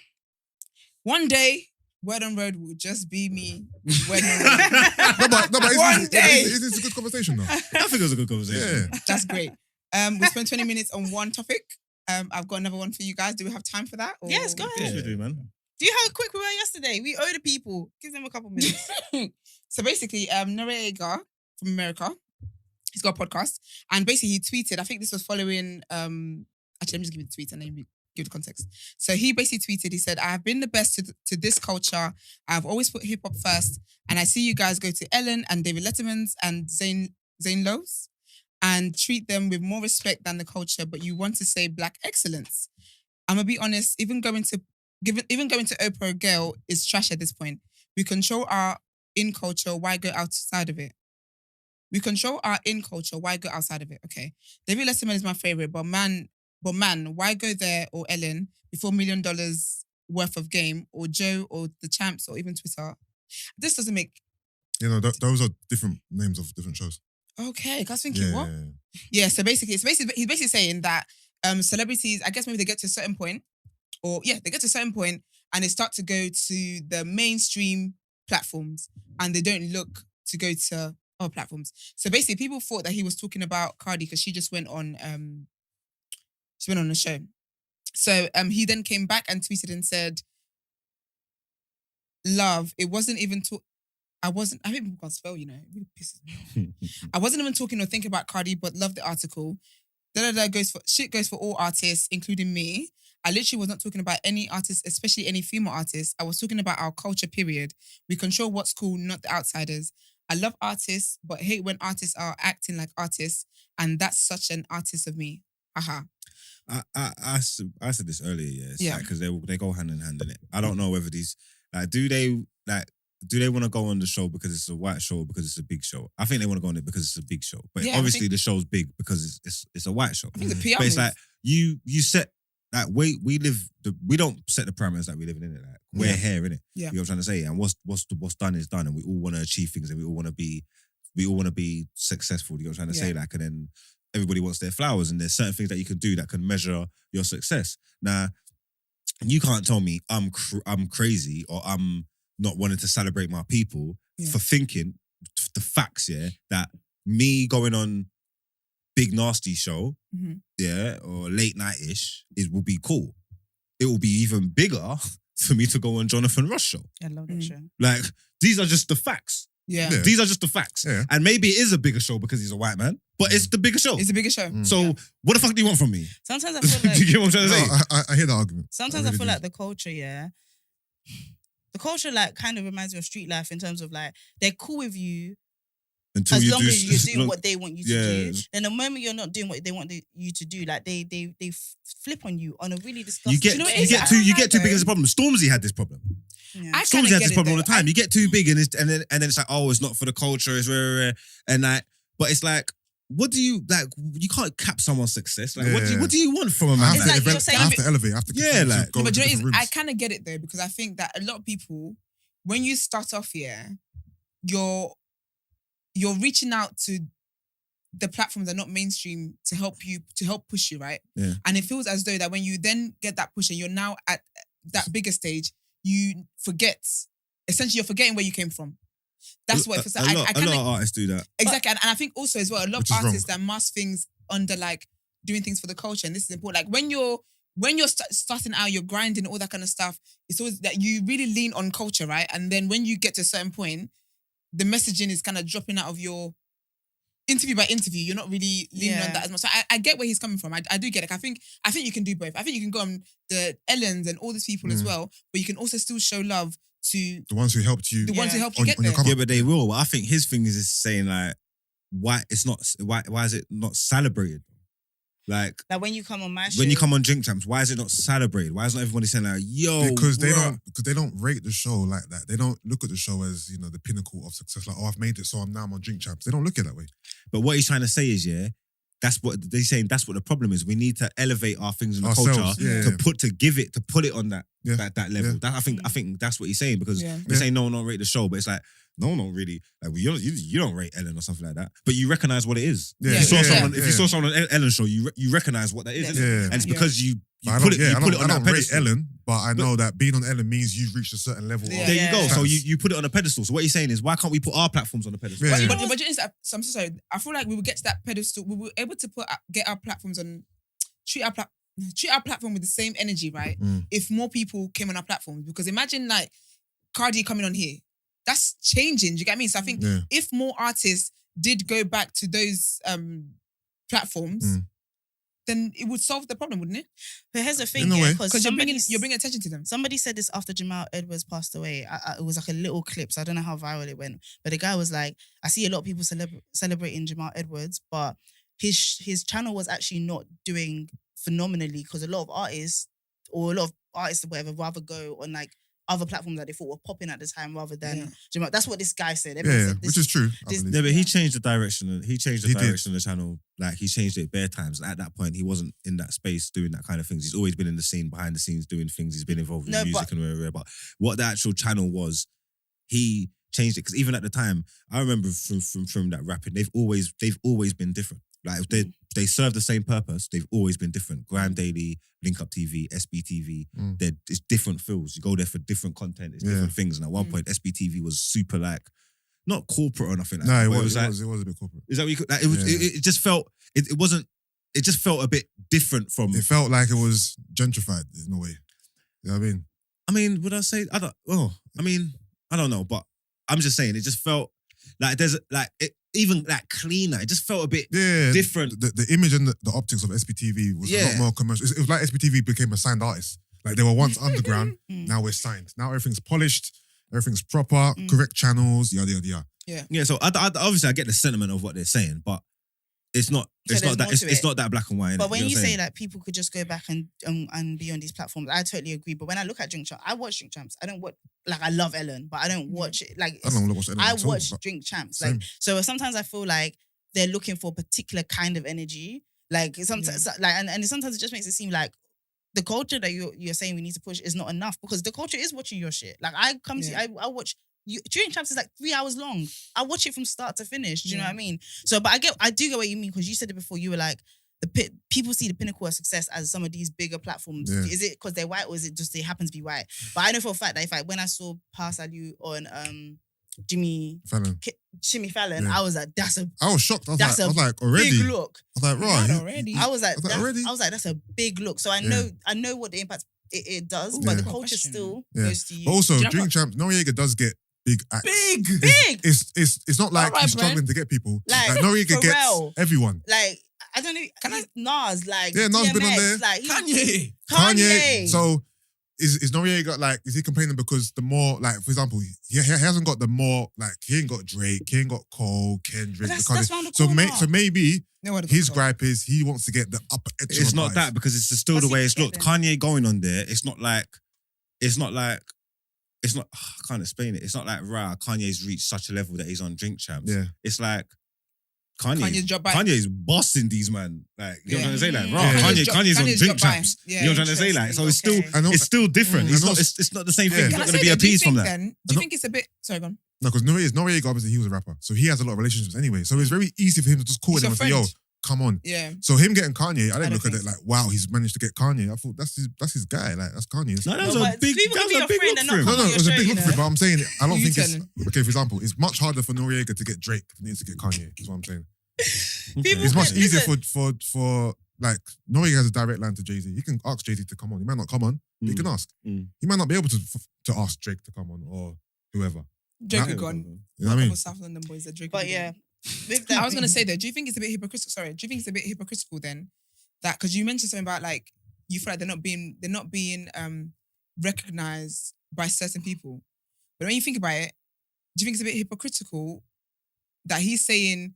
One day, Word on Road will just be me. Word on Road. No, but One day. it's a good conversation though. I think it was a good conversation. Yeah. That's great. We spent 20 minutes on one topic. I've got another one for you guys. Do we have time for that? or- Yes, go Yes, ahead. we do, man. Do you how quick we were yesterday? We owe the people. Give them a couple minutes. So basically, Noreaga from America, he's got a podcast, and basically he tweeted. I think this was following. Actually, let me just give you the tweet and then we give the context. So he basically tweeted. He said, "I have been the best to this culture. I've always put hip hop first, and I see you guys go to Ellen and David Letterman's and Zane Lowe's and treat them with more respect than the culture. But you want to say black excellence. I'm gonna be honest. Even going to even going to Oprah girl is trash at this point. We control our in culture. Why go outside of it? We control our in culture. Why go outside of it? Okay. David Letterman is my favorite, but man, why go there or Ellen before $1 million worth of game or Joe or the Champs or even Twitter? This doesn't make. You know, those are different names of different shows. Okay, I was thinking what? Yeah. So basically, he's basically saying that celebrities, I guess maybe they get to a certain point, they get to a certain point and they start to go to the mainstream platforms and they don't look to go to other platforms. So basically, people thought that he was talking about Cardi because she just went on a show. So he then came back and tweeted and said, "Love, it wasn't even I think people can't spell, you know, it really pisses me off. I wasn't even talking or thinking about Cardi, but love the article. Shit goes for all artists, including me. I literally was not talking about any artist, especially any female artists. I was talking about our culture, period. We control what's cool, not the outsiders. I love artists, but hate when artists are acting like artists, and that's such an artist of me. Aha." I said this earlier, Yeah. because they go hand in hand in it. I don't know whether these do they want to go on the show because it's a white show or because it's a big show? I think they want to go on it because it's a big show. But Yeah, obviously the show's big because it's a white show. I think the PR But it's move. like you set we don't set the parameters that we live in it. Like we're here in it. Yeah. You know what I'm trying to say? And what's done is done, and we all want to achieve things, and we all want to be successful. You know what I'm trying to say? Like, and then everybody wants their flowers, and there's certain things that you can do that can measure your success. Now, you can't tell me I'm crazy or I'm not wanting to celebrate my people for thinking the facts, that me going on Big Nasty show, or late night-ish, will be cool. It will be even bigger for me to go on Jonathan Ross show. I love that show. Like, these are just the facts. Yeah. Yeah. These are just the facts. Yeah. And maybe it is a bigger show because he's a white man, but it's the bigger show. It's a bigger show. So what the fuck do you want from me? Sometimes I feel Do you like get what I'm trying to say? No, I hear that argument. sometimes I I really feel do. like the culture like kind of reminds me of street life in terms of like they're cool with you Until as you long do as you're doing what they want you to Yeah. do. Then the moment you're not doing what they want you to do, like they flip on you on a really disgusting. you get you know what you it is? get I too don't you know, get too big though. as a problem. Stormzy had this problem. Yeah. I Stormzy kinda had get this it, problem all the though. time. You get too big and then it's like, oh, it's not for the culture. It's rare, and like, but it's like, what do you like? You can't cap someone's success. Like, what do you want from a I man? have, It's to, like you're elevate, saying- I have to elevate. I have to Yeah, continue to like- go But into you know, different I rooms. kind of get it though, because I think that a lot of people, when you start off here, you're reaching out to the platforms that are not mainstream to help push you, right? Yeah. And it feels as though that when you then get that push and you're now at that bigger stage, you forget. Essentially, you're forgetting where you came from. That's what it feels like. A lot of artists do that. Exactly. And I think also as well, a lot Which of is wrong. artists that mask things under like doing things for the culture. And this is important. Like when you're starting out, you're grinding, all that kind of stuff, it's always that you really lean on culture, right? And then when you get to a certain point, the messaging is kind of dropping out of your interview by interview. You're not really leaning on that as much. So I get where he's coming from. I do get it. I think you can do both. I think you can go on the Ellens and all these people as well, but you can also still show love to The ones who helped you. the ones who helped you On- get on your there. come Yeah, but they will. But I think his thing is just saying like, why is it not celebrated? Like Like when you come on my show, when you come on Drink Champs, why is it not celebrated? Why is not everybody saying like, yo, because they bruh. don't rate the show like that. They don't look at the show as, you know, the pinnacle of success. Like, oh, I've made it, so I'm on Drink Champs. They don't look at it that way. But what he's trying to say is, that's what they're saying. That's what the problem is. We need to elevate our things in the Ourselves, culture yeah, to yeah. put it on that Yeah. that level. Yeah. That, I think that's what he's saying, because Yeah. they're saying no one don't rate the show, but it's like no one don't really like you don't rate Ellen or something like that. But you recognize what it is. Yeah, If you saw yeah, someone, yeah. if you saw someone on Ellen's show, you recognize what that is. Yeah. isn't it? Yeah. And it's Yeah. because you But put it on I that don't rate pedestal. Ellen, but I know that being on Ellen means you've reached a certain level. Yeah. There you go. Yeah. So you put it on a pedestal. So what you're saying is, why can't we put our platforms on the pedestal? Yeah. But you know, so I'm so sorry. I feel like we would get to that pedestal. We were able to get our platforms on, treat our platform with the same energy, right? Mm. If more people came on our platforms, because imagine like Cardi coming on here, that's changing. Do you get what I mean? So I think Yeah. if more artists did go back to those platforms, Mm. then it would solve the problem, wouldn't it? But here's the thing, In a way. Because you're bringing attention to them. Somebody said this after Jamal Edwards passed away. It was like a little clip, so I don't know how viral it went. But the guy was like, I see a lot of people celebrating Jamal Edwards, but his channel was actually not doing phenomenally because a lot of artists or a lot of artists or whatever rather go on like other platforms that they thought were popping at the time rather than that's what this guy said. Everyone said which is true. Yeah, but he changed the direction. He changed the direction of the channel. Like he changed it bare times. At that point, he wasn't in that space doing that kind of things. He's always been in the scene, behind the scenes, doing things. He's been involved in music and whatever. But what the actual channel was, he changed it because even at the time, I remember from that rapping, they've always been different. Like they serve the same purpose. They've always been different. Grime Daily, Link Up TV, SBTV. It's different feels. You go there for different content. It's different things. And at one point, SBTV was super like not corporate or nothing. Like no, that, it was a bit corporate. Is that what you could? Like, it just felt. It wasn't. It just felt a bit different from. It felt like it was gentrified in a way. You know what I mean? I mean, would I say? I don't. Oh, I mean, I don't know, but I'm just saying. It just felt like there's like it. Even like cleaner, it just felt a bit different. The image and the optics of SBTV was a lot more commercial. It was like SBTV became a signed artist. Like they were once underground, now we're signed. Now everything's polished, everything's proper, correct channels, yada yada yada. Yeah. So I obviously I get the sentiment of what they're saying, but it's not. It's not that. It's not that black and white. But when you say that people could just go back and be on these platforms, I totally agree. But when I look at Drink Champs, I watch Drink Champs. I don't watch like I love Ellen, but I don't watch it like. I don't watch Ellen. I watch Drink Champs. Like so, sometimes I feel like they're looking for a particular kind of energy. Like sometimes, like and sometimes it just makes it seem like the culture that you're saying we need to push is not enough because the culture is watching your shit. Like I come to I watch. Drink Champs is like 3 hours long. I watch it from start to finish. Do you know what I mean? So, but I do get what you mean because you said it before. You were like, people see the pinnacle of success as some of these bigger platforms. Yeah. Is it because they're white or is it just they happen to be white? But I know for a fact that when I saw Pa Salieu on Jimmy Fallon, I was like, I was shocked. I was like, already? Big look. I was like, right. Already. I was like, already? I was like, that's a big look. So I know what the impact it does, but the culture still goes to you. But also, Drink Champs, Noriega does get big acts. Big. It's not like he's struggling to get people. Like Noriega gets everyone. Like I don't know. Nas, like Nas DMX, been on there. Like Kanye. So is Noriega like? Is he complaining because the more like, for example, he hasn't got the more like he ain't got Drake, he ain't got Cole, Kendrick. That's round the corner. So maybe his gripe is he wants to get the upper echelon. It's not that because it's still the way it's looked. Kanye going on there. I can't explain it. It's not like Kanye's reached such a level that he's on Drink Champs. Yeah. It's like Kanye's bossing these man. Like you know what I'm trying to say? Like Kanye's on Drink Champs. You know what I'm trying to say? Like so it's still different. It's not the same thing. It's not going to be appeased from that. Do you think it's a bit? Sorry, go on. No, because Noriega obviously he was a rapper, so he has a lot of relationships anyway. So it's very easy for him to just call him and say, "Yo, come on." Yeah. So him getting Kanye, I didn't look at it like, wow, he's managed to get Kanye. I thought that's his guy. Like that's Kanye. No, that was a big look for him. No, it was a big look for him. But I'm saying I don't think it's okay. For example, it's much harder for Noreaga to get Drake than it is to get Kanye. That's what I'm saying. It's much easier for like Noreaga has a direct line to Jay-Z. He can ask Jay-Z to come on. He might not come on, but he can ask. He might not be able to ask Drake to come on or whoever. Drake are gone. You know what I mean? South London boys are Drake. But yeah. I was gonna say though, do you think it's a bit hypocritical? Sorry, do you think it's a bit hypocritical then that because you mentioned something about like you feel like they're not being recognized by certain people, but when you think about it, do you think it's a bit hypocritical that he's saying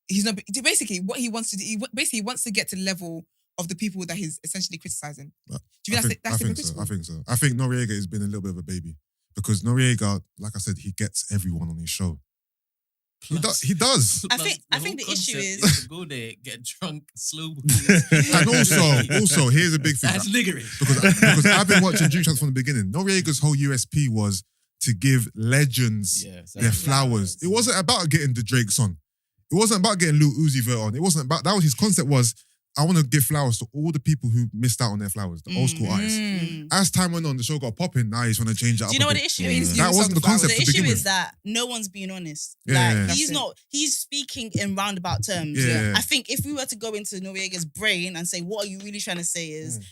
he's not basically what he wants to do? He wants to get to the level of the people that he's essentially criticizing. Do you think that's hypocritical? I think so. I think Noreaga has been a little bit of a baby because Noriega, like I said, he gets everyone on his show. He does. I think the issue is to go there, get drunk, slow. And also, here's a big thing. That's niggering. Because I've been watching Drink Champs from the beginning. Noriega's whole USP was to give legends their flowers. It wasn't about getting the Drakes on. It wasn't about getting Lil Uzi Vert on. It wasn't about that. Was his concept was I want to give flowers to all the people who missed out on their flowers, the old school artists. As time went on, the show got popping. Now he's trying to change it up. Do you know what the issue is? That wasn't the concept. The issue is that no one's being honest. He's speaking in roundabout terms. Yeah. I think if we were to go into Noriega's brain and say, what are you really trying to say is,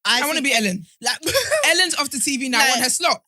I want to be Ellen. Like Ellen's off the TV now. I want her slot.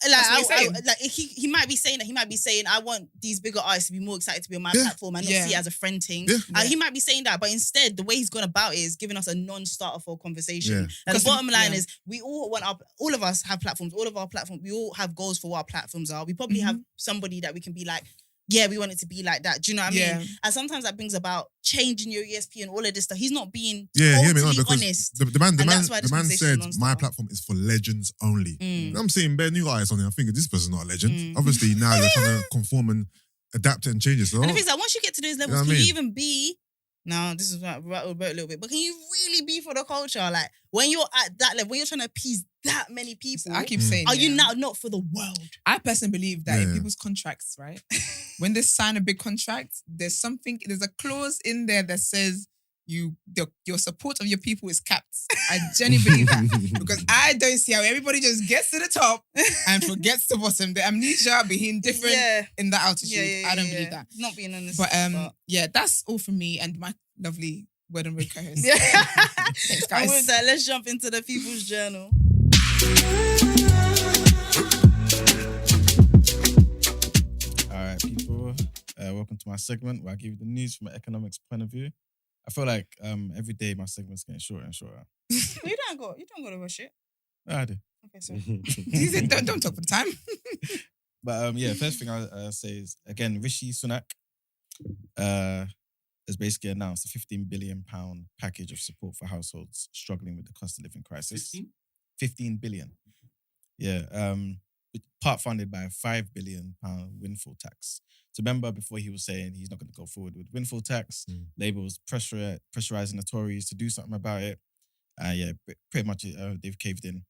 He might be saying that. He might be saying, I want these bigger artists to be more excited to be on my platform and not see it as a friend thing. He might be saying that, but instead, the way he's gone about it is giving us a non-starter for a conversation. And the bottom line is, we all want all of us have platforms. All of our platforms, we all have goals for what our platforms are. We probably have somebody that we can be like, yeah, we want it to be like that. Do you know what I Yeah. mean? And sometimes that brings about changing your ESP and all of this stuff. He's not being Yeah, hear me totally out, because honest. the man that's why this conversation said is non-stop. my platform is for legends only. Mm. I'm seeing bare new artists on it. I'm thinking this person's not a legend. Mm. Obviously now you're trying to conform and adapt it and change it. So And the thing is that once you get to those levels, what I can you mean? even be? No, this is right a little bit. But can you really be for the culture? Like when you're at that level, when you're trying to appease that many people, I keep saying, are you yeah. now not for the world? I personally believe that in Yeah. people's contracts, right? When they sign a big contract, there's a clause in there that says your support of your people is capped. I genuinely believe that. Because I don't see how everybody just gets to the top and forgets the bottom. The amnesia being different in that altitude. I don't believe that. Not being honest. But yeah, that's all from me and my lovely Word and Road co-host. Yeah. Thanks, And guys. with that, let's jump into the People's Journal. All right, people. Welcome to my segment where I give you the news from an economics point of view. I feel like every day my segment's getting shorter and shorter. You don't go to rush it. I do. Okay, so He said, don't talk for the time. But yeah, first thing I'll say is, again, Rishi Sunak has basically announced a £15 billion package of support for households struggling with the cost of living crisis. 15 billion. Yeah. Part funded by a £5 billion windfall tax. So remember before he was saying he's not going to go forward with windfall tax, Labour was pressurizing the Tories to do something about it. Yeah, pretty much they've caved in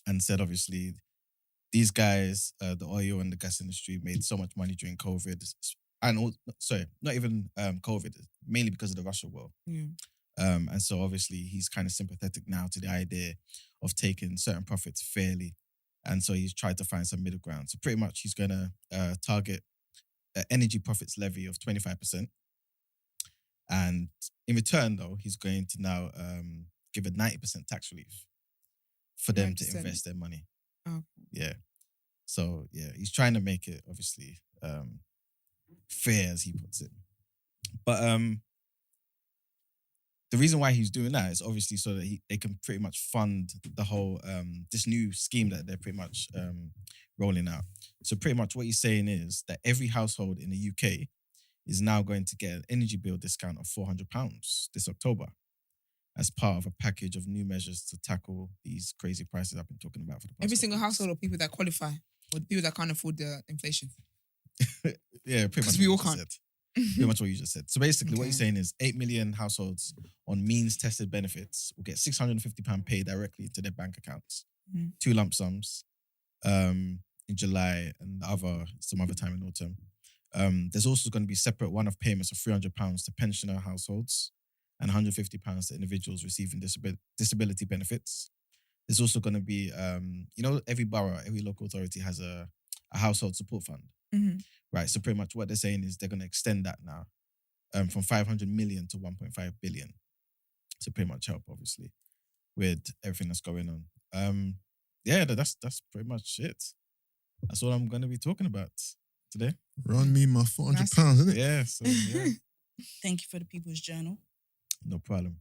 and said, obviously, these guys, the oil and the gas industry, made so much money during COVID. And not even COVID, mainly because of the Russia war. Yeah. And so obviously he's kind of sympathetic now to the idea of taking certain profits fairly. And so he's tried to find some middle ground. So pretty much he's going to target energy profits levy of 25%. And in return, though, he's going to now give a 90% tax relief for them to 90%. invest their money. Oh. Yeah. So, yeah, he's trying to make it, obviously, fair, as he puts it. But the reason why he's doing that is obviously so that they can pretty much fund the whole, this new scheme that they're pretty much rolling out. So pretty much what he's saying is that every household in the UK is now going to get an energy bill discount of £400 this October as part of a package of new measures to tackle these crazy prices I've been talking about for the past Every couple single of weeks. household or people that qualify or people that can't afford the inflation. Yeah, pretty 'Cause much we what all you can't. just said. Pretty much what you just said. So basically what he's Okay. saying is 8 million households on means-tested benefits will get £650 paid directly into their bank accounts. Mhm. 2 lump sums in July and some other time in autumn. There's also going to be separate one-off payments of £300 to pensioner households and £150 to individuals receiving disability benefits. There's also going to be, every borough, every local authority has a household support fund. Mhm. Right, so pretty much what they're saying is they're going to extend that now from 500 million to 1.5 billion. So pretty much help, obviously, with everything that's going on. Yeah, that's pretty much it. That's all I'm going to be talking about today. Run me my £400, Nice. isn't it? Yeah, so yeah, thank you for the People's Journal. no problem.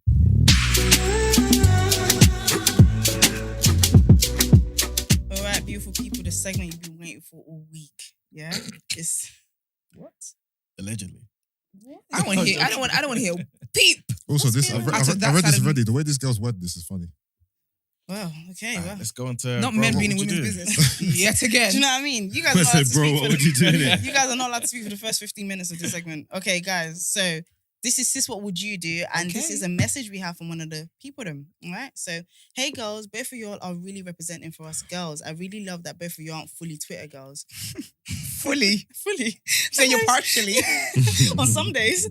All right, beautiful people, the segment you've been waiting for all week. Yeah, it's what? Allegedly. I don't want to hear. I don't want to hear. Peep. Also, What's this going I've on? read, Actually, I've that read side this of- already. The way this girl's word this is funny. Well, okay, Alright, well. let's go on to Not bro, men what being in would you women's do? business yet again. Do you know what I mean? You guys I are not allowed said, to bro, speak what for would you do in it? You guys are not allowed to speak for the first 15 minutes of this segment. Okay, guys. So this is Sis, what would you do? And this Okay. is a message we have from one of the people. All right. So, hey, girls, both of y'all are really representing for us girls. I really love that both of you aren't fully Twitter girls. Fully. Fully. So you're Sometimes- partially. on some days.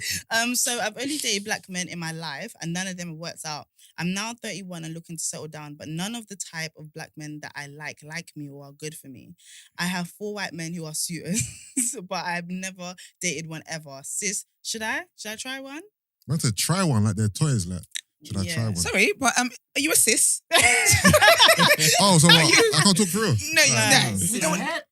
So I've only dated black men in my life and none of them have worked out. I'm now 31 and looking to settle down, but none of the type of black men that I like me or are good for me. I have 4 white men who are suitors, but I've never dated one ever. Sis, should I try one? I want to try one like they're toys. Like, should I Yeah. try one? Sorry, but are you a sis? Oh, so what? I can't talk for real. No, Nah. no. We don't want.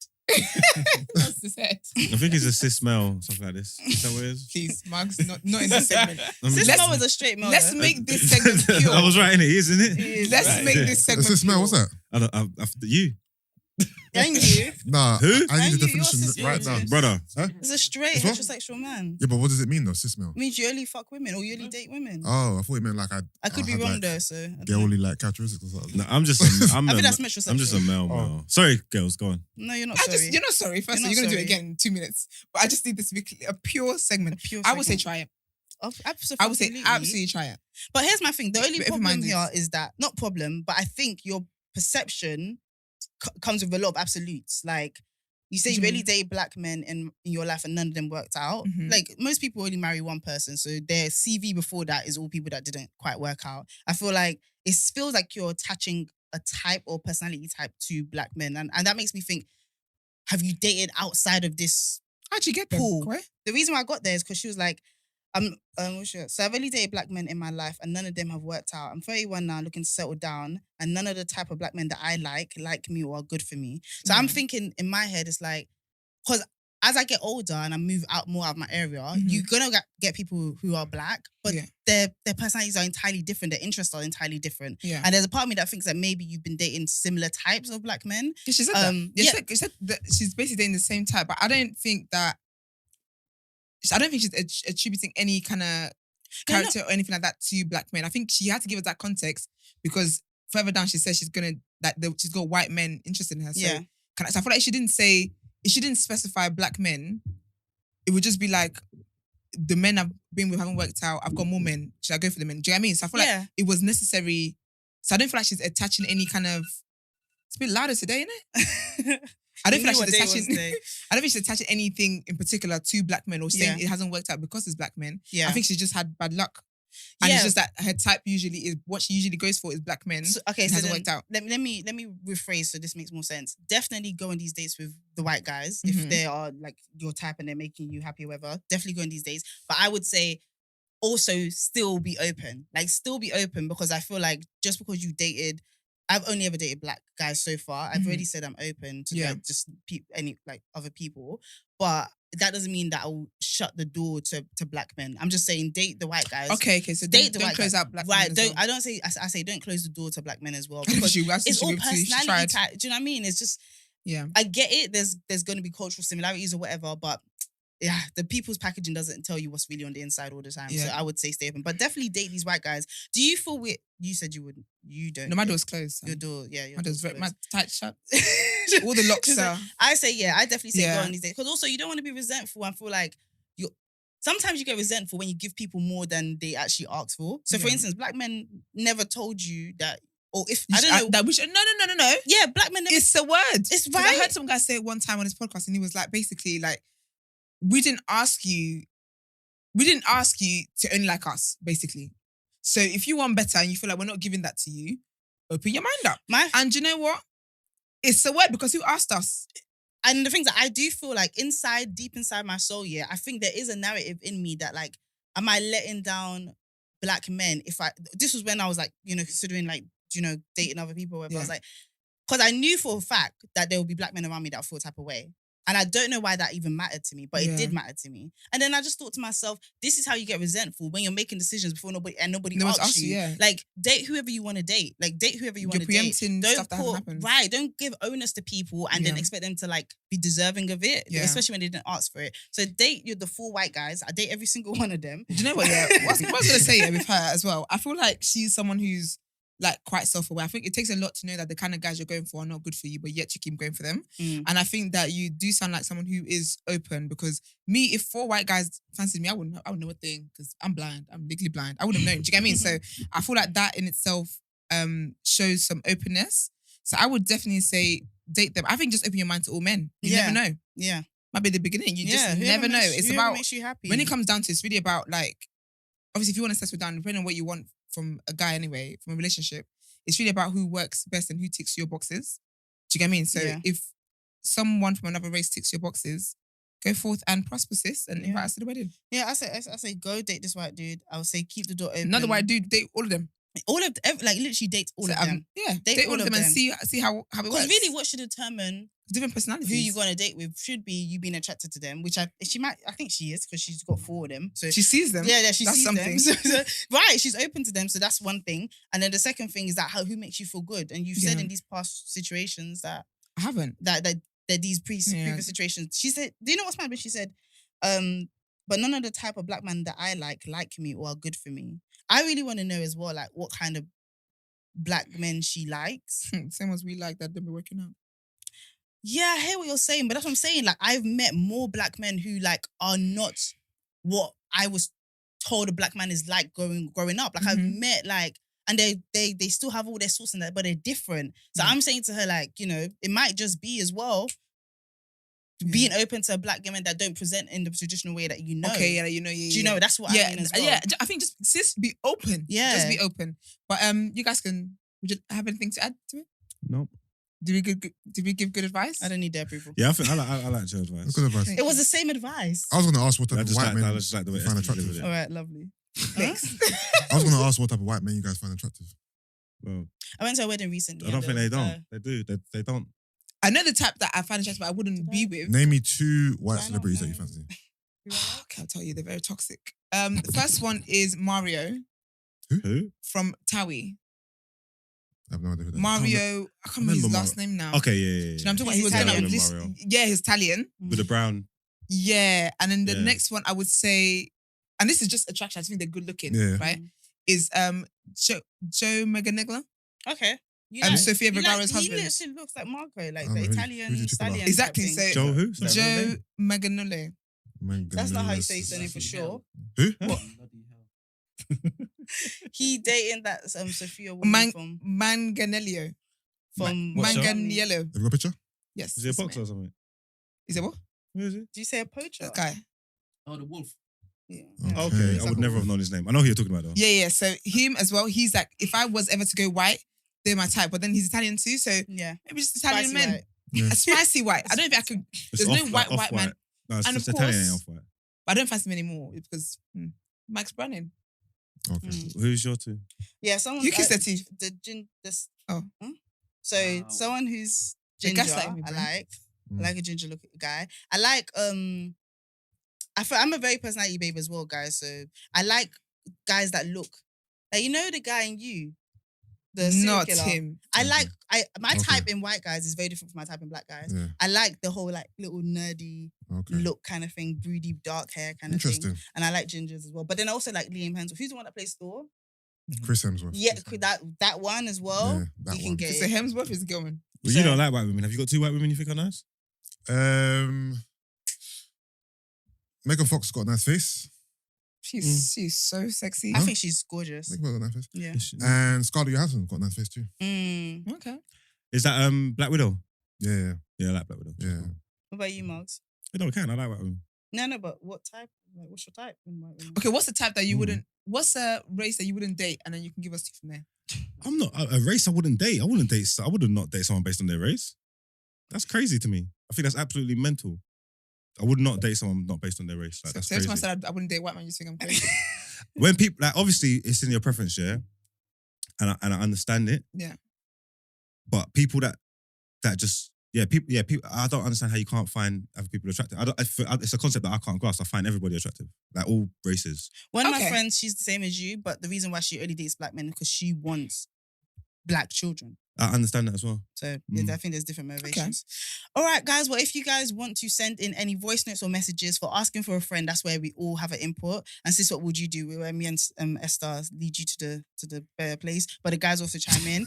What's this head? I think it's a cis smell, something like this. Is that what it is? Please, Mugs, not in this segment. Let me Sis just- Mo is a straight male. Let's though. make this segment pure. I was right in it, isn't it? He is Let's right. make this segment What's this smell? What's pure. that? You. And you. Nah, Who? I need And the you, your definition sister right is now. just- Brother. It's a straight It's what? heterosexual man. Yeah, but what does it mean though, cis male? It means you only fuck women or you only date women. Oh, I thought it meant like I could be had, wrong like, though, so. I don't know. girly like characteristics or something. No, I'm just. I'm I think a- that's metrosexual. I'm just a male. Oh. Sorry, girls, go on. No, you're not I sorry. just, you're not sorry. First, You're you're not gonna do it sorry. again in 2 minutes. But I just need this to be a pure segment. Pure I would say segment. try it. Absolutely. I would say absolutely try it. But here's my thing. The only But problem open-minded. here is that, not problem, but I think your perception comes with a lot of absolutes. Like, you say What you do you only mean? date black men in your life and none of them worked out. Mhm. Like, most people only marry one person. So their CV before that is all people that didn't quite work out. I feel like it feels like you're attaching a type or personality type to black men. And that makes me think, have you dated outside of this? How'd you get them? Cool. Koi? The reason why I got there is because she was like, so I've only dated black men in my life and none of them have worked out. I'm 31 now, looking to settle down, and none of the type of black men that I like me or are good for me. So I'm Yeah. thinking in my head, it's like, because as I get older and I move out more out of my area, Mhm. you're gonna get people who are black, but Yeah. their personalities are entirely different, their interests are entirely different. Yeah. And there's a part of me that thinks that maybe you've been dating similar types of black men. Yeah, she said Um, that. Yeah, yeah. she said that she's basically dating the same type, but I don't think she's attributing any kind of No, no. character or anything like that to black men. I think she had to give us that context because further down she says she's got white men interested in her. So, Yeah. so I feel like if she didn't specify black men, it would just be like the men I've been with haven't worked out. I've got more men. Should I go for the men? Do you know what I mean? So I feel Yeah. like it was necessary. So I don't feel like she's attaching any kind of. It's a bit louder today, isn't it? I don't You feel knew like what she's day was attaching. today. I don't think she's attaching anything in particular to black men or saying Yeah. it hasn't worked out because it's black men. Yeah. I think she's just had bad luck. And Yeah. it's just that her type usually is what she usually goes for is black men. So, okay, It so hasn't then worked out. Let me rephrase so this makes more sense. Definitely go on these dates with the white guys if Mhm. they are like your type and they're making you happy, or whatever. Definitely go on these dates. But I would say also still be open. Like still be open, because I feel like just because you dated, I've only ever dated black guys so far. I've Mhm. already said I'm open to Yeah. like just any like other people, but that doesn't mean that I'll shut the door to black men. I'm just saying date the white guys. Okay, so Date the don't white close guy. out black Right? men. Don't I don't say I say don't close the door to black men as well, because Because it's all she personality tried. type. Do you know what I mean? It's just Yeah. I get it. There's going to be cultural similarities or whatever, but yeah, the people's packaging doesn't tell you what's really on the inside all the time. So Yeah. I would say stay open, but definitely date these white guys. Do you feel weird? You said you wouldn't. You don't. No, my door's closed. Your door, yeah. Your My door's door's very my closed. tight shut. All the locks are. I say yeah. I definitely say Yeah. go on these days, because also you don't want to be resentful and feel like you. Sometimes you get resentful when you give people more than they actually asked for. So, for Yeah. instance, black men never told you that, or if You I should- don't know. that we should, no. Yeah, black men never. It's a word. It's 'Cause I right. heard some guy say it one time on his podcast, and he was like, basically, like, we didn't ask you to only like us, basically. So if you want better and you feel like we're not giving that to you, open your mind up. And you know what? It's a word because who asked us? And the things that I do feel like deep inside my soul, yeah, I think there is a narrative in me that like, am I letting down black men? This was when I was like, considering like, dating other people, whatever. I was like, because I knew for a fact that there would be black men around me that feel type of way. And I don't know why that even mattered to me, but it did matter to me. And then I just thought to myself, this is how you get resentful when you're making decisions before nobody No one's asks asked you. you, yeah. Like, date whoever you want to date. Like, date whoever you want to date. You're preempting stuff that hasn't happened. Right, don't give onus to people and then expect them to like be deserving of it, especially when they didn't ask for it. So date the 4 white guys. I date every single one of them. Do you know what? Yeah, what I was gonna say with her as well. I feel like she's someone who's like quite self-aware. I think it takes a lot to know that the kind of guys you're going for are not good for you, but yet you keep going for them. Mm. And I think that you do sound like someone who is open, because me, if 4 white guys fancied me, I wouldn't know a thing, because I'm blind. I'm legally blind. I wouldn't have known. Do you get what I mean? So I feel like that in itself shows some openness. So I would definitely say date them. I think just open your mind to all men. You never know. Yeah. Might be the beginning. You just never know. It's whoever about makes you happy. when it comes down to, it's really about like, obviously if you want to settle down, depending on what you want from a guy anyway, from a relationship, it's really about who works best and who ticks your boxes. Do you get what I mean? So if someone from another race ticks your boxes, go forth and prosper, sis, and invite us to the wedding. Yeah, I say go date this white dude. I would say keep the door open. Another white dude, date all of them. All of them, like literally date all of them. Yeah, Date all of them and see how it works. Because really, what should determine different personalities who you're gonna date with should be you being attracted to them, which I think she is, because she's got 4 of them. So she sees them. Yeah, she That's sees something. them. Right, she's open to them. So that's one thing. And then the second thing is that who makes you feel good. And you've said in these past situations that I haven't. That these previous situations. She said, do you know what's mad? But she said, but none of the type of black men that I like me or are good for me. I really want to know as well, like what kind of black men she likes. Same as we like that don't be working out. Yeah, I hear what you're saying, but that's what I'm saying. Like, I've met more black men who like are not what I was told a black man is like growing up. Like I've met like, and they still have all their sorts and that, but they're different. So I'm saying to her, like, you know, it might just be as well being open to a black woman that don't present in the traditional way that you know. Okay, yeah, you know, Do you know? That's what I mean as well. Yeah, I think just sis, be open. Yeah. Just be open. But you guys would you have anything to add to it? Nope. Did we give good advice? I don't need their approval. Yeah, I think I like your advice. Good advice. It was the same advice. I was going to ask what type I of just white like, men I just like the way you find Esther attractive. delivered All it. right, lovely. Thanks. I was going to ask what type of white men you guys find attractive. Well, I went to a wedding recently. I don't and think there they was, don't. They do. They don't. I know the type that I find attractive, but I wouldn't be with. Name me 2 white Why not, celebrities that you man? fancy. Okay, I'll tell you, they're very toxic. The first one is Mario Who? from Tawi. I have no idea who that is. Mario, I can't remember his remember last name now. Okay, yeah. Do you know what I'm talking about? He was He's going out Italian. with this. Mario. Yeah, he's Italian. With the brown. Yeah, and then the Yeah. next one I would say, and this is just attraction. I think they're good looking, Yeah. right? Is Joe Meganigla Okay. You and like- Sofia you Vergara's He husband. literally looks like Marco, like Oh, the who- Italian who do you think about? stallion. Exactly. type thing. So Joe who? Sorry. Joe Meganule. That's not how you say his surname for sure. Who? He dating that Sophia woman from Manganello. What show? Manganiello. Have you got a picture? Yes. Is he a this boxer man. or something? Is it what? Who is he? Do you say a poacher? That guy. Oh, the wolf. Yeah. Okay, He's I like would a never have known his name. I know who you're talking about though. Yeah. So him as well. He's like, if I was ever to go white, they're my type. But then he's Italian too, so Yeah. maybe just Italian Spicy men. white. Yeah. A spicy white. I don't know if I could. It's There's no off- white man. No, it's And just of Italian course- ain't off-white. But I don't fancy him anymore because Max Brennan. Okay. Who's your 2? Yeah, someone. You kiss their teeth. The gin. This. Oh. So Wow. someone who's They're ginger, gaslighting me, I Brent. like. Mm. I like a ginger look guy. I like I'm a very personality babe as well, guys. So I like guys that look like, you know, the guy in You, the serial Not killer. him. I like my Okay. type in white guys is very different from my type in black guys. Yeah. I like the whole like little nerdy Okay. look kind of thing, broody dark hair kind of thing. Interesting. And I like gingers as well. But then I also like Liam Hemsworth. Who's the one that plays Thor? Chris Hemsworth. Yeah, that one as well. Yeah, that you can one. get So it. Hemsworth is Gilman. Well, you don't like white women. Have you got 2 white women you think are nice? Megan Fox has got a nice face. She's so sexy. I think she's gorgeous. Megan Fox got a nice face. Yeah. And Scarlett Johansson's got a nice face too. Okay. Is that Black Widow? Yeah, Yeah, I like Black Widow. yeah. What about you, Mugs? No, I can. I like white women. No, but what type? Like, what's your type? in white women? Okay, what's the type that you Hmm. wouldn't? What's a race that you wouldn't date, and then you can give us 2 from there. I'm not a race. I wouldn't date. I would not date someone based on their race. That's crazy to me. I think that's absolutely mental. I would not date someone not based on their race. Like, So that's every time I crazy. said I wouldn't date white man, you think I'm crazy. When people like, obviously it's in your preference, yeah, and I understand it. Yeah. But people that just people. I don't understand how you can't find other people attractive. It's a concept that I can't grasp. I find everybody attractive, like all races. One of my Okay. friends, she's the same as you, but the reason why she only dates black men is because she wants black children. I understand that as well. So Mm. I think there's different motivations. All right, guys. Well, if you guys want to send in any voice notes or messages for asking for a friend, that's where we all have an input. And sis, what would you do? Where me and Esther lead you to the better place, but the guys also chime in.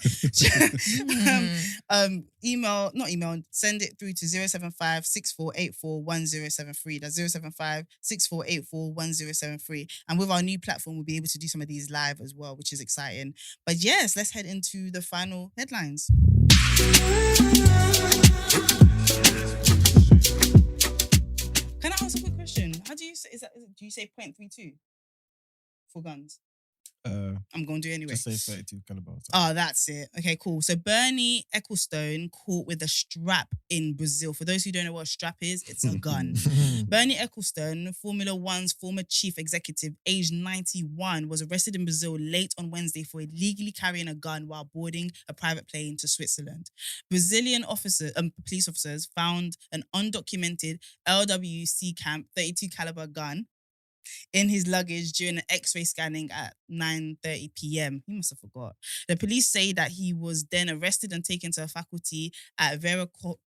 Send it through to 075-6484-1073. That's 075-6484-1073. And with our new platform, we'll be able to do some of these live as well, which is exciting. But yes, let's head into the final headlines. Can I ask a quick question? How do you say, do you say .32 for guns? I'm going to do it anyway. Just say 32 caliber. Oh, that's it. Okay, cool. So Bernie Ecclestone caught with a strap in Brazil. For those who don't know what a strap is, it's a gun. Bernie Ecclestone, Formula One's former chief executive, aged 91, was arrested in Brazil late on Wednesday for illegally carrying a gun while boarding a private plane to Switzerland. Brazilian police officers found an undocumented LWC Camp 32 caliber gun in his luggage during an X-ray scanning at 9:30 p.m. He must have forgot. The police say that he was then arrested and taken to a faculty at Veracolpo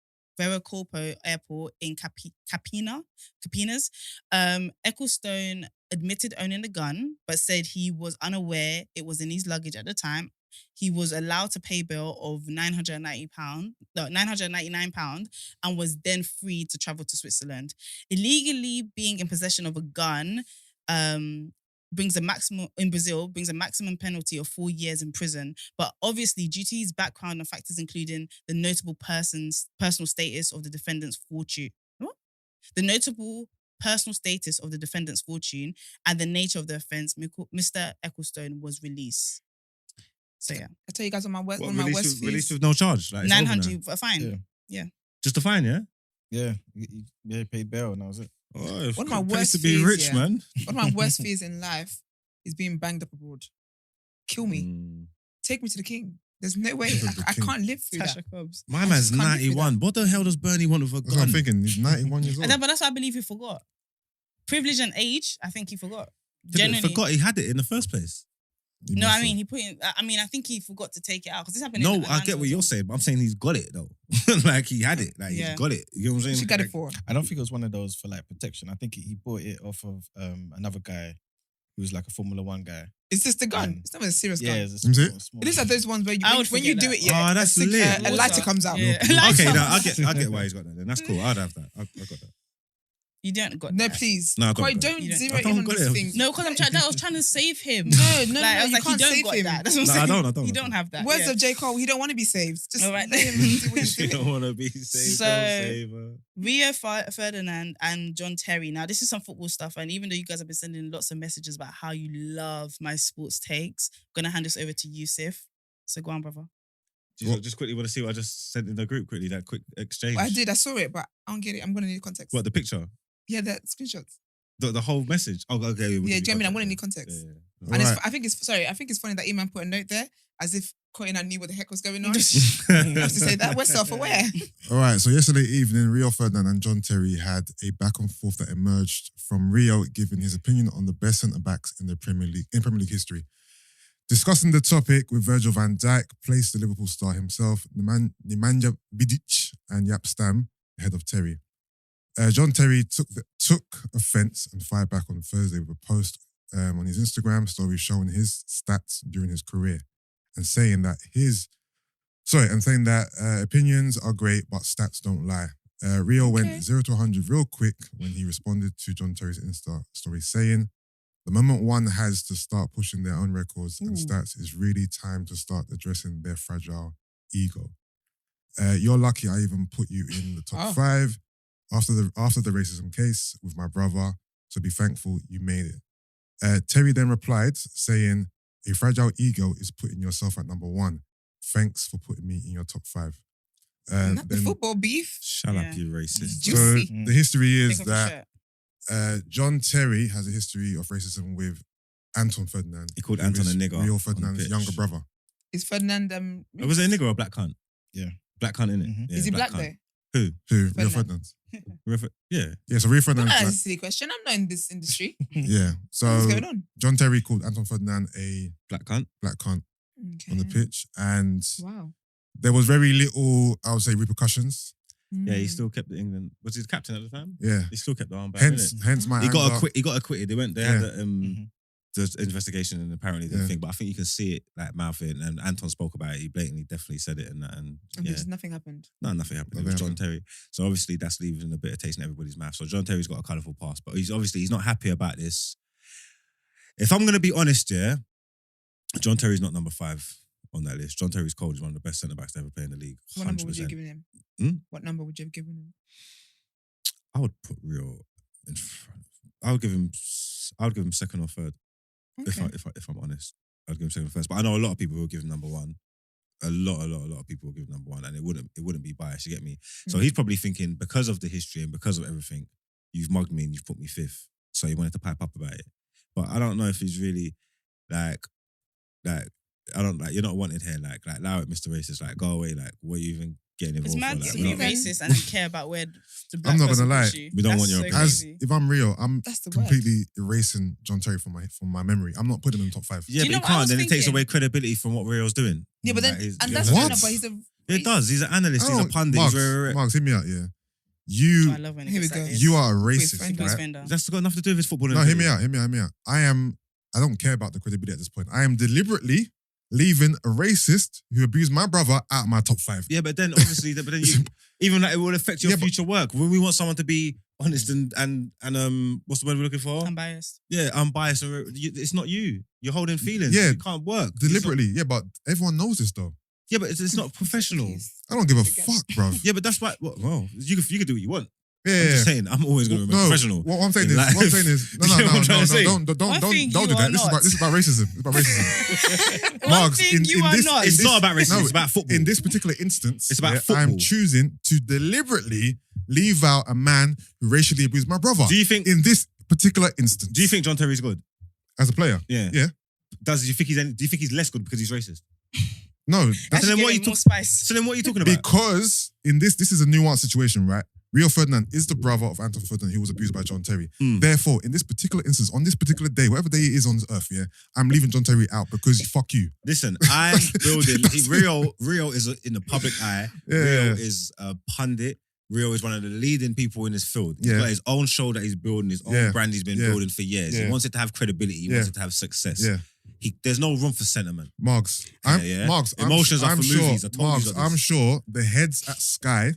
Airport in Capinas. Ecclestone admitted owning the gun, but said he was unaware it was in his luggage at the time. He was allowed to pay bail of £999, and was then free to travel to Switzerland. Illegally being in possession of a gun brings a maximum penalty of 4 years in prison. But obviously, due to his background and factors including the notable personal status of the defendant's fortune. What? The notable personal status of the defendant's fortune and the nature of the offence, Mr. Ecclestone was released. So yeah, I tell you guys on my work, What, one of my released worst with, released fears. with no charge? Like, it's over now? 900 a fine. Yeah. Just a fine, yeah? Yeah, he paid bail and that was it. Oh, One of my place worst to be fears, rich, yeah. man. One of my worst fears in life is being banged up abroad. Kill me. Take me to the king. There's no way. To the I king. can't live through Tasha that. Cobbs. My man's just can't live with 91. What the hell does Bernie want with a That's what I'm gun? thinking. He's 91 years old. But that's why I believe he forgot. Privilege and age, I think he forgot. He Generally. forgot he had it in the first place. He No, must I mean, have. he put in, I think he forgot to take it out because this happened No, in I get what you're saying, but I'm saying he's got it though. Like he had it. Like Yeah. he's got it. You know what I'm saying? She got Like, it for. I don't think it was one of those for like protection. I think he bought it off of another guy who was like a Formula One guy. It's just a gun. Mm. It's not a serious Yeah, gun. it's Is it? small. It is like those ones where I would when you forget do that. it, yeah, Oh, that's a lit. a lighter comes out. Yeah. Okay, Like- now I get why he's got that. Then that's cool. I'd have that. I got that. You don't got No, that. please. No, I don't Corey, got it. don't You don't- zero I in don't on got these it. things. No, because I was trying to save him. No, Like, I you was like, can't you don't save got him. that. That's what I'm No, saying. I don't. You don't have that. Words yeah. of J. Cole, he don't want to be saved. Just All right, let him then. do what he's You doing. don't want to be saved. So- don't save her. Rio Ferdinand and John Terry. Now, this is some football stuff, and even though you guys have been sending lots of messages about how you love my sports takes, I'm gonna hand this over to Yusuf. So go on, brother. Just quickly want to see what I just sent in the group quickly. That quick exchange. I did. I saw it, but I don't get it. I'm gonna need context. What, the picture? Yeah, the screenshots. The whole message? Oh, okay. Yeah, do you know what I mean? I'm gonna need context. Yeah. And Alright. I think it's funny that Emman put a note there as if Courtney and I knew what the heck was going on. I have to say that we're self-aware. All right, so yesterday evening, Rio Ferdinand and John Terry had a back and forth that emerged from Rio giving his opinion on the best centre-backs in the Premier League history. Discussing the topic with Virgil van Dijk, placed the Liverpool star himself, Nemanja Vidic and Jaap Stam ahead of Terry. John Terry took offence and fired back on Thursday with a post on his Instagram story showing his stats during his career and saying that opinions are great, but stats don't lie. Rio went 0 to 100 real quick when he responded to John Terry's Insta story saying, "The moment one has to start pushing their own records and stats is really time to start addressing their fragile ego. You're lucky I even put you in the top 5 after the racism case with my brother, so be thankful you made it." Terry then replied saying, "A fragile ego is putting yourself at number 1. Thanks for putting me in your top 5. Not the Then- football beef. Shut Yeah. up, you racist. Ju- So Juicy. the history is Take off your that shirt. John Terry has a history of racism with Anton Ferdinand. He called who Anton is a nigger Rio on Ferdinand's the younger pitch. brother. Is Ferdinand Was it a nigger or a black cunt? Yeah. Black cunt, innit? Mhm. Yeah, is he black cunt. though? Who? Who? Rio Ferdinand. Ferdinand. Yeah. Yeah, so Rio Well, Ferdinand. that's a silly question. I'm not in this industry. Yeah. What's So going on? John Terry called Anton Ferdinand a Black cunt. black cunt on the Okay. pitch, and Wow. there was very little, I would say, repercussions. Yeah, he Mm. still kept the England. Was he the captain at the time? Yeah. He still kept the armband. Hence my He got anger. acquitted. He got acquitted. They Yeah. had the investigation and apparently the Yeah. thing. But I think you can see it like mouthing. And Anton spoke about it. He blatantly, definitely said it and that. And And yeah, just nothing happened. no, nothing happened. It Nothing was John happened. Terry. So obviously that's leaving a bit of taste in everybody's mouth. So John Terry's got a colourful past, but he's not happy about this. If I'm gonna be honest, yeah, John Terry's not number 5 on that list. John Terry's cold is one of the best centre backs to ever play in the league. What number would you have 100%. given him? Hmm? What number would you have given him? I would put Rio in front. I would give him second or third. Okay. If I'm honest, I'd give him second or first. But I know a lot of people will give him number 1. A lot of people will give him number 1, and it wouldn't be biased. You get me? So Mm. he's probably thinking because of the history and because of everything, you've mugged me and you've put me 5th. So he wanted to pipe up about it. But I don't know if he's really like I don't like. You're not wanted here. Like allow it, Mr. Racist. Like go away. Like what are you even getting It's involved. mad for that. to We be don't- racist and then care about where the black I'm not person gonna lie. puts you. We don't That's want your so opinion. crazy. If I'm real, I'm That's the word. completely erasing John Terry from my memory. I'm not putting him in top 5. Yeah, Do you but know you what I can't. was Then it takes thinking? away credibility from what Rio's doing. Yeah, but then That is- and yeah, that's What? fair enough, but he's a It does. He's an analyst. He's a pundit. Marks, He's very. Marks, hit me out. Yeah, I you love when it Here we gets like go. this. you are a Wait, racist, friend, Goose right? Fender. That's got nothing to do with his football. No, hear me out. Hear me out. I don't care about the credibility at this point. I am deliberately leaving a racist who abused my brother out of my top 5. Yeah, but then obviously, but then you, even that it will affect your Yeah, but- future work. When we want someone to be honest and what's the word we're looking for? Unbiased. Yeah, unbiased. It's not you. You're holding feelings. Yeah. It can't work. Deliberately, yeah, but everyone knows this though. Yeah, but it's not professional. I don't give a Again. fuck, bro. Yeah, but that's why. Well, you can do what you want. Yeah, I'm yeah. just saying. I'm always going to remain No, professional. what I'm saying in is, life. no, You know what I'm trying to say? don't One thing do you that. are This not. is about racism. It's about racism. One Marks, thing you are not. It's not about racism. No, It's about football. In this particular instance, It's about yeah, football. I'm choosing to deliberately leave out a man who racially abused my brother. do you think? In this particular instance, Do you think John Terry's good? as a player? Yeah. Yeah. Do you think he's less good because he's racist? No, That So should then what give you it more talk- spice. So then what are you talking about? because in this is a nuanced situation, right? Rio Ferdinand is the brother of Anton Ferdinand who was abused by John Terry. Hmm. Therefore, in this particular instance, on this particular day, whatever day it is on earth, yeah, I'm leaving John Terry out because fuck you. Listen, I'm building. Rio is in the public eye. Yeah. Rio is a pundit. Rio is one of the leading people in this field. He's Yeah. got his own show that he's building, his own Yeah. brand he's been Yeah. building for years. He Yeah. wants it to have credibility. He Yeah. wants it to have success. Yeah. There's no room for sentiment. Marks. Yeah. Marks. Emotions are I'm for sure, movies. I told you Marks, that I'm this. sure the heads at Sky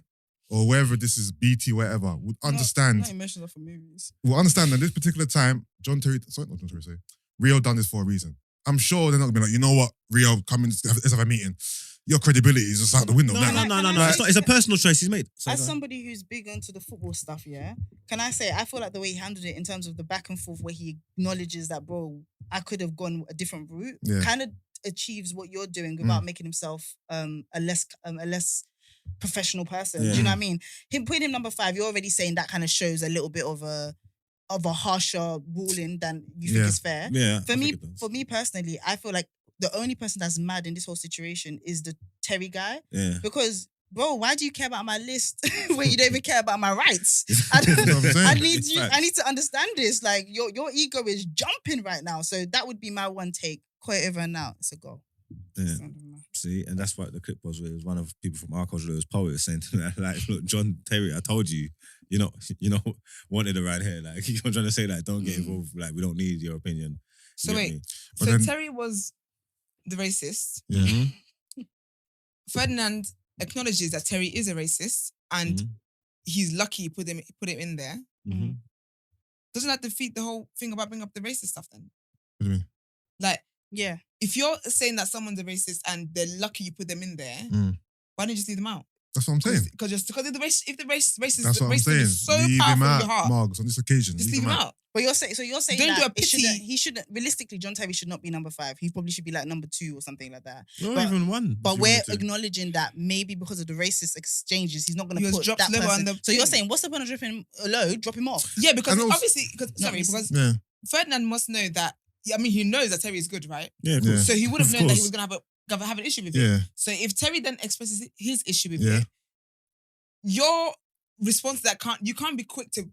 or wherever this is, BT, whatever, would understand. Not emotional for movies. Will understand that this particular time, not John Terry, sorry, Rio done this for a reason. I'm sure they're not gonna be like, you know what, Rio, come in, let's have a meeting. Your credibility is just out the window No, now. no, No. It's a personal choice he's made. So As somebody who's big into the football stuff, yeah, can I say I feel like the way he handled it in terms of the back and forth, where he acknowledges that, bro, I could have gone a different route, Yeah. kind of achieves what you're doing without making himself a less professional person. Yeah. Do you know what I mean? Him putting him number 5, you're already saying that kind of shows a little bit of a harsher ruling than you think Yeah. is fair. yeah. For I me, think it does. for me personally, I feel like the only person that's mad in this whole situation is the Terry guy. Yeah. Because, bro, why do you care about my list when you don't even care about my rights? I, You know what I'm saying? I need It's you. facts. I need to understand this. Like your ego is jumping right now. So that would be my one take. Quite over and out. It's a goal. Yeah. See, and that's what the clip was. Where it was one of people from our culture, it was poet saying to me, like, look, John Terry, I told you, you know, wanted a ride here. Like, I'm trying to say that, don't get involved. Like, we don't need your opinion. So You get wait, me? But so then- Terry was the racist. Yeah. Mhm. Ferdinand acknowledges that Terry is a racist, and Mhm. he's lucky he put him in there. Mhm. Doesn't that defeat the whole thing about bringing up the racist stuff then? What do you mean? Like, Yeah. if you're saying that someone's a racist and they're lucky you put them in there, why don't you just leave them out? That's what I'm saying. Because if the racist That's what I'm racism saying. is so Leave him powerful in out, your heart, Margs, on this occasion. just leave him out. But you're saying Don't that do a it pity- he shouldn't realistically John Terry should not be number 5. He probably should be like number 2 or something like that. Not But- even one. But if you we're wanted to. acknowledging that maybe because of the racist exchanges, he's not going He to was put dropped that lower person. on the So you're thing. saying, what's the point of dropping him low? Drop him off. Yeah, because And also- obviously, because Yeah. Ferdinand must know that. I mean, he knows that Terry is good, right? Yeah, of Yeah. course. So he would have Of known that he course. was going to have an issue with it. Yeah. So if Terry then expresses his issue with Yeah. it, your response to that you can't be quick to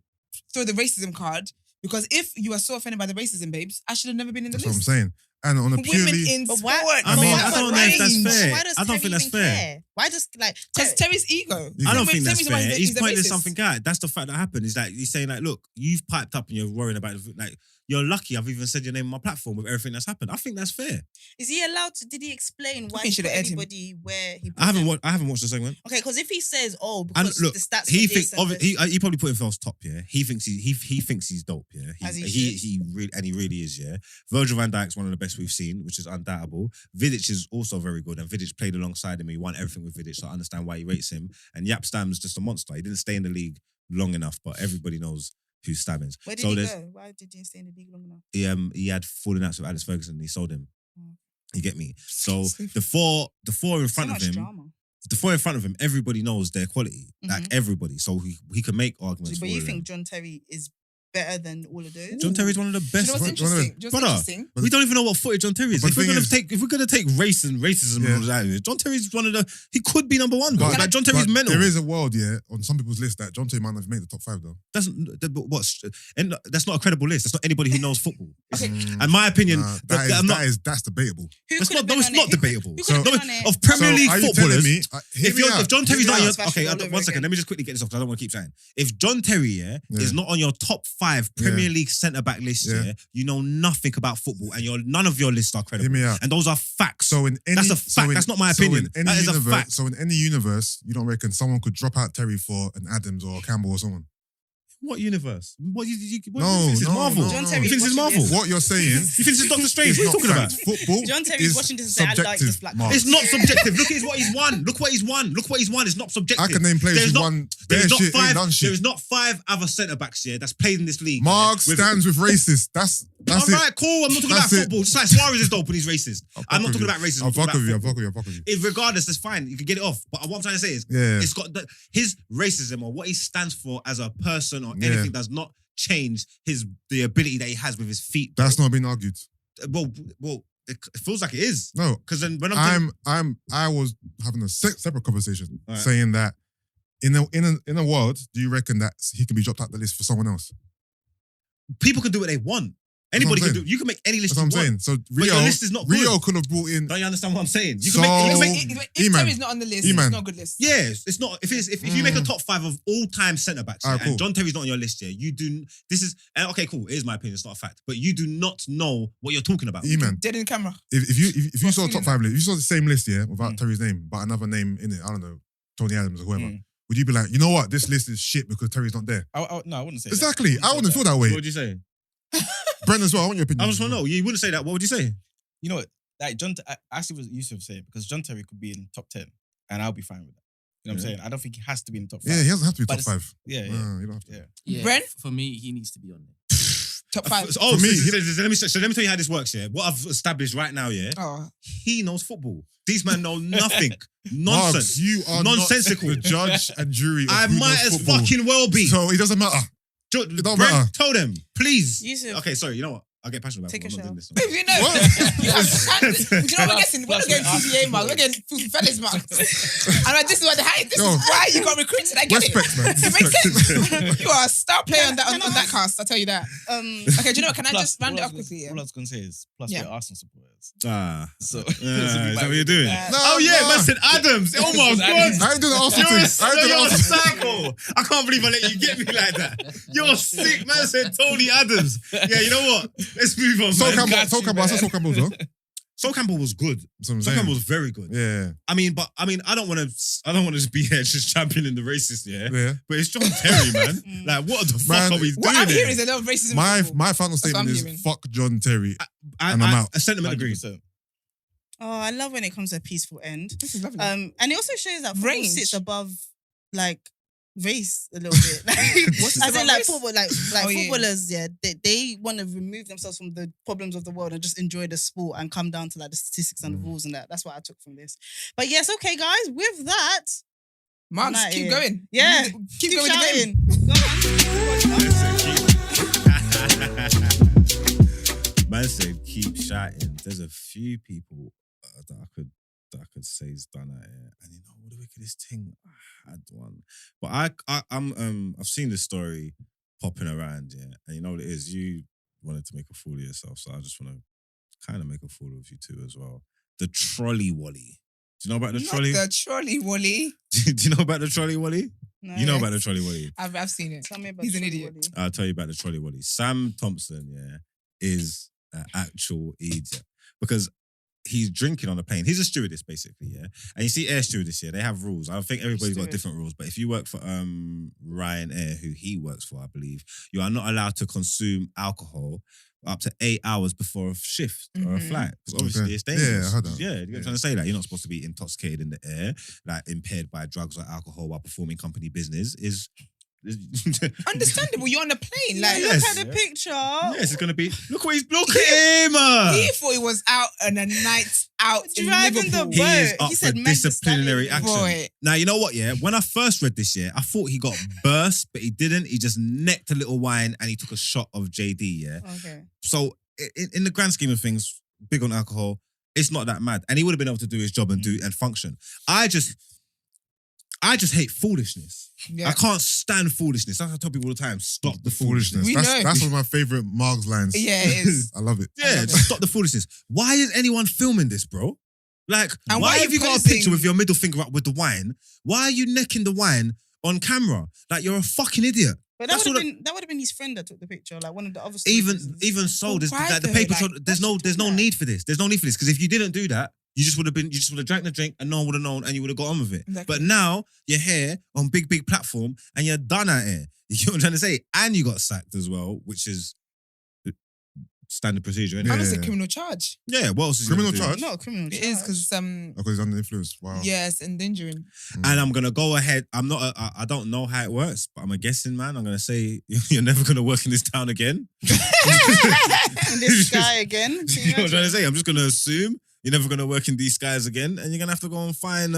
throw the racism card, because if you are so offended by the racism, babes, I should have never been in the That's what I'm list. saying. And on a Women purely... in But sport. why? I mean, I but don't know if that's why- fair. Why does I don't Terry think that's even fair. care? Why just like Because Terry's ego. I I don't Terry- think that's Terry's the one fair. that- He's the pointing racist. something out. That's the fact that happened. Is that he's saying like, look, you've piped up and you're worrying about it. Like, you're lucky I've even said your name on my platform with everything that's happened. I think that's fair. Is he allowed to? Did he explain why he he should put have aired him. everybody where he? Put I haven't them? watched the segment. Okay, because if he says, "Oh, And because look, the stats," he for thinks this and this- he probably put himself top. Yeah, he thinks he thinks he's dope. Yeah, As he he really is. Yeah, Virgil van Dijk's one of the best we've seen, which is undoubtable. Vidic is also very good, and Vidic played alongside him. He won everything with Vidic, so I understand why he rates him. And Yap Stam's just a monster. He didn't stay in the league long enough, but everybody knows who's Stabbins. Where did So he there's go? Why did he stay in the league long enough? he had fallen outs with Alex Ferguson. And he sold him. Mm. You get me? So the four in front So of much him. drama. The four in front of him, everybody knows their quality. Like Mhm. everybody. So he can make arguments. But for you all of think them. John Terry is better than all of those. John Terry's one of the Do you best. know what's One of the- interesting? Do you know what's Brother, interesting? we don't even know what footage John Terry is. But If the we're thing gonna is- take, if we're gonna take race and racism Yeah. and all that, John Terry's one of the. He could be number one. Though. But- Like John Terry's but mental. There is a world, on some people's list that John Terry might have made the top 5 though. What's and that's not a credible list. That's not anybody who knows football. Okay. In my opinion, Nah, I'm not. that's debatable. Who That's could have not. No, been it's on not it? debatable. Who could have No, been on it? of Premier League are you footballers. telling me? If John Terry's not on your Smashing all over one second, again. let me just quickly get this off because I don't want to keep saying. If John Terry Yeah. is not on your top 5 Premier Yeah. League centre back list, Yeah. you know nothing about football, and none of your lists are credible. Hear me out. And those are facts. So in any, That's a fact. That's not my opinion. In any That is a universe, fact. So in any universe, you don't reckon someone could drop out Terry for an Adams or a Campbell or someone? What universe? What you think No, this is no, Marvel? no, John no. Terry You think this is watching Marvel? What you're saying You think this is Doctor Strange? is What are you not talking about? fact. Football John Terry's is watching this and say, I like subjective, this black Mark. It's not subjective. Look at what he's won. Look what he's won. Look what he's won. It's not subjective. I can name players There's who not- won There bare is not shit, ain't five. done There shit. is not 5 other centre backs here that's played in this league. Mark with- stands with racists. That's All it. right, cool. I'm not talking That's about it. football. Just like Suarez is dope and he's racist. I'm not talking about racism. I'll I'm talking fuck with you. I'll about fuck with you. I'll fuck with you. football. Regardless, that's fine. You can get it off. But what I'm trying to say is, Yeah. it's got his racism or what he stands for as a person or Yeah. anything does not change the ability that he has with his feet. bro. That's not being argued. Well, it feels like it is. No, Because then when I was having a separate conversation Alright. saying that in a world, do you reckon that he can be dropped out the list for someone else? people can do what they want. That's Anybody what I'm can do. You can make any list That's what you I'm want. saying. So But your list is not good. Rio could have brought in. Don't you understand what I'm saying? You So- can make. If Emman. Terry's not on the list, Emman. it's not a good list. Yes, it's not. If you make a top 5 of all time centre backs, Alright, cool. and John Terry's not on your list, you do. This is okay, cool. It is my opinion. It's not a fact, but you do not know what you're talking about. E-man, Dead in the camera. if you saw a feeling top 5 list, if you saw the same list, without Mm. Terry's name, but another name in it, I don't know, Tony Adams or whoever, Mm. would you be like, you know what, this list is shit because Terry's not there? No, I wouldn't say Exactly. that. I wouldn't feel that What way. would you say? Brent as well, I want your opinion. I just want to know. You wouldn't say that. What would you say? You know what? Like I actually was Yusuf saying because John Terry could be in top 10 and I'll be fine with that. You know what I'm saying? I don't think he has to be in the top 5. Yeah, he doesn't have to be But top 5. Yeah, yeah. You don't have to. Yeah. Yeah, Brent? for me, he needs to be on there. Top 5. Oh, For me, let me tell you how this works. Yeah, what I've established right now. Yeah, Oh, he knows football. These men know nothing. Marks, Nonsense. you are Nonsensical. not the judge and jury of I who might knows as football. fucking well be. So it doesn't matter. It don't matter. Tell them, please. Yusuf. Okay, sorry. You know what? I'll get passionate about Take it. a I'm not shower. doing this. you know, What? you know, we're getting TBA marks, we're getting fellas marks. And like, this is what this Yo. is why you got recruited. I get Respect, man. it. It makes Respect. sense. You are a star player on that cast. I'll tell you that. Um, Okay, do you know what? Can I Plus, just round it all I up was quickly? All I was going to say is, plus Yeah. we're Arsenal supporters. So, So, is that what you're doing? Yeah. No, Oh yeah, no. man said Adams. Oh my god. I ain't doing the Arsenal You're thing. I ain't doing the a Arsenal psycho. I can't believe I let you get me like that. You're sick, man. Said Tony Adams. Yeah, you know what? Let's move on, Sol man. Campbell, I said Sol Campbell as well. Sol Campbell was good. That's what I'm Sol saying. Campbell was very good. Yeah, I don't want to just be here just championing the racist, yeah. yeah. But it's John Terry, man. Like, what the Man, fuck are we What doing I'm here? hearing is a lot of racism. in football. My final what statement I'm is hearing. fuck John Terry. And I'm out. A sentiment agreed. 100%. oh, I love when it comes to a peaceful end. This is lovely. And it also shows that football Range. sits above like race a little bit. What's As in above like race? football, like Oh, yeah. footballers, they want to remove themselves from the problems of the world and just enjoy the sport and come down to like the statistics and the rules and that. That's what I took from this. But yes, okay, guys. With that, Marks, Nah, keep yeah. going. Yeah. Keep going with the game. shouting. Man said keep shouting. There's a few people that I could say is done at it. And you know what the wickedest thing I had one. But I've seen this story popping around, yeah. And you know what it is? You wanted to make a fool of yourself, so I just want to kind of make a fool of you too as well. The trolley wally. Do you know about the Not trolley? the trolley, Wally. Do you know about the trolley wally? No, You know about the trolley wally. I've seen it. Tell me about He's an Trolley idiot. Wally. I'll tell you about the trolley wally. Sam Thompson, yeah, is an actual idiot because he's drinking on a plane. He's a stewardess, basically, yeah. And you see air stewardess, yeah, they have rules. I think everybody's got Steward. different rules, but if you work for Ryanair, who he works for, I believe, you are not allowed to consume alcohol up to 8 hours before a shift or a Mhm. flight. Because obviously Okay. it's dangerous. Yeah, I heard that. Yeah, you get what I'm trying to say? Like, you're not supposed to be intoxicated in the air, like impaired by drugs or alcohol while performing company business is Understandable. You're on a plane. Like, Yes. Look at the picture. Yes, it's gonna be. Look at him. he thought he was out on a night out in Driving the Liverpool. He is boat. up He for said Meg Thee disciplinary Stallion. action. Boy. Now, you know what, yeah? When I first read this, yeah, I thought he got burst, but he didn't. He just necked a little wine and he took a shot of JD, yeah? Okay. So, in the grand scheme of things, big on alcohol, it's not that mad. And he would have been able to do his job and do and function. I just hate foolishness. Yeah. I can't stand foolishness. That's what I tell people all the time. Stop the foolishness. Foolishness. We know. That's one of my favorite Margs lines. Yeah, it is. I love it. Yeah, just stop the foolishness. Why is anyone filming this, bro? Like, And why why have you you got a posting- picture with your middle finger up with the wine? Why are you necking the wine on camera? Like, you're a fucking idiot. But That's that all would have been his friend that took the picture, like one of the other. Even students. so, there's why like, the though? paper. Like, there's why should no do that? need for this. There's no need for this because if you didn't do that, you just would have drank the drink and no one would have known and you would have got on with it. Exactly. But now you're here on big platform and you're done out here. You know what I'm trying to say? And you got sacked as well, which is standard procedure. And Anyway. it's a Yeah. criminal charge. Yeah. What else is he Criminal gonna do? charge? not a criminal. It is because Because he's under influence. Wow. yes, endangering. And I'm gonna go ahead. I don't know how it works, but I'm a guessing man. I'm gonna say you're never gonna work in this town again. in this guy again. You know what I'm trying to say? I'm just gonna assume you're never gonna work in these skies again, and you're gonna have to go and find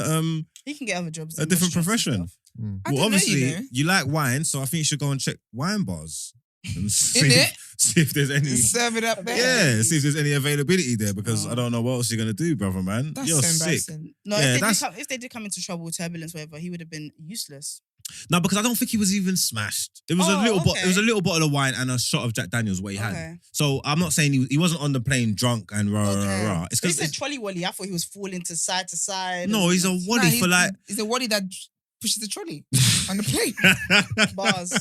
He can get other jobs. a in different restaurants and profession. stuff. I Well, don't know, obviously, you know. you like wine, so I think you should go and check wine bars and see, Innit? see if there's any. Serve it up there. Yeah, see if there's any availability there because I don't know what else you're gonna do, brother man. That's You're so sick. embarrassing. No, Yeah, if they did come into trouble, turbulence, whatever, he would have been useless. No, because I don't think he was even smashed. It was Oh, a little okay. It was a little bottle of wine and a shot of Jack Daniels. What he had. Okay. So I'm not saying he wasn't on the plane drunk and rah Okay. rah rah. It's But he because said trolley wally. I thought he was falling to side. no, he's a waddy Nah, for like. He's a waddy that pushes the trolley on the plane. bars.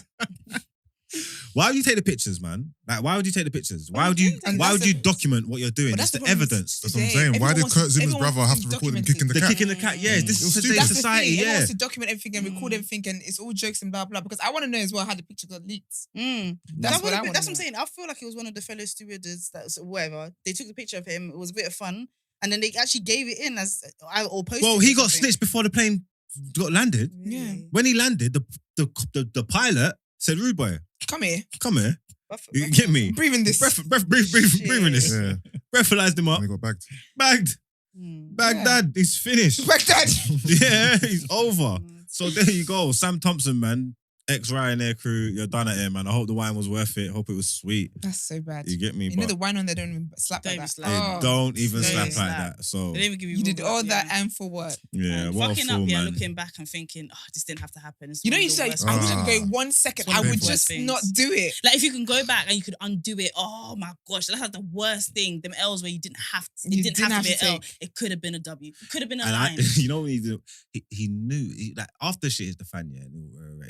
Why would you take the pictures, man? Like, why would you take the pictures? Why would you? And Why that's would you the- document what you're doing? But It's that's the the problem. evidence. That's what I'm Today, saying. Why everyone did wants- Kurt Zimmer's everyone brother wants have to to record him document kicking the They're cat? kicking the cat. Yeah, this It was is today's stupid. That's the society. thing. Everyone Yeah. wants to document everything and record everything, and it's all jokes and blah blah. Because I want to know as well how the picture got leaked. That's what I what wanna I'm know. saying. I feel like it was one of the fellow stewardess that's whatever. They took the picture of him. It was a bit of fun, and then they actually gave it in as or posted. Well, it he or got something. snitched before the plane got landed. Yeah. When he landed, the pilot said, "Rude boy, Come here, come here. Buff- You get me? breathe in this. Breathing this. Yeah. Breathalyzed him up. And he got bagged. Bagged. Mm. Baghdad. He's finished. Baghdad. Yeah, he's over. So there you go. Sam Thompson, man. Ex-Rio Ferdinand crew. You're done at here, man. I hope the wine was worth it. Hope it was sweet. That's so bad. You get me? You know But the wine on there don't even slap Don't like even that. slap. they Oh. don't even Don't slap even like slap. that. So, They didn't even give you. You did more all love, that yeah. and for what? yeah, what a Fucking fool, up, yeah, man. looking back and thinking, oh, this didn't have to happen. It's You know, one you of the say worst I things. wouldn't Ah. go 1 second. It's one I of the would worst just things. not do it. Like if you can go back and you could undo it, oh my gosh, that's like the worst thing. Them L's where you didn't have to, You it didn't have to be an to L. It could have been a W. It could have been a And line. you know what he did? He knew like after shit hit the fan, yeah.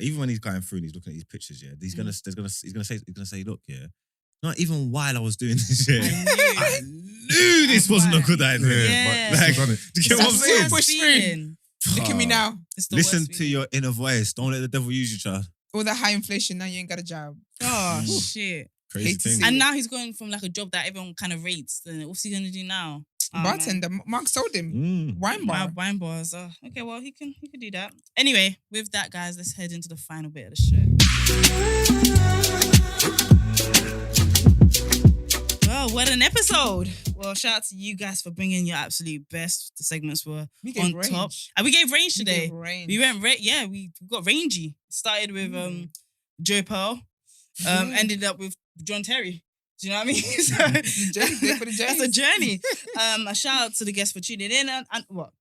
Even when he's going through and he's looking at these pictures, yeah. He's gonna say, look, yeah. Not even while I was doing this, yeah. I knew this wasn't a good idea. Yeah. But Like, he's done it. do you get what I'm That's the saying? worst Push through. feeling. Look at me now. It's the Listen worst to feeling. your inner voice. Don't let the devil use you, child. All that high inflation, now you ain't got a job. Oh shit. Crazy Hate to thing. see And now he's going from like a job that everyone kind of rates. Then what's he gonna do now? Oh, Bartender, Mark sold him. Wine man. bar. Wine bars. Oh, okay, well he can do that. Anyway, with that, guys, let's head into the final bit of the show. Well, what an episode! Well, shout out to you guys for bringing your absolute best. The segments were We gave on range. top, and we gave range We today. gave range. We went we got rangy. Started with Joe Pearl, ended up with John Terry. Do you know what I mean? So, The journey's there for the that's a journeys. journey. A shout out to the guests for tuning in, and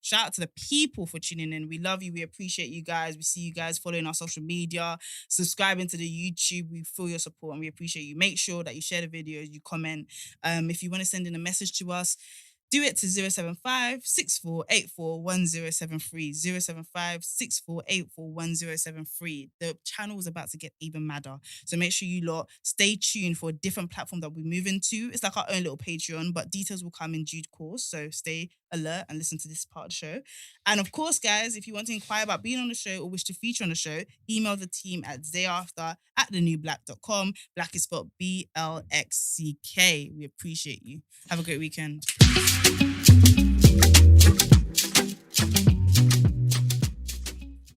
shout out to the people for tuning in. We love you. We appreciate you guys. We see you guys following our social media, subscribing to the YouTube. We feel your support and we appreciate you. Make sure that you share the videos, you comment. If you want to send in a message to us, do it to 075 6484 1073. 075 6484 1073. The channel is about to get even madder. So make sure you lot stay tuned for a different platform that we move into. It's like our own little Patreon, but details will come in due course. So stay alert and listen to this part of the show. And of course, guys, if you want to inquire about being on the show or wish to feature on the show, email the team at dayafter@thenewblack.com. Black is spelled BLXCK. We appreciate you. Have a great weekend.